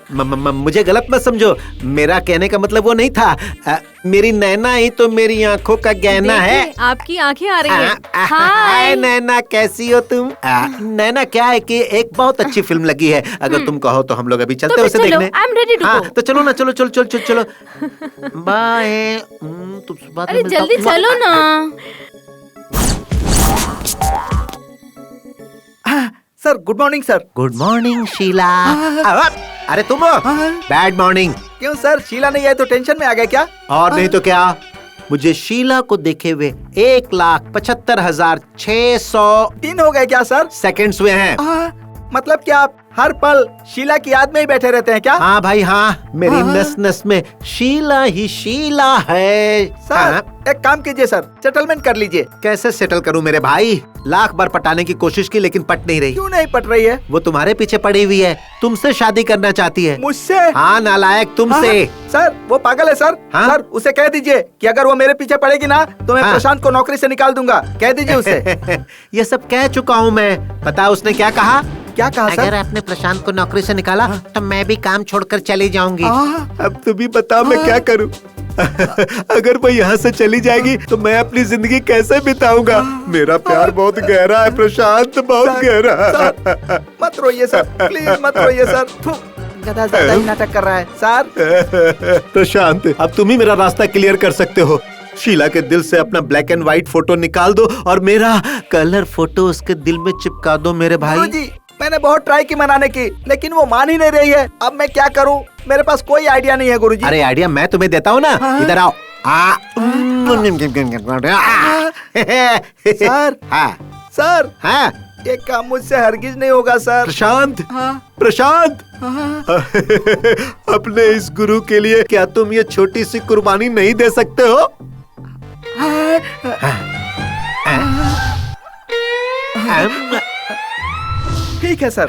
मुझे गलत मत समझो, मेरा कहने का मतलब वो नहीं था। मेरी नैना ही तो मेरी आंखों का गहना है। आपकी आंखें आ रही हैं। हाय नैना, कैसी हो तुम? नैना क्या है कि एक बहुत अच्छी फिल्म लगी है, अगर तुम कहो तो हम लोग अभी चलते हैं उसे देखने। I am ready to go. तो चलो ना, चलो चलो चलो चलो चलो। बाय। तुमसे बात अरे जल्दी चलो ना। Sir good morning sir. Good morning Sheela. अरे तुम बैड मॉर्निंग। क्यों सर, शीला नहीं आई तो टेंशन में आ गए क्या? और नहीं तो क्या, मुझे शीला को देखे हुए 1,75,600 दिन हो गए क्या सर? सेकंड्स हुए हैं। मतलब क्या आप हर पल शीला की याद में ही बैठे रहते हैं क्या? हाँ भाई हाँ, मेरी नस नस में शीला ही शीला है। सर एक काम कीजिए सर, सेटलमेंट कर लीजिए। कैसे सेटल करूं मेरे भाई? लाख बार पटाने की कोशिश की लेकिन पट नहीं रही। क्यों नहीं पट रही है? वो तुम्हारे पीछे पड़ी हुई है, तुमसे शादी करना चाहती है। मुझसे? हाँ नालायक, तुमसे। सर वो पागल है सर। सर उसे कह दीजिए कि अगर वो मेरे पीछे पड़ेगी ना तो मैं प्रशांत को नौकरी से निकाल दूंगा। कह दीजिए उसे। ये सब कह चुका हूँ मैं। पता है उसने क्या कहा? क्या कहा सर? अगर आपने प्रशांत को नौकरी से निकाला तो मैं भी काम छोड़कर चली जाऊंगी। अब तुम ही बताओ मैं क्या करूं? अगर वो यहाँ से चली जाएगी तो मैं अपनी जिंदगी कैसे बिताऊंगा? मेरा प्यार बहुत गहरा है प्रशांत, बहुत गहरा। मत रोइए सर, प्लीज मत रोइए सर। गधा ज्यादा ही नाटक कर रहा है सर। प्रशांत अब तुम ही मेरा रास्ता क्लियर कर सकते हो। शीला के दिल से अपना ब्लैक एंड व्हाइट फोटो निकाल दो और मेरा कलर फोटो उसके दिल में चिपका दो मेरे भाई। जी मैंने बहुत ट्राई की मनाने की, लेकिन वो मान ही नहीं रही है। अब मैं क्या करूं? मेरे पास कोई आइडिया नहीं है गुरुजी। अरे आइडिया मैं तुम्हें देता हूँ ना। इधर आओ। सर हाँ सर हाँ, ये काम मुझसे हरगिज नहीं होगा सर। प्रशांत प्रशांत, अपने इस गुरु के लिए क्या तुम ये छोटी सी कुर्बानी नहीं दे सकते हो? ठीक है सर।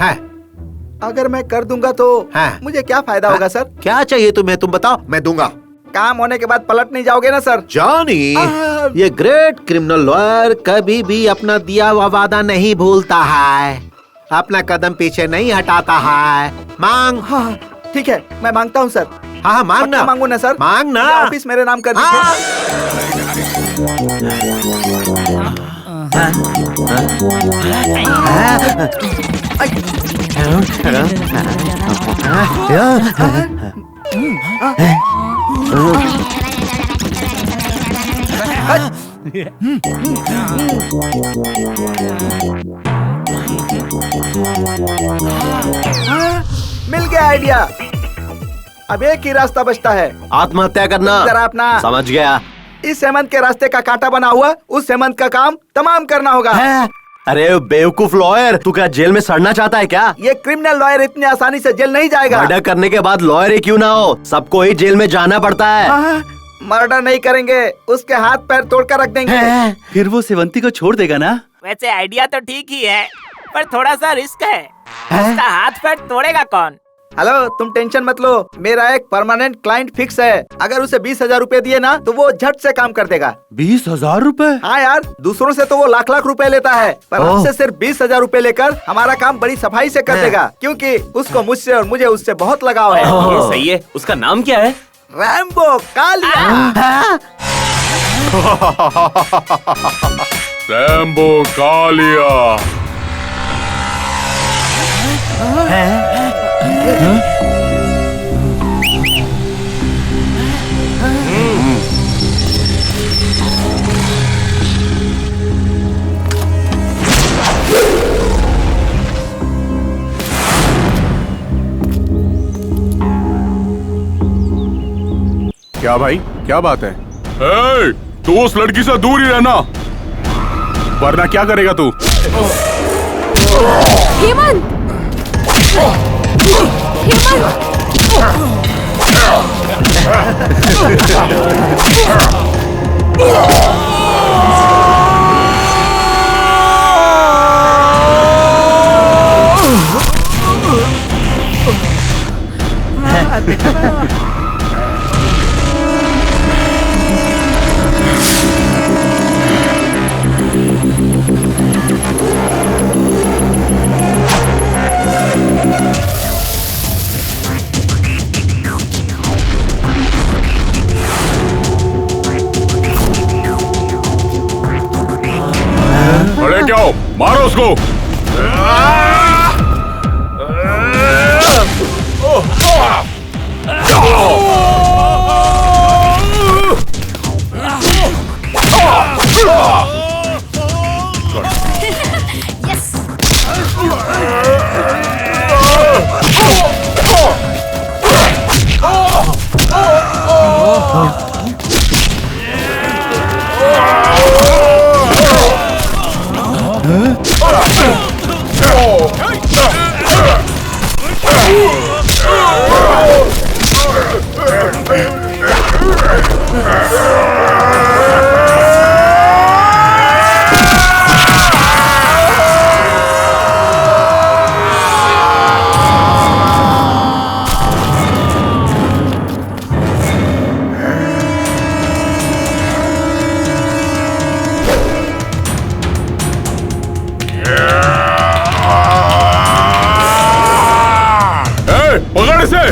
अगर मैं कर दूंगा तो मुझे क्या फायदा होगा सर? क्या चाहिए तुम्हें, तुम बताओ, मैं दूंगा। काम होने के बाद पलट नहीं जाओगे ना सर? जॉनी, ये ग्रेट क्रिमिनल लॉयर कभी भी अपना दिया हुआ वादा नहीं भूलता है, अपना कदम पीछे नहीं हटाता है। मांग। हाँ ठीक है, मैं मांगता हूँ सर। हाँ मांगना। मांगू ना सर? मांगना। ऑफिस मेरे नाम कर मिल गया आइडिया। अब एक ही रास्ता बचता है, आत्महत्या करना। जरा अपना समझ गया। इस हेमंत के रास्ते का कांटा बना हुआ उस हेमंत का काम तमाम करना होगा। अरे बेवकूफ लॉयर, तू क्या जेल में सड़ना चाहता है क्या? ये क्रिमिनल लॉयर इतनी आसानी से जेल नहीं जाएगा। मर्डर करने के बाद लॉयर ही क्यों ना हो, सबको ही जेल में जाना पड़ता है। मर्डर नहीं करेंगे, उसके हाथ पैर तोड़कर रख देंगे। फिर वो सेवंती को छोड़ देगा ना? वैसे आइडिया तो ठीक ही है, पर थोड़ा सा रिस्क है। उसका हाथ पैर तोड़ेगा कौन? हेलो, तुम टेंशन मत लो, मेरा एक परमानेंट क्लाइंट फिक्स है। अगर उसे 20,000 रूपए दिए ना तो वो झट से काम कर देगा। 20,000 रूपए? हाँ यार, दूसरों से तो वो लाख लाख रुपए लेता है, पर हमसे सिर्फ 20,000 रूपए लेकर हमारा काम बड़ी सफाई से कर देगा, क्योंकि उसको मुझसे और मुझे उससे बहुत लगाव है। ये सही है। उसका नाम क्या है? रैम्बो कालिया। रैम्बो कालिया। क्या भाई, क्या बात है? ए, तू उस लड़की से दूर ही रहना, वरना क्या करेगा तू? हेमंत! अरे क्या हो? मारो उसको। पकड़ इसे।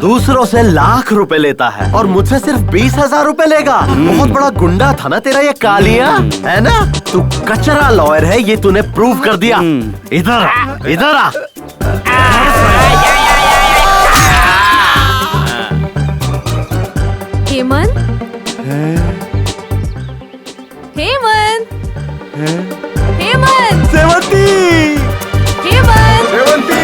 दूसरों से लाख रुपए लेता है और मुझसे सिर्फ 20,000 रुपए लेगा। बहुत बड़ा गुंडा था ना तेरा ये कालिया, है ना? तू कचरा लॉयर है, ये तूने प्रूव कर दिया। इधर इधर आ। हेमंत, हेमंत, हेमंत, सेवंती, हेमंत, सेवंती।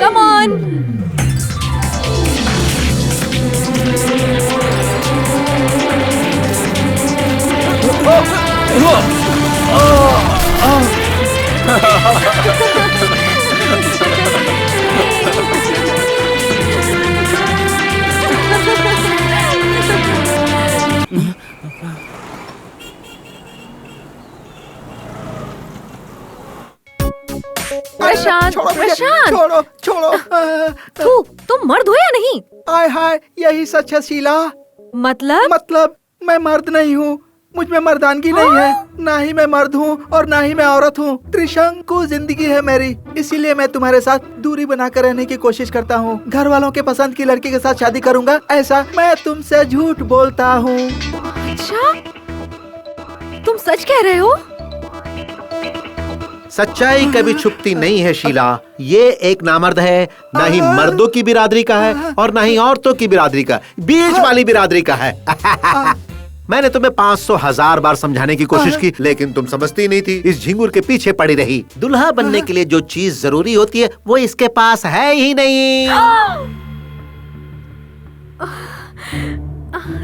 Come on. प्रशांत, प्रशांत, छोड़ो छोड़ो। तू तुम मर्द हो या नहीं? आय हाय, यही सच है शीला। मतलब मैं मर्द नहीं हूँ, मुझ में मर्दानगी नहीं है, ना ही मैं मर्द हूँ और ना ही मैं औरत हूँ। त्रिशंकु जिंदगी है मेरी, इसीलिए मैं तुम्हारे साथ दूरी बनाकर रहने की कोशिश करता हूँ। घर वालों के पसंद की लड़की के साथ शादी करूँगा, ऐसा मैं तुमसे झूठ बोलता हूँ। अच्छा, तुम सच कह रहे हो? सच्चाई कभी छुपती नहीं है शीला। ये एक नामर्द है, ना ही मर्दों की बिरादरी का है और ना ही औरतों की बिरादरी का, बीच वाली बिरादरी का है। मैंने तुम्हें 500,000 बार समझाने की कोशिश की, लेकिन तुम समझती नहीं थी। इस झिंगुर के पीछे पड़ी रही। दुल्हा बनने के लिए जो चीज जरूरी होती है वो इसके पास है ही नहीं।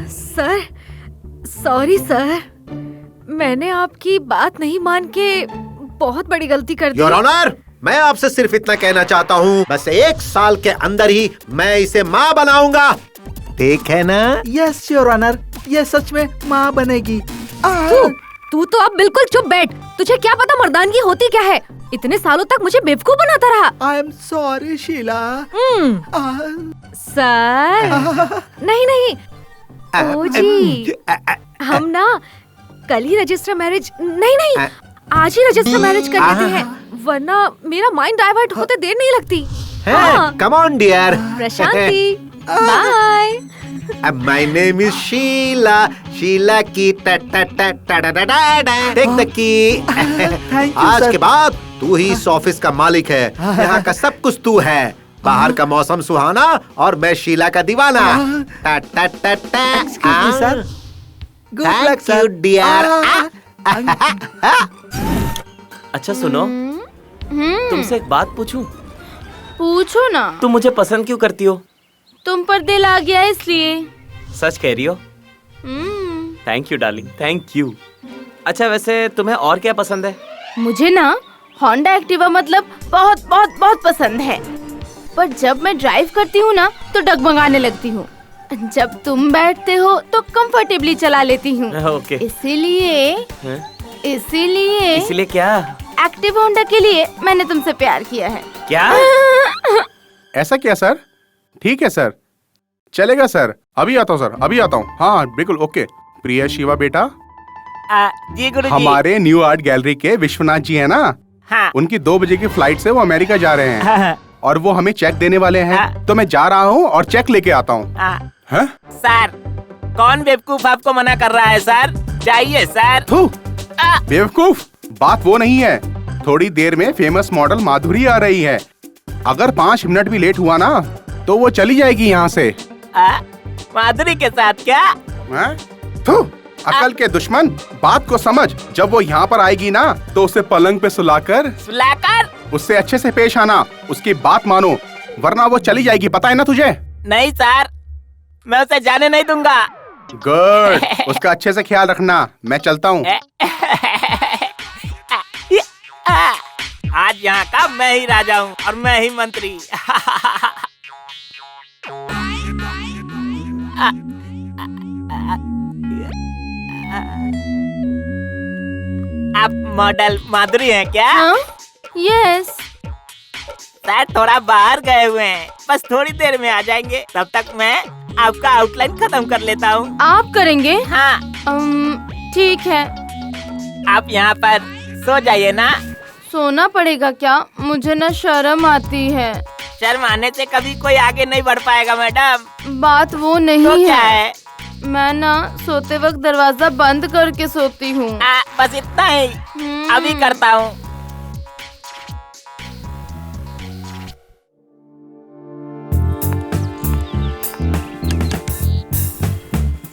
सर, सॉरी सर, मैंने आपकी बात नहीं मान के बहुत बड़ी गलती कर दी। योर ऑनर, मैं आपसे सिर्फ इतना कहना चाहता हूँ, बस 1 साल के अंदर ही मैं इसे माँ बनाऊंगा। ठीक है ना? यस योर ऑनर, ये सच में माँ बनेगी। तू तो अब बिल्कुल चुप बैठ। तुझे क्या पता मर्दानगी होती क्या है? इतने सालों तक मुझे बेवकूफ बनाता रहा। I am sorry Sheela. Sir, नहीं, ओ जी, हम ना कल ही रजिस्टर मैरिज नहीं, आज ही रजिस्टर मैरिज कर लेते हैं, वरना मेरा माइंड डाइवर्ट होते देर नहीं लगती। Come on dear. Prashanti, bye. My name is Sheela, Sheela की टेक द की। आज के बाद तू ही इस ऑफिस का मालिक है। यहाँ का सब कुछ तू है। बाहर का मौसम सुहाना और मैं शीला का दीवाना। Sir, good luck sir dear. अच्छा सुनो, तुमसे एक बात पूछूं? पूछो ना। तुम मुझे पसंद क्यों करती हो? तुम पर दिल आ गया इसलिए। सच कह रही हो? Thank you darling, thank you. अच्छा वैसे तुम्हें और क्या पसंद है? मुझे ना होंडा एक्टिवा मतलब बहुत बहुत बहुत पसंद है, पर जब मैं ड्राइव करती हूँ ना तो डगमगाने लगती हूँ। जब तुम बैठते हो तो कंफर्टेबली चला लेती हूँ। ओके। इसीलिए क्या? एक्टिव होंडा के लिए मैंने तुमसे प्यार किया है। क्या? ऐसा क्या सर? ठीक है सर, चलेगा सर। अभी आता हूँ सर, अभी आता हूँ। हाँ बिल्कुल ओके। प्रिया शिवा बेटा, जी गुरुजी। हमारे न्यू आर्ट गैलरी के विश्वनाथ जी है ना, हाँ। उनकी 2 बजे की फ्लाइट से वो अमेरिका जा रहे हैं। हाँ। और वो हमें चेक देने वाले हैं। हाँ। तो मैं जा रहा हूँ और चेक लेके आता हूँ। हाँ। सर, कौन बेवकूफ आपको मना कर रहा है सर? चाहिए सर। बेवकूफ बात वो नहीं है। थोड़ी देर में फेमस मॉडल माधुरी आ रही है। अगर 5 मिनट भी लेट हुआ ना तो वो चली जाएगी यहाँ से। माधुरी के साथ क्या? अकल के दुश्मन, बात को समझ। जब वो यहाँ पर आएगी ना तो उसे पलंग पे सुलाकर उससे अच्छे से पेश आना, उसकी बात मानो, वरना वो चली जाएगी। पता है ना तुझे? नहीं सर, मैं उसे जाने नहीं दूंगा। गुड, उसका अच्छे से ख्याल रखना। मैं चलता हूँ। आज यहाँ का मैं ही राजा हूँ और मैं ही मंत्री। आप मॉडल माधुरी हैं क्या? यस। सर थोड़ा बाहर गए हुए हैं, बस थोड़ी देर में आ जाएंगे। तब तक मैं आपका आउटलाइन खत्म कर लेता हूँ। आप करेंगे? हाँ। ठीक है। आप यहाँ पर सो जाइए ना। सोना पड़ेगा क्या? मुझे ना शर्म आती है। शर्म आने से कभी कोई आगे नहीं बढ़ पाएगा मैडम। बात वो नहीं तो है। क्या है? मैं ना सोते वक्त दरवाजा बंद करके सोती हूँ। बस इतना ही। अभी करता हूँ।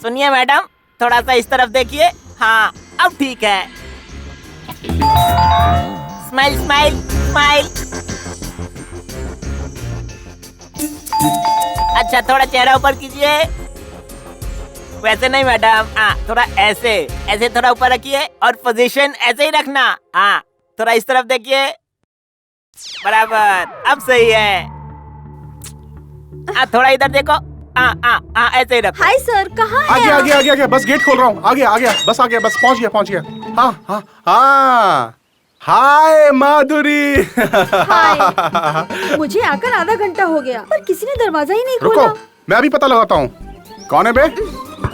सुनिए मैडम, थोड़ा सा इस तरफ देखिए। हाँ अब ठीक है। Smile smile smile. अच्छा थोड़ा चेहरा ऊपर कीजिए। वैसे नहीं मैडम, हाँ थोड़ा ऐसे ऐसे थोड़ा ऊपर रखिए और पोजीशन ऐसे ही रखना। हाँ थोड़ा इस तरफ देखिए। बराबर, अब सही है। थोड़ा इधर देखो। ऐसे ही रखो। हाय सर, कहाँ हैं आगे आगे आगे, बस गेट खोल रहा हूँ। आगे आगे बस, आगे बस, पहुँच गया। हाँ हाय माधुरी। हाय। मुझे आकर आधा घंटा हो गया पर किसी ने दरवाजा ही नहीं खोला। रुको, मैं अभी पता लगाता हूँ। कौन है बे?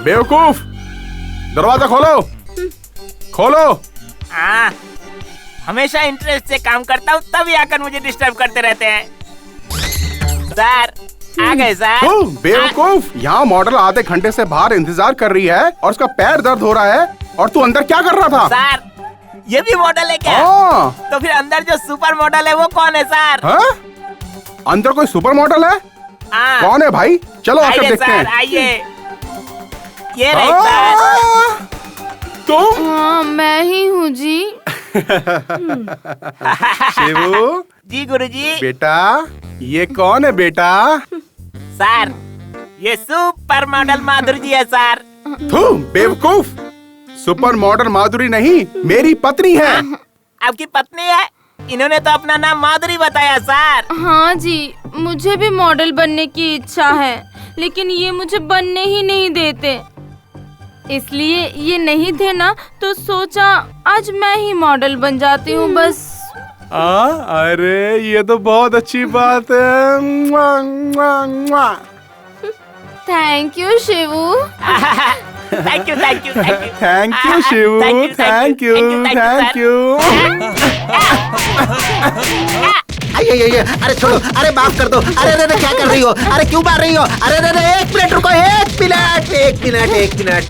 बेवकूफ, दरवाजा खोलो। हमेशा इंटरेस्ट से काम करता हूँ, तभी आकर मुझे डिस्टर्ब करते रहते हैं। सर आ गए सर। बेवकूफ, यहाँ मॉडल आधे घंटे से बाहर इंतजार कर रही है और उसका पैर दर्द हो रहा है। और तू अंदर क्या कर रहा था? सर ये भी मॉडल है क्या? हाँ। तो फिर अंदर जो सुपर मॉडल है वो कौन है सर? हाँ? अंदर कोई सुपर मॉडल है? हाँ। कौन है भाई? चलो आकर आइए देखते सर, हैं। आइए। ये रही सर। तुम? हाँ मैं ही हूँ जी। शिवू जी गुरुजी। बेटा ये कौन है बेटा? सर ये सुपर मॉडल माधुरी जी है सर। तू बेवकूफ, सुपर मॉडल माधुरी नहीं, मेरी पत्नी है। आपकी पत्नी है? इन्होंने तो अपना नाम माधुरी बताया सर। हाँ जी, मुझे भी मॉडल बनने की इच्छा है, लेकिन ये मुझे बनने ही नहीं देते। इसलिए ये नहीं थे ना, तो सोचा आज मैं ही मॉडल बन जाती हूँ बस। अरे ये तो बहुत अच्छी बात है। मुआ, मुआ, मुआ। Thank you Shivu. Thank you thank you thank you thank you Shivu, thank you thank you. अरे छोड़ो, अरे माफ कर दो। अरे अरे क्या कर रही हो? अरे क्यों मार रही हो? अरे अरे एक मिनट रुको, एक मिनट।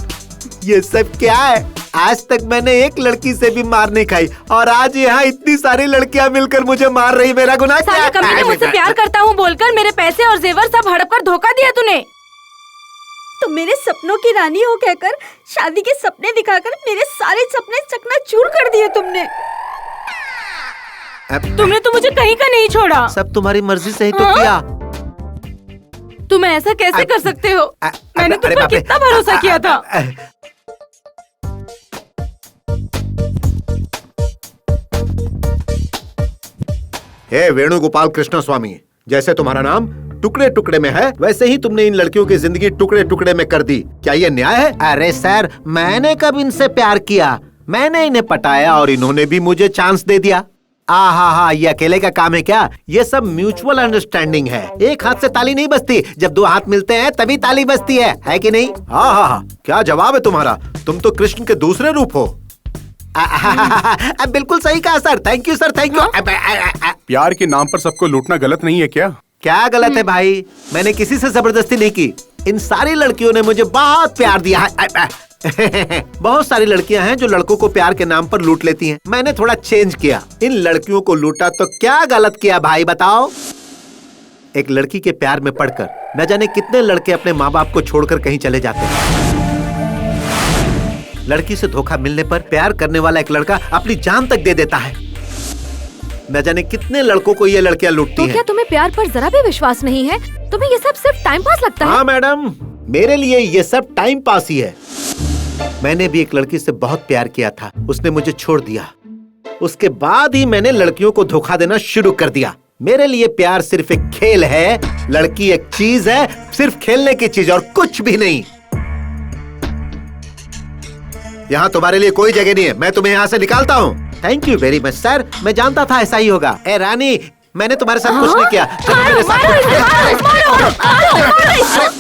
ये सब क्या है? आज तक मैंने एक लड़की से भी मार नहीं खाई और आज यहाँ इतनी सारी लड़कियाँ मिलकर मुझे मार रही। मेरा गुनाह क्या है? कमीने मुझसे प्यार करता हूँ बोलकर मेरे पैसे और जेवर सब हड़प कर धोखा दिया तूने। तो मेरे सपनों की रानी हो कहकर शादी के सपने दिखाकर मेरे सारे सपने चकनाचूर कर दिए तुमने। तुमने तो मुझे कहीं का नहीं छोड़ा। सब तुम्हारी मर्जी से ही तो किया। तुम ऐसा कैसे कर सकते हो? मैंने तुम पर कितना भरोसा किया था। हे वेणुगोपाल कृष्ण स्वामी, जैसे तुम्हारा नाम टुकड़े टुकड़े में है, वैसे ही तुमने इन लड़कियों की जिंदगी टुकड़े टुकड़े में कर दी। क्या ये न्याय है? अरे सर, मैंने कब इनसे प्यार किया? मैंने इन्हें पटाया और इन्होंने भी मुझे चांस दे दिया। हाँ, ये अकेले का काम है क्या? ये सब म्यूचुअल अंडरस्टैंडिंग है। एक हाथ से ताली नहीं बजती, जब दो हाथ मिलते हैं तभी ताली बजती है कि नहीं? हाँ, क्या जवाब है तुम्हारा? तुम तो कृष्ण के दूसरे रूप हो। बिल्कुल सही कहा sir, thank you sir, thank you. प्यार के नाम पर सबको लूटना गलत नहीं है क्या? क्या गलत है भाई? मैंने किसी से जबरदस्ती नहीं की। इन सारी लड़कियों ने मुझे बहुत प्यार दिया है। बहुत सारी लड़कियां हैं जो लड़कों को प्यार के नाम पर लूट लेती हैं। मैंने थोड़ा चेंज किया, इन लड़कियों को लूटा। तो क्या गलत किया भाई बताओ? एक लड़की के प्यार में पड़कर न जाने कितने लड़के अपने माँ बाप को छोड़कर कहीं चले जाते हैं। लड़की से धोखा मिलने पर प्यार करने वाला एक लड़का अपनी जान तक दे देता है। न जाने कितने लड़कों को ये लड़कियां लूटती हैं। क्या तुम्हें प्यार पर जरा भी विश्वास नहीं है? तुम्हें ये सब सिर्फ टाइम पास लगता है? हाँ मैडम, मेरे लिए ये सब टाइम पास ही है। मैंने भी एक लड़की से बहुत प्यार किया था, उसने मुझे छोड़ दिया। उसके बाद ही मैंने लड़कियों को धोखा देना शुरू कर दिया। मेरे लिए प्यार सिर्फ एक खेल है, लड़की एक चीज है, सिर्फ खेलने की चीज और कुछ भी नहीं। यहाँ तुम्हारे लिए कोई जगह नहीं है, मैं तुम्हें यहाँ से निकालता हूँ। Thank you very much sir, मैं जानता था ऐसा ही होगा। ए रानी, मैंने तुम्हारे साथ कुछ नहीं किया।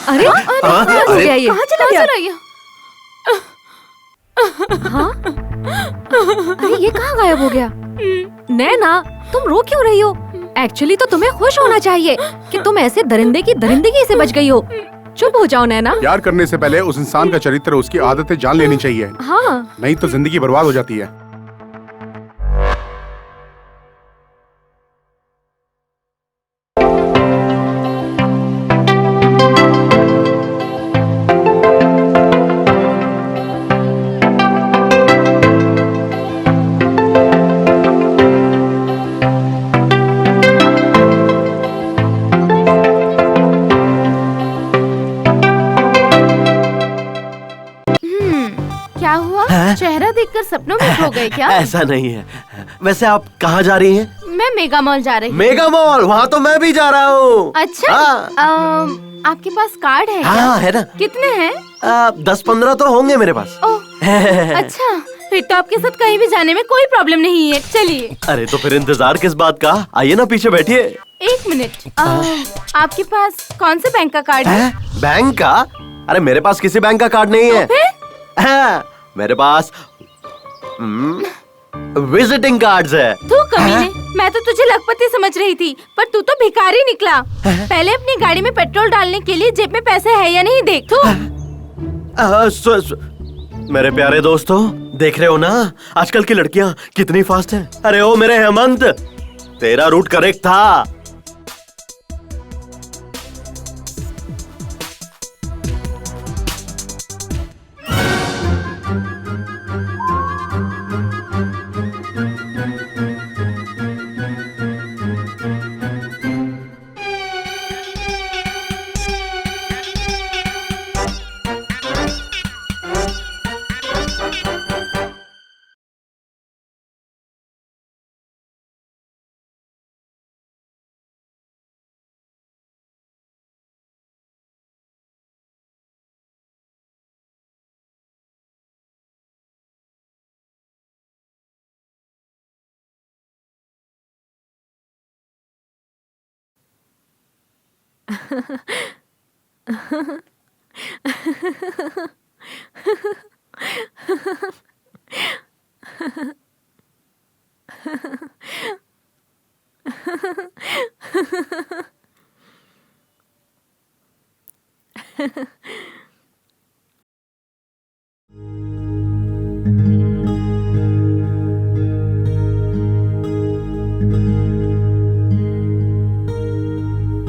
अरे कहाँ चला गया? हाँ? अरे ये कहाँ गायब हो गया? नैना, तुम रो क्यों रही हो? एक्चुअली तो तुम्हें खुश होना चाहिए कि तुम ऐसे दरिंदे की दरिंदगी से बच गई हो। चुप हो जाओ नैना। प्यार करने से पहले उस इंसान का चरित्र, उसकी आदतें जान लेनी चाहिए। हाँ, नहीं तो जिंदगी बर्बाद हो जाती है। क्या हुआ? चेहरा देखकर सपनों में खो गए क्या? ऐसा नहीं है। वैसे आप कहाँ जा रही हैं? मैं मेगा मॉल जा रही हूँ। Mega mall? वहाँ तो मैं भी जा रहा हूँ। अच्छा, आपके पास कार्ड है क्या? हाँ है ना। कितने हैं? 10-15 तो होंगे मेरे पास। अच्छा, फिर तो आपके साथ कहीं भी जाने में कोई प्रॉब्लम नहीं है। चलिए। अरे तो फिर इंतजार किस बात का? आइए ना पीछे बैठिए। एक मिनट, आपके पास कौन से बैंक का कार्ड है? बैंक का? अरे मेरे पास किसी बैंक का कार्ड नहीं है। मेरे पास विजिटिंग कार्ड्स है। तू कमीने, मैं तो तुझे लखपति समझ रही थी, पर तू तो भिखारी निकला। पहले अपनी गाड़ी में पेट्रोल डालने के लिए जेब में पैसे है या नहीं देख। तू मेरे प्यारे दोस्तों, देख रहे हो ना आजकल की लड़कियां कितनी फास्ट हैं। अरे ओ मेरे हेमंत, तेरा रूट करेक्ट था।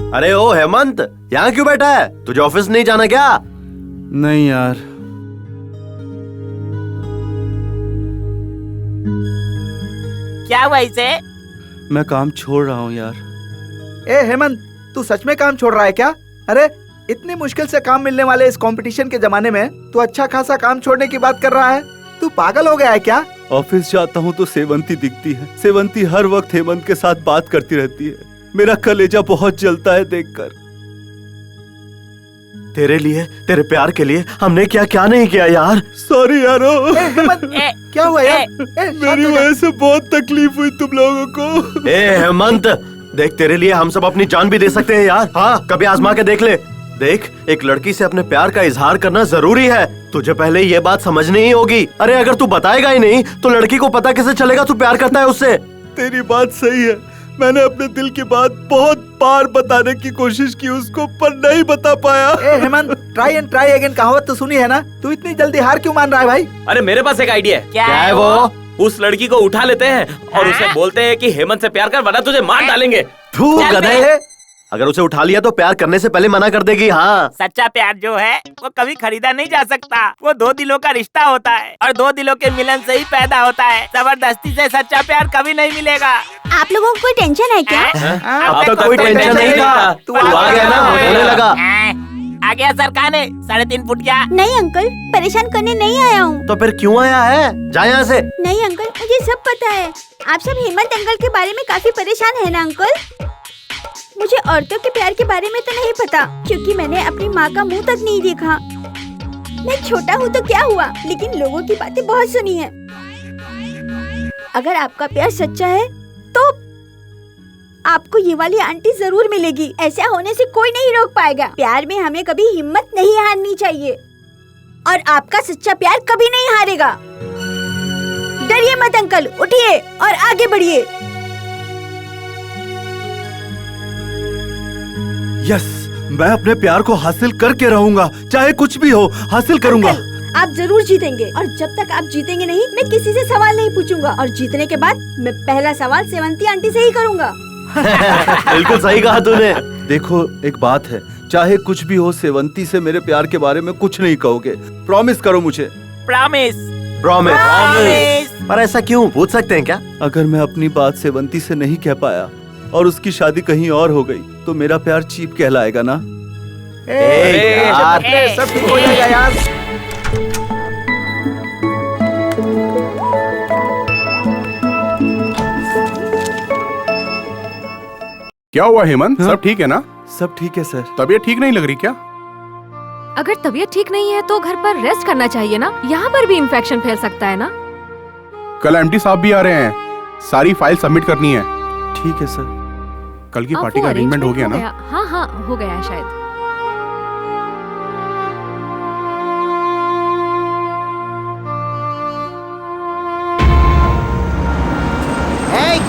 अरे ओ हेमंत, यहाँ क्यों बैठा है? तुझे ऑफिस नहीं जाना क्या? नहीं यार। क्या हुआ इसे? मैं काम छोड़ रहा हूँ यार। ए हेमंत, तू सच में काम छोड़ रहा है क्या? अरे इतनी मुश्किल से काम मिलने वाले इस कंपटीशन के जमाने में तू अच्छा खासा काम छोड़ने की बात कर रहा है? तू पागल हो गया है क्या? ऑफिस जाता हूँ तो सेवंती दिखती है। सेवंती हर वक्त हेमंत के साथ बात करती रहती है। मेरा कलेजा बहुत जलता है देखकर। तेरे लिए, तेरे प्यार के लिए हमने क्या क्या नहीं किया यार। सॉरी यारो। क्या हुआ यार? मेरी वजह से बहुत तकलीफ हुई तुम लोगों को। ए हेमंत, देख तेरे लिए हम सब अपनी जान भी दे सकते हैं यार। हाँ, कभी आजमा के देख ले। देख, एक लड़की से अपने प्यार का इजहार करना जरूरी है। तुझे पहले ये बात समझनी ही होगी। अरे अगर तू बताएगा ही नहीं तो लड़की को पता कैसे चलेगा तू प्यार करता है उससे? तेरी बात सही है। मैंने अपने दिल की बात बहुत बार बताने की कोशिश की उसको, पर नहीं बता पाया। ए Hemant, try and try again कहावत तो सुनी है ना? तू इतनी जल्दी हार क्यों मान रहा है भाई? अरे मेरे पास एक आइडिया है। क्या है वो? उस लड़की को उठा लेते हैं और उसे बोलते हैं कि हेमंत से प्यार कर वरना तुझे मार डालेंगे। तू गधे, अगर उसे उठा लिया तो प्यार करने से पहले मना कर देगी। हाँ, सच्चा प्यार जो है वो कभी खरीदा नहीं जा सकता। वो दो दिलों का रिश्ता होता है और दो दिलों के मिलन से ही पैदा होता है। जबरदस्ती से सच्चा प्यार कभी नहीं मिलेगा। आप लोगों को कोई टेंशन है क्या? अब तक कोई टेंशन नहीं था। तू आ गया ना, होने लगा। आ गया सरकाने 3.5 फुट क्या? नहीं अंकल, परेशान करने नहीं आया हूँ। तो फिर क्यों आया है? जा यहाँ से। नहीं अंकल, मुझे सब पता है। आप सब हेमंत अंकल के बारे में काफी परेशान है ना अंकल? मुझे औरतों के प्यार के बारे में तो नहीं पता, क्योंकि मैंने अपनी माँ का मुंह तक नहीं देखा। मैं छोटा हूँ तो क्या हुआ, लेकिन लोगों की बातें बहुत सुनी है। अगर आपका प्यार सच्चा है तो आपको ये वाली आंटी जरूर मिलेगी। ऐसा होने से कोई नहीं रोक पाएगा। प्यार में हमें कभी हिम्मत नहीं हारनी चाहिए और आपका सच्चा प्यार कभी नहीं हारेगा। डरिए मत अंकल, उठिए और आगे बढ़िए। यस, मैं अपने प्यार को हासिल करके रहूंगा, चाहे कुछ भी हो हासिल करूंगा। आप जरूर जीतेंगे और जब तक आप जीतेंगे नहीं, मैं किसी से सवाल नहीं पूछूंगा और जीतने के बाद मैं पहला सवाल सेवंती आंटी से ही करूंगा। बिल्कुल सही कहा तूने। देखो, एक बात है, चाहे कुछ भी हो सेवंती से मेरे प्यार के बारे में कुछ नहीं कहोगे। प्रॉमिस करो मुझे। प्रॉमिस। प्रॉमिस। पर ऐसा क्यों, पूछ सकते हैं क्या? अगर मैं अपनी बात सेवंती से नहीं कह पाया और उसकी शादी कहीं और हो गई तो मेरा प्यार चीप कहलाएगा ना? यार, सब ठीक हो जाएगा यार। क्या हुआ हेमंत? सब ठीक है ना? सब ठीक है सर। तबीयत ठीक नहीं लग रही क्या? अगर तबीयत ठीक नहीं है तो घर पर रेस्ट करना चाहिए ना। यहाँ पर भी इन्फेक्शन फैल सकता है ना। कल एमडी साहब भी आ रहे हैं, सारी फाइल सबमिट करनी है। ठीक है सर। कल की पार्टी का अरेंजमेंट हो गया ना? हाँ हाँ, हो गया है शायद।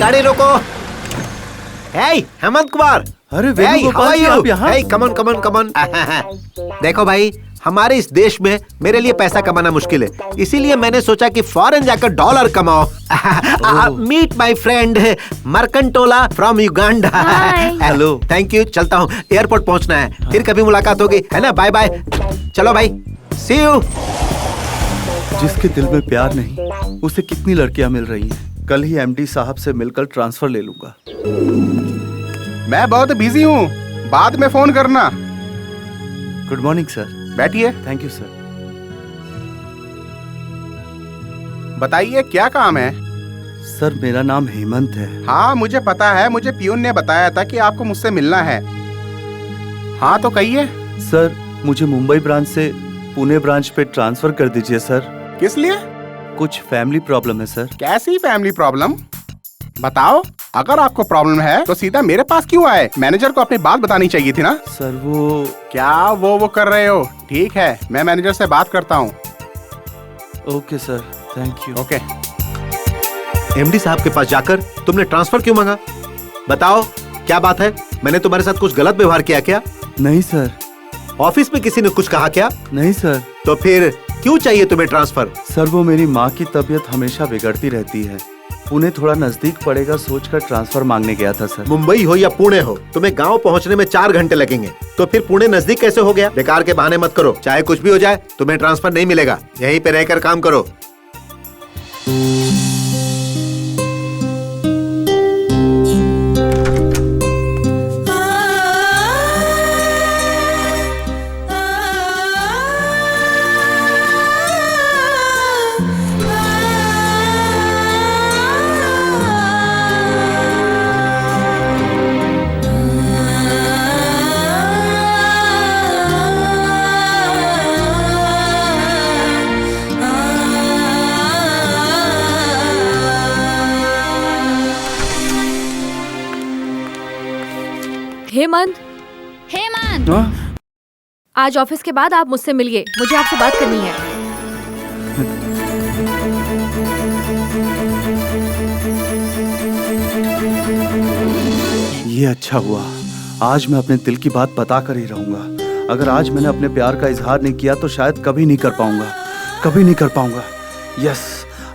गाड़ी रोको। हेमंत कुमार। अरे वेणुगोपाल जी, आप यहाँ? कमन कमन कमन। देखो भाई, हमारे इस देश में मेरे लिए पैसा कमाना मुश्किल है, इसीलिए मैंने सोचा कि फॉरेन जाकर डॉलर कमाओ। Meet my friend Mercantola from Uganda. Hello, thank you. चलता हूँ, एयरपोर्ट पहुँचना है, फिर कभी मुलाकात होगी, है ना? Bye bye. चलो भाई, सी यू। जिसके दिल में प्यार नहीं, उसे कितनी लड़कियां मिल रही हैं। कल ही एमडी साहब से मिलकर ट्रांसफर ले लूंगा। मैं बहुत बिजी हूँ, बाद में फोन करना। Good morning sir. बैठिए। Thank you sir. बताइए क्या काम है? सर मेरा नाम हेमंत है। हाँ मुझे पता है, मुझे पियून ने बताया था कि आपको मुझसे मिलना है। हाँ तो कहिए। सर मुझे मुंबई ब्रांच से पुणे ब्रांच पे ट्रांसफर कर दीजिए सर। किस लिए? कुछ फैमिली प्रॉब्लम है सर। कैसी फैमिली प्रॉब्लम? बताओ। अगर आपको प्रॉब्लम है तो सीधा मेरे पास क्यों आए? मैनेजर को अपनी बात बतानी चाहिए थी ना। सर वो क्या वो कर रहे हो? ठीक है, मैं मैनेजर से बात करता हूँ। Okay sir, thank you. Okay. MD साहब के पास जाकर तुमने ट्रांसफर क्यों मांगा? बताओ क्या बात है? मैंने तुम्हारे साथ कुछ गलत व्यवहार किया क्या? नहीं सर। ऑफिस में किसी ने कुछ कहा क्या? नहीं सर। तो फिर क्यों चाहिए तुम्हें ट्रांसफर? सर वो मेरी माँ की तबीयत हमेशा बिगड़ती रहती है, पुणे थोड़ा नजदीक पड़ेगा सोचकर ट्रांसफर मांगने गया था सर। मुंबई हो या पुणे हो, तुम्हें गांव पहुंचने में 4 घंटे लगेंगे, तो फिर पुणे नजदीक कैसे हो गया? बेकार के बहाने मत करो, चाहे कुछ भी हो जाए तुम्हें ट्रांसफर नहीं मिलेगा। यहीं पे रहकर काम करो। हेमंत, हेमंत, आज ऑफिस के बाद आप मुझसे मिलिए, मुझे आपसे बात करनी है। ये अच्छा हुआ, आज मैं अपने दिल की बात बता कर ही रहूंगा। अगर आज मैंने अपने प्यार का इजहार नहीं किया तो शायद कभी नहीं कर पाऊंगा, कभी नहीं कर पाऊंगा। यस,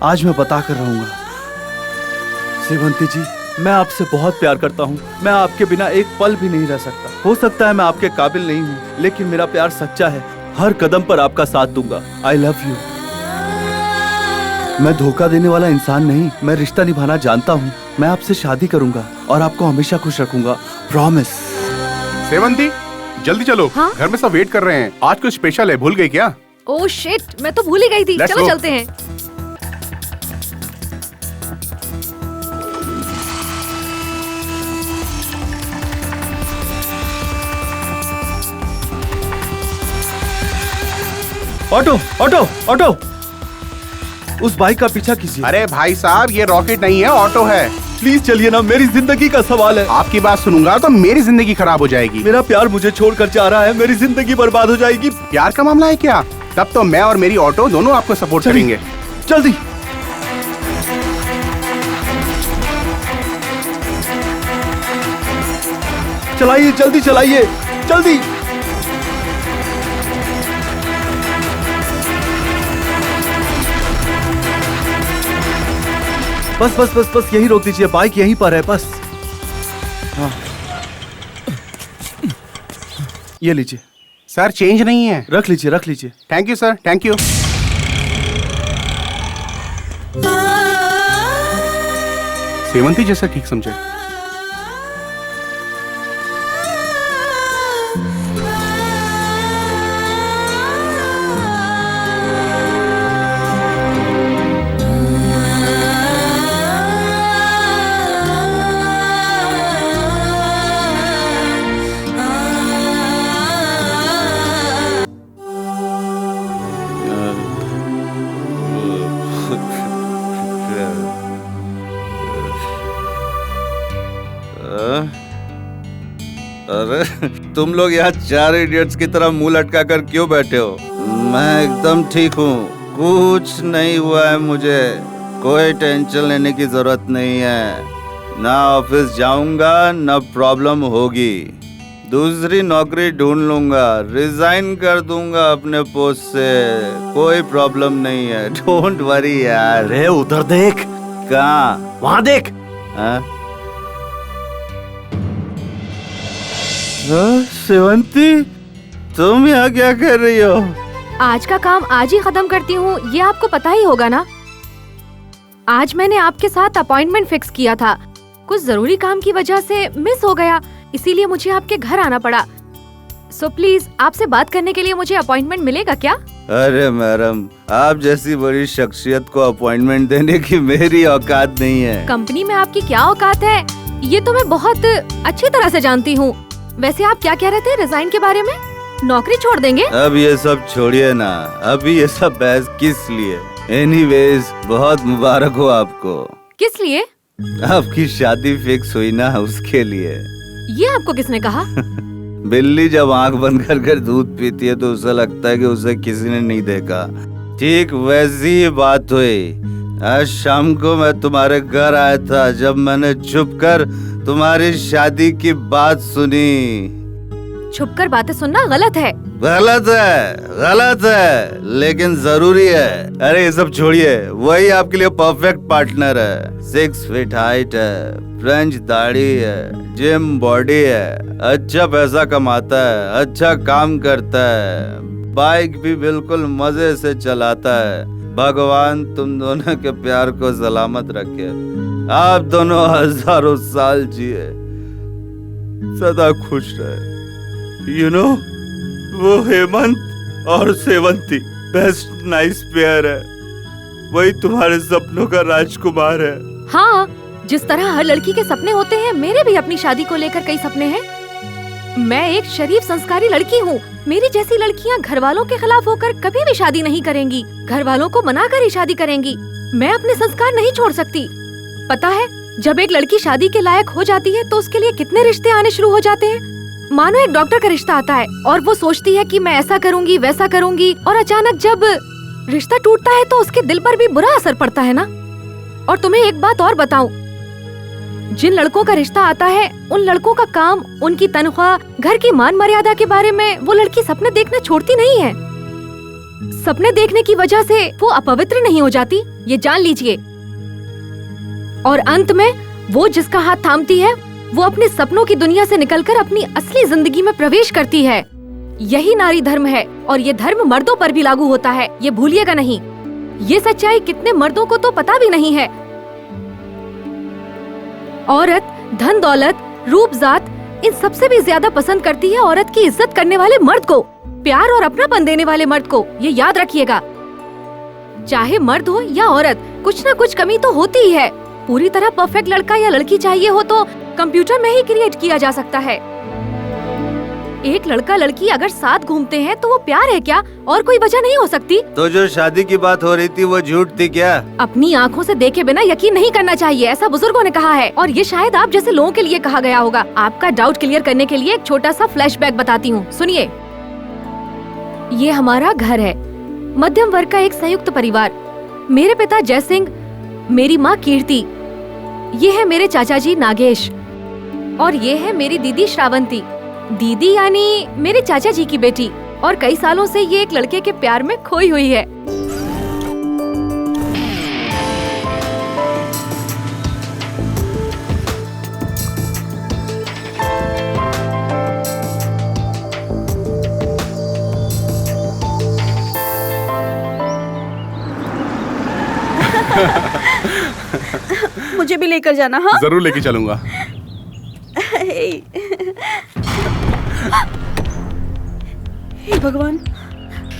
आज मैं बता कर रहूंगा। सेवंती जी, मैं आपसे बहुत प्यार करता हूँ। मैं आपके बिना एक पल भी नहीं रह सकता। हो सकता है मैं आपके काबिल नहीं हूँ, लेकिन मेरा प्यार सच्चा है। हर कदम पर आपका साथ दूंगा। आई लव यू। मैं धोखा देने वाला इंसान नहीं, मैं रिश्ता निभाना जानता हूँ। मैं आपसे शादी करूंगा और आपको हमेशा खुश रखूंगा, प्रॉमिस। सेवंती, जल्दी चलो। हाँ? घर में सब वेट कर रहे हैं। आज कुछ स्पेशल है, भूल गई क्या? ओह शिट, मैं तो भूल ही गई थी। Let's चलो go. चलते हैं। ऑटो ऑटो ऑटो, उस बाइक का पीछा कीजिए। अरे भाई साहब, ये रॉकेट नहीं है, ऑटो है। प्लीज चलिए ना, मेरी जिंदगी का सवाल है। आपकी बात सुनूंगा तो मेरी जिंदगी खराब हो जाएगी। मेरा प्यार मुझे छोड़कर जा रहा है, मेरी जिंदगी बर्बाद हो जाएगी। प्यार का मामला है क्या? तब तो मैं और मेरी ऑटो दोनों आपको सपोर्ट करेंगे। जल्दी। चलाइए, जल्दी चलाइए, जल्दी। बस बस बस बस, यही रोक दीजिए, बाइक यहीं पर है बस। हाँ, ये लीजिए। सर चेंज नहीं है। रख लीजिए, रख लीजिए। Thank you sir, thank you. Sevanti जैसा ठीक समझे। अरे तुम लोग यहाँ 4 इडियट्स की तरह मुंह लटका कर क्यों बैठे हो? मैं एकदम ठीक हूँ, कुछ नहीं हुआ है मुझे। कोई टेंशन लेने की जरूरत नहीं है। ना ऑफिस जाऊंगा, ना प्रॉब्लम होगी। दूसरी नौकरी ढूंढ लूंगा, रिजाइन कर दूंगा अपने पोस्ट से, कोई प्रॉब्लम नहीं है, डोंट वरी यार। अरे उधर देख। कहाँ? वहाँ देख। सेवंती, तुम यहाँ क्या कर रही हो? आज का काम आज ही खत्म करती हूँ, ये आपको पता ही होगा ना। आज मैंने आपके साथ अपॉइंटमेंट फिक्स किया था, कुछ जरूरी काम की वजह से मिस हो गया, इसीलिए मुझे आपके घर आना पड़ा। सो प्लीज आपसे बात करने के लिए मुझे अपॉइंटमेंट मिलेगा क्या? अरे मैडम, आप जैसी बड़ी शख्सियत को अपॉइंटमेंट देने की मेरी औकात नहीं है। कंपनी में आपकी क्या औकात है ये तो मैं बहुत अच्छी तरह से जानती हूँ। वैसे आप क्या कह रहे थे रिजाइन के बारे में? नौकरी छोड़ देंगे? अब ये सब छोड़िए ना, अभी ये सब बहस किस लिए? एनीवेज, बहुत मुबारक हो आपको। किस लिए? आपकी शादी फिक्स हुई ना, उसके लिए। ये आपको किसने कहा? बिल्ली जब आंख बंद कर दूध पीती है तो उसे लगता है कि उसे किसी ने नहीं देखा। ठीक वैसी ही बात हुई। आज शाम को मैं तुम्हारे घर आया था, जब मैंने छुपकर तुम्हारी शादी की बात सुनी। छुपकर बातें सुनना गलत है। गलत है, लेकिन जरूरी है। अरे ये सब छोड़िए, वही आपके लिए परफेक्ट पार्टनर है। 6 फीट हाइट है, फ्रेंच दाढ़ी है, जिम बॉडी है, अच्छा पैसा कमाता है, अच्छा काम करता है, बाइक भी बिल्कुल मजे से चलाता है। भगवान तुम दोनों के प्यार को सलामत रखे, आप दोनों हजारों साल जिए, सदा खुश रहे। You know, वो हेमंत और सेवंती बेस्ट नाइस पेयर है, वही तुम्हारे सपनों का राजकुमार है। हाँ, जिस तरह हर लड़की के सपने होते हैं, मेरे भी अपनी शादी को लेकर कई सपने हैं। मैं एक शरीफ संस्कारी लड़की हूँ। मेरी जैसी लड़कियाँ घर वालों के खिलाफ होकर कभी भी शादी नहीं करेंगी, घर वालों को मना कर ही शादी करेंगी। मैं अपने संस्कार नहीं छोड़ सकती। पता है, जब एक लड़की शादी के लायक हो जाती है तो उसके लिए कितने रिश्ते आने शुरू हो जाते हैं। मानो एक डॉक्टर का रिश्ता आता है और वो सोचती है कि मैं ऐसा करूंगी वैसा करूंगी, और अचानक जब रिश्ता टूटता है तो उसके दिल पर भी बुरा असर पड़ता है ना। और तुम्हें एक बात और बताऊं, जिन लड़कों का रिश्ता आता है उन लड़कों का काम, उनकी तनख्वाह, घर की मान मर्यादा के बारे में वो लड़की सपने देखना छोड़ती नहीं है। सपने देखने की वजह से वो अपवित्र नहीं हो जाती, ये जान लीजिए। और अंत में वो जिसका हाथ थामती है वो अपने सपनों की दुनिया से निकलकर अपनी असली जिंदगी में प्रवेश करती है। यही नारी धर्म है, और ये धर्म मर्दों पर भी लागू होता है, ये भूलिएगा नहीं। ये सच्चाई कितने मर्दों को तो पता भी नहीं है। औरत धन दौलत रूप जात इन सबसे भी ज्यादा पसंद करती है औरत की इज्जत करने वाले मर्द को, प्यार और अपनापन देने वाले मर्द को। ये याद रखिएगा, चाहे मर्द हो या औरत, कुछ न कुछ कमी तो होती ही है। पूरी तरह परफेक्ट लड़का या लड़की चाहिए हो तो कंप्यूटर में ही क्रिएट किया जा सकता है। एक लड़का लड़की अगर साथ घूमते हैं तो वो प्यार है क्या? और कोई वजह नहीं हो सकती। तो जो शादी की बात हो रही थी वो झूठ थी क्या? अपनी आँखों से देखे बिना यकीन नहीं करना चाहिए, ऐसा बुजुर्गों ने कहा है, और ये शायद आप जैसे लोगों के लिए कहा गया होगा। आपका डाउट क्लियर करने के लिए एक छोटा सा फ्लैशबैक बताती हूँ, सुनिए। ये हमारा घर है, मध्यम वर्ग का एक संयुक्त परिवार। मेरे पिता जय सिंह, मेरी माँ कीर्ति, ये है मेरे चाचा जी नागेश, और ये है मेरी दीदी श्रावंती। दीदी यानी मेरे चाचा जी की बेटी, और कई सालों से ये एक लड़के के प्यार में खोई हुई है। मुझे भी लेकर जाना। हाँ, जरूर लेके चलूंगा। हे भगवान।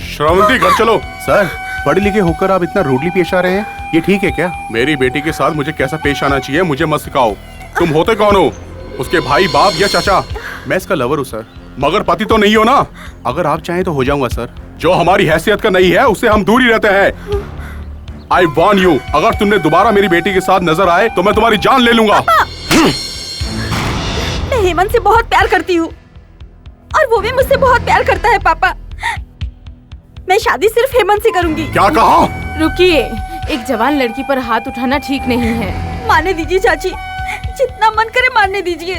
श्रावंती, घर चलो। सर, पढ़े लिखे होकर आप इतना रूडली पेश आ रहे हैं, ये ठीक है क्या? मेरी बेटी के साथ मुझे कैसा पेश आना चाहिए मुझे मत सिखाओ। तुम होते कौन हो? उसके भाई, बाप या चाचा? मैं इसका लवर हूँ सर, मगर पति तो नहीं हो ना। अगर आप चाहें तो हो जाऊंगा सर। जो हमारी हैसियत का नहीं है उससे हम दूर ही रहते हैं। आई वार्न यू, अगर तुमने दोबारा मेरी बेटी के साथ नजर आए तो मैं तुम्हारी जान ले लूंगा। मैं हेमंत से बहुत प्यार करती हूँ और वो भी मुझसे बहुत प्यार करता है पापा। मैं शादी सिर्फ हेमंत से करूंगी। क्या कहा? रुकिए, एक जवान लड़की पर हाथ उठाना ठीक नहीं है। मारने दीजिए चाची, जितना मन करे मारने दीजिए।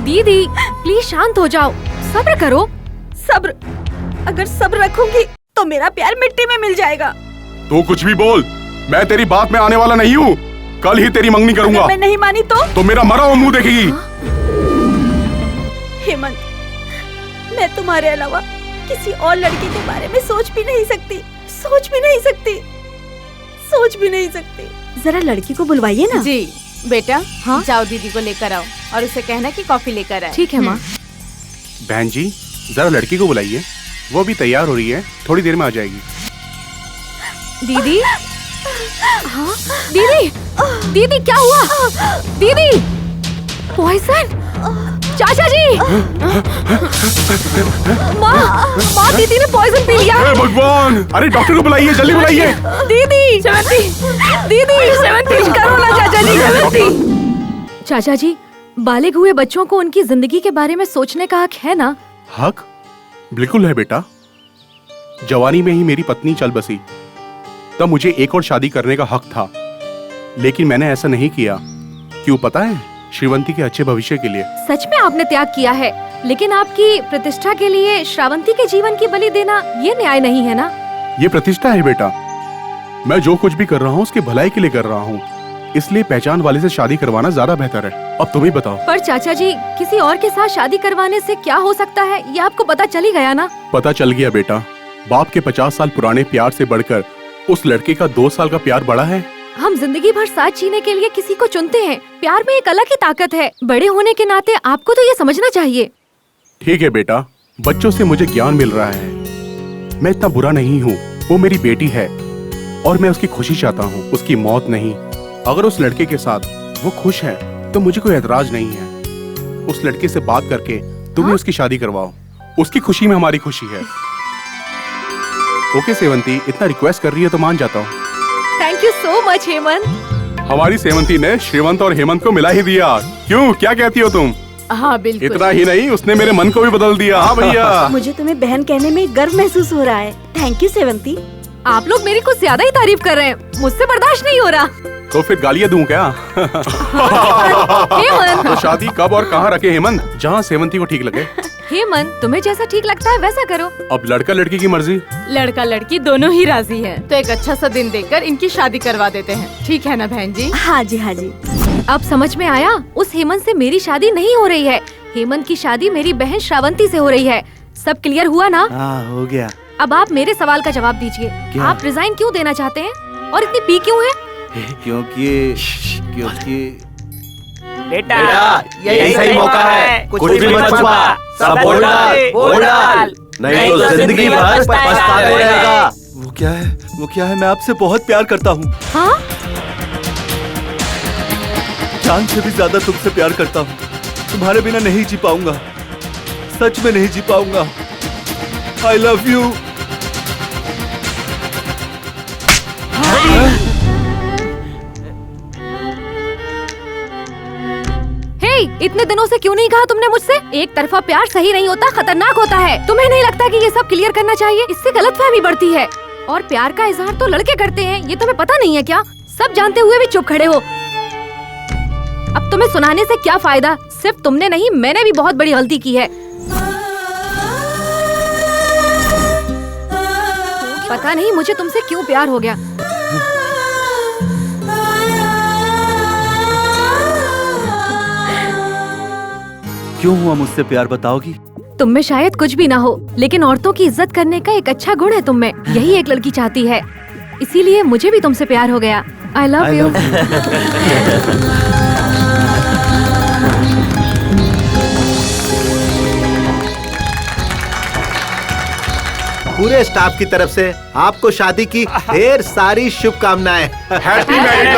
दीदी प्लीज शांत हो जाओ, सब्र करो। सब्र? अगर सब्र रखूंगी तो मेरा प्यार मिट्टी में मिल जाएगा। तू कुछ भी बोल, मैं तेरी बात में आने वाला नहीं हूँ। कल ही तेरी मंगनी करूंगा। अगर मैं नहीं मानी तो मेरा मरा हुआ मुंह देखेगी। हेमंत, मैं तुम्हारे अलावा किसी और लड़के के बारे में सोच भी नहीं सकती, सोच भी नहीं सकती, सोच भी नहीं सकती। जरा लड़की को बुलवाइए ना। जी बेटा, हाँ जाओ दीदी को लेकर आओ और उसे कहना कि कॉफी लेकर आए। ठीक है माँ। बहन जी, जरा लड़की को बुलाइए, वो भी तैयार हो रही है, थोड़ी देर में आ जाएगी। दीदी, हाँ दीदी, दीदी क्या हुआ? दीदी, पॉइजन? चाचा जी, माँ दीदी ने पॉइजन पी लिया। भगवान, अरे डॉक्टर को बुलाइए, जल्दी बुलाइए। दीदी, दीदी करो ना चाचा जी। चाचा जी, बालिग हुए बच्चों को उनकी जिंदगी के बारे में सोचने का हक है ना? हक बिल्कुल है बेटा। जवानी में ही मेरी पत्नी चल बसी, तब मुझे एक और शादी करने का हक था, लेकिन मैंने ऐसा नहीं किया। क्यों पता है? श्रीवंती के अच्छे भविष्य के लिए। सच में आपने त्याग किया है, लेकिन आपकी प्रतिष्ठा के लिए श्रावंती के जीवन की बलि देना ये न्याय नहीं है ना? ये प्रतिष्ठा है बेटा। मैं जो कुछ भी कर रहा हूँ उसकी भलाई के लिए कर रहा हूँ, इसलिए पहचान वाले से शादी करवाना ज्यादा बेहतर है। अब तुम ही बताओ। पर चाचा जी, किसी और के साथ शादी करवाने से क्या हो सकता है, ये आपको पता चल ही गया ना? पता चल गया बेटा। बाप के 50 साल पुराने प्यार से बढ़कर उस लड़के का 2 साल का प्यार बड़ा है। हम जिंदगी भर साथ जीने के लिए किसी को चुनते हैं। प्यार में एक अलग ही ताकत है। बड़े होने के नाते आपको तो ये समझना चाहिए। ठीक है बेटा, बच्चों से मुझे ज्ञान मिल रहा है। मैं इतना बुरा नहीं हूँ। वो मेरी बेटी है और मैं उसकी खुशी चाहता हूँ, उसकी मौत नहीं। अगर उस लड़के के साथ वो खुश है तो मुझे कोई एतराज नहीं है। उस लड़के से बात करके तुम्हें उसकी शादी करवाओ। उसकी खुशी में हमारी खुशी है। ओके सेवंती, इतना रिक्वेस्ट कर रही है तो मान जाता हूँ। Thank you so much Hemant. हमारी सेवंती ने श्रीवंत और हेमंत को मिला ही दिया। क्यों, क्या कहती हो तुम? हाँ बिल्कुल। इतना ही नहीं, उसने मेरे मन को भी बदल दिया। हाँ भैया। मुझे तुम्हें बहन कहने में गर्व महसूस हो रहा है। Thank you Sevanti. आप लोग मेरी कुछ ज्यादा ही तारीफ कर रहे हैं, मुझसे बर्दाश्त नहीं हो रहा। तो फिर गालियाँ दूं क्या? हेमंत, तो शादी कब और कहाँ रखे हेमंत? जहाँ सेवंती को ठीक लगे। हेमंत, तुम्हें जैसा ठीक लगता है वैसा करो। अब लड़का लड़की की मर्जी। लड़का लड़की दोनों ही राजी हैं। तो एक अच्छा सा दिन देखकर इनकी शादी करवा देते हैं। ठीक है ना बहन जी? हाँ जी, हाँ जी। अब समझ में आया, उस हेमंत से मेरी शादी नहीं हो रही है। हेमंत की शादी मेरी बहन श्रावंती से हो रही है। सब क्लियर हुआ ना? हाँ, हो गया। अब आप मेरे सवाल का जवाब दीजिए। आप रिजाइन क्यों देना चाहते हैं और इतनी पी क्यों है? क्योंकि बेटा यही सही मौका है। कुछ भी मत छुपा, सब बोल डाल, नहीं तो जिंदगी भर पछताते रहेगा। वो क्या है? मैं आपसे बहुत प्यार करता हूँ। हाँ? जान से भी ज्यादा तुमसे प्यार करता हूँ। तुम्हारे बिना नहीं जी पाऊंगा, सच में नहीं जी पाऊंगा। I love you। इतने दिनों से क्यों नहीं कहा तुमने मुझसे? एक तरफा प्यार सही नहीं होता, खतरनाक होता है। तुम्हें नहीं लगता कि ये सब क्लियर करना चाहिए? इससे गलतफहमी बढ़ती है। और प्यार का इजहार तो लड़के करते हैं, ये तुम्हें पता नहीं है क्या? सब जानते हुए भी चुप खड़े हो। अब तुम्हें सुनाने से क्या फायदा? सिर्फ तुमने नहीं, मैंने भी बहुत बड़ी गलती की है। पता नहीं मुझे तुमसे क्यों प्यार हो गया। क्यों हुआ मुझसे प्यार, बताओगी? तुम में शायद कुछ भी ना हो, लेकिन औरतों की इज्जत करने का एक अच्छा गुण है तुम में। यही एक लड़की चाहती है, इसीलिए मुझे भी तुमसे प्यार हो गया। I love you। पूरे स्टाफ की तरफ से आपको शादी की ढेर सारी शुभकामनाएं। Happy married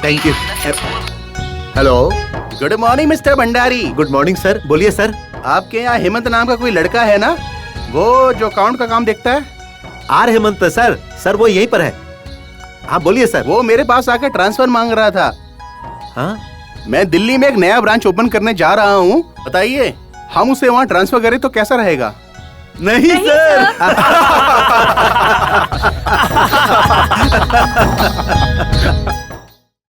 thank you. Hello, good morning mister Bhandari. Good morning sir, बोलिए सर। आपके यहाँ हेमंत नाम का कोई लड़का है ना, वो जो अकाउंट का काम देखता है? Are Hemant sir. सर वो यहीं पर है। हाँ बोलिए सर। वो मेरे पास आकर ट्रांसफर मांग रहा था। हाँ, मैं दिल्ली में एक नया ब्रांच ओपन करने जा रहा हूँ। बताइए, हम उसे वहाँ ट्रांसफर करें तो कैसा रहेगा? नहीं सर।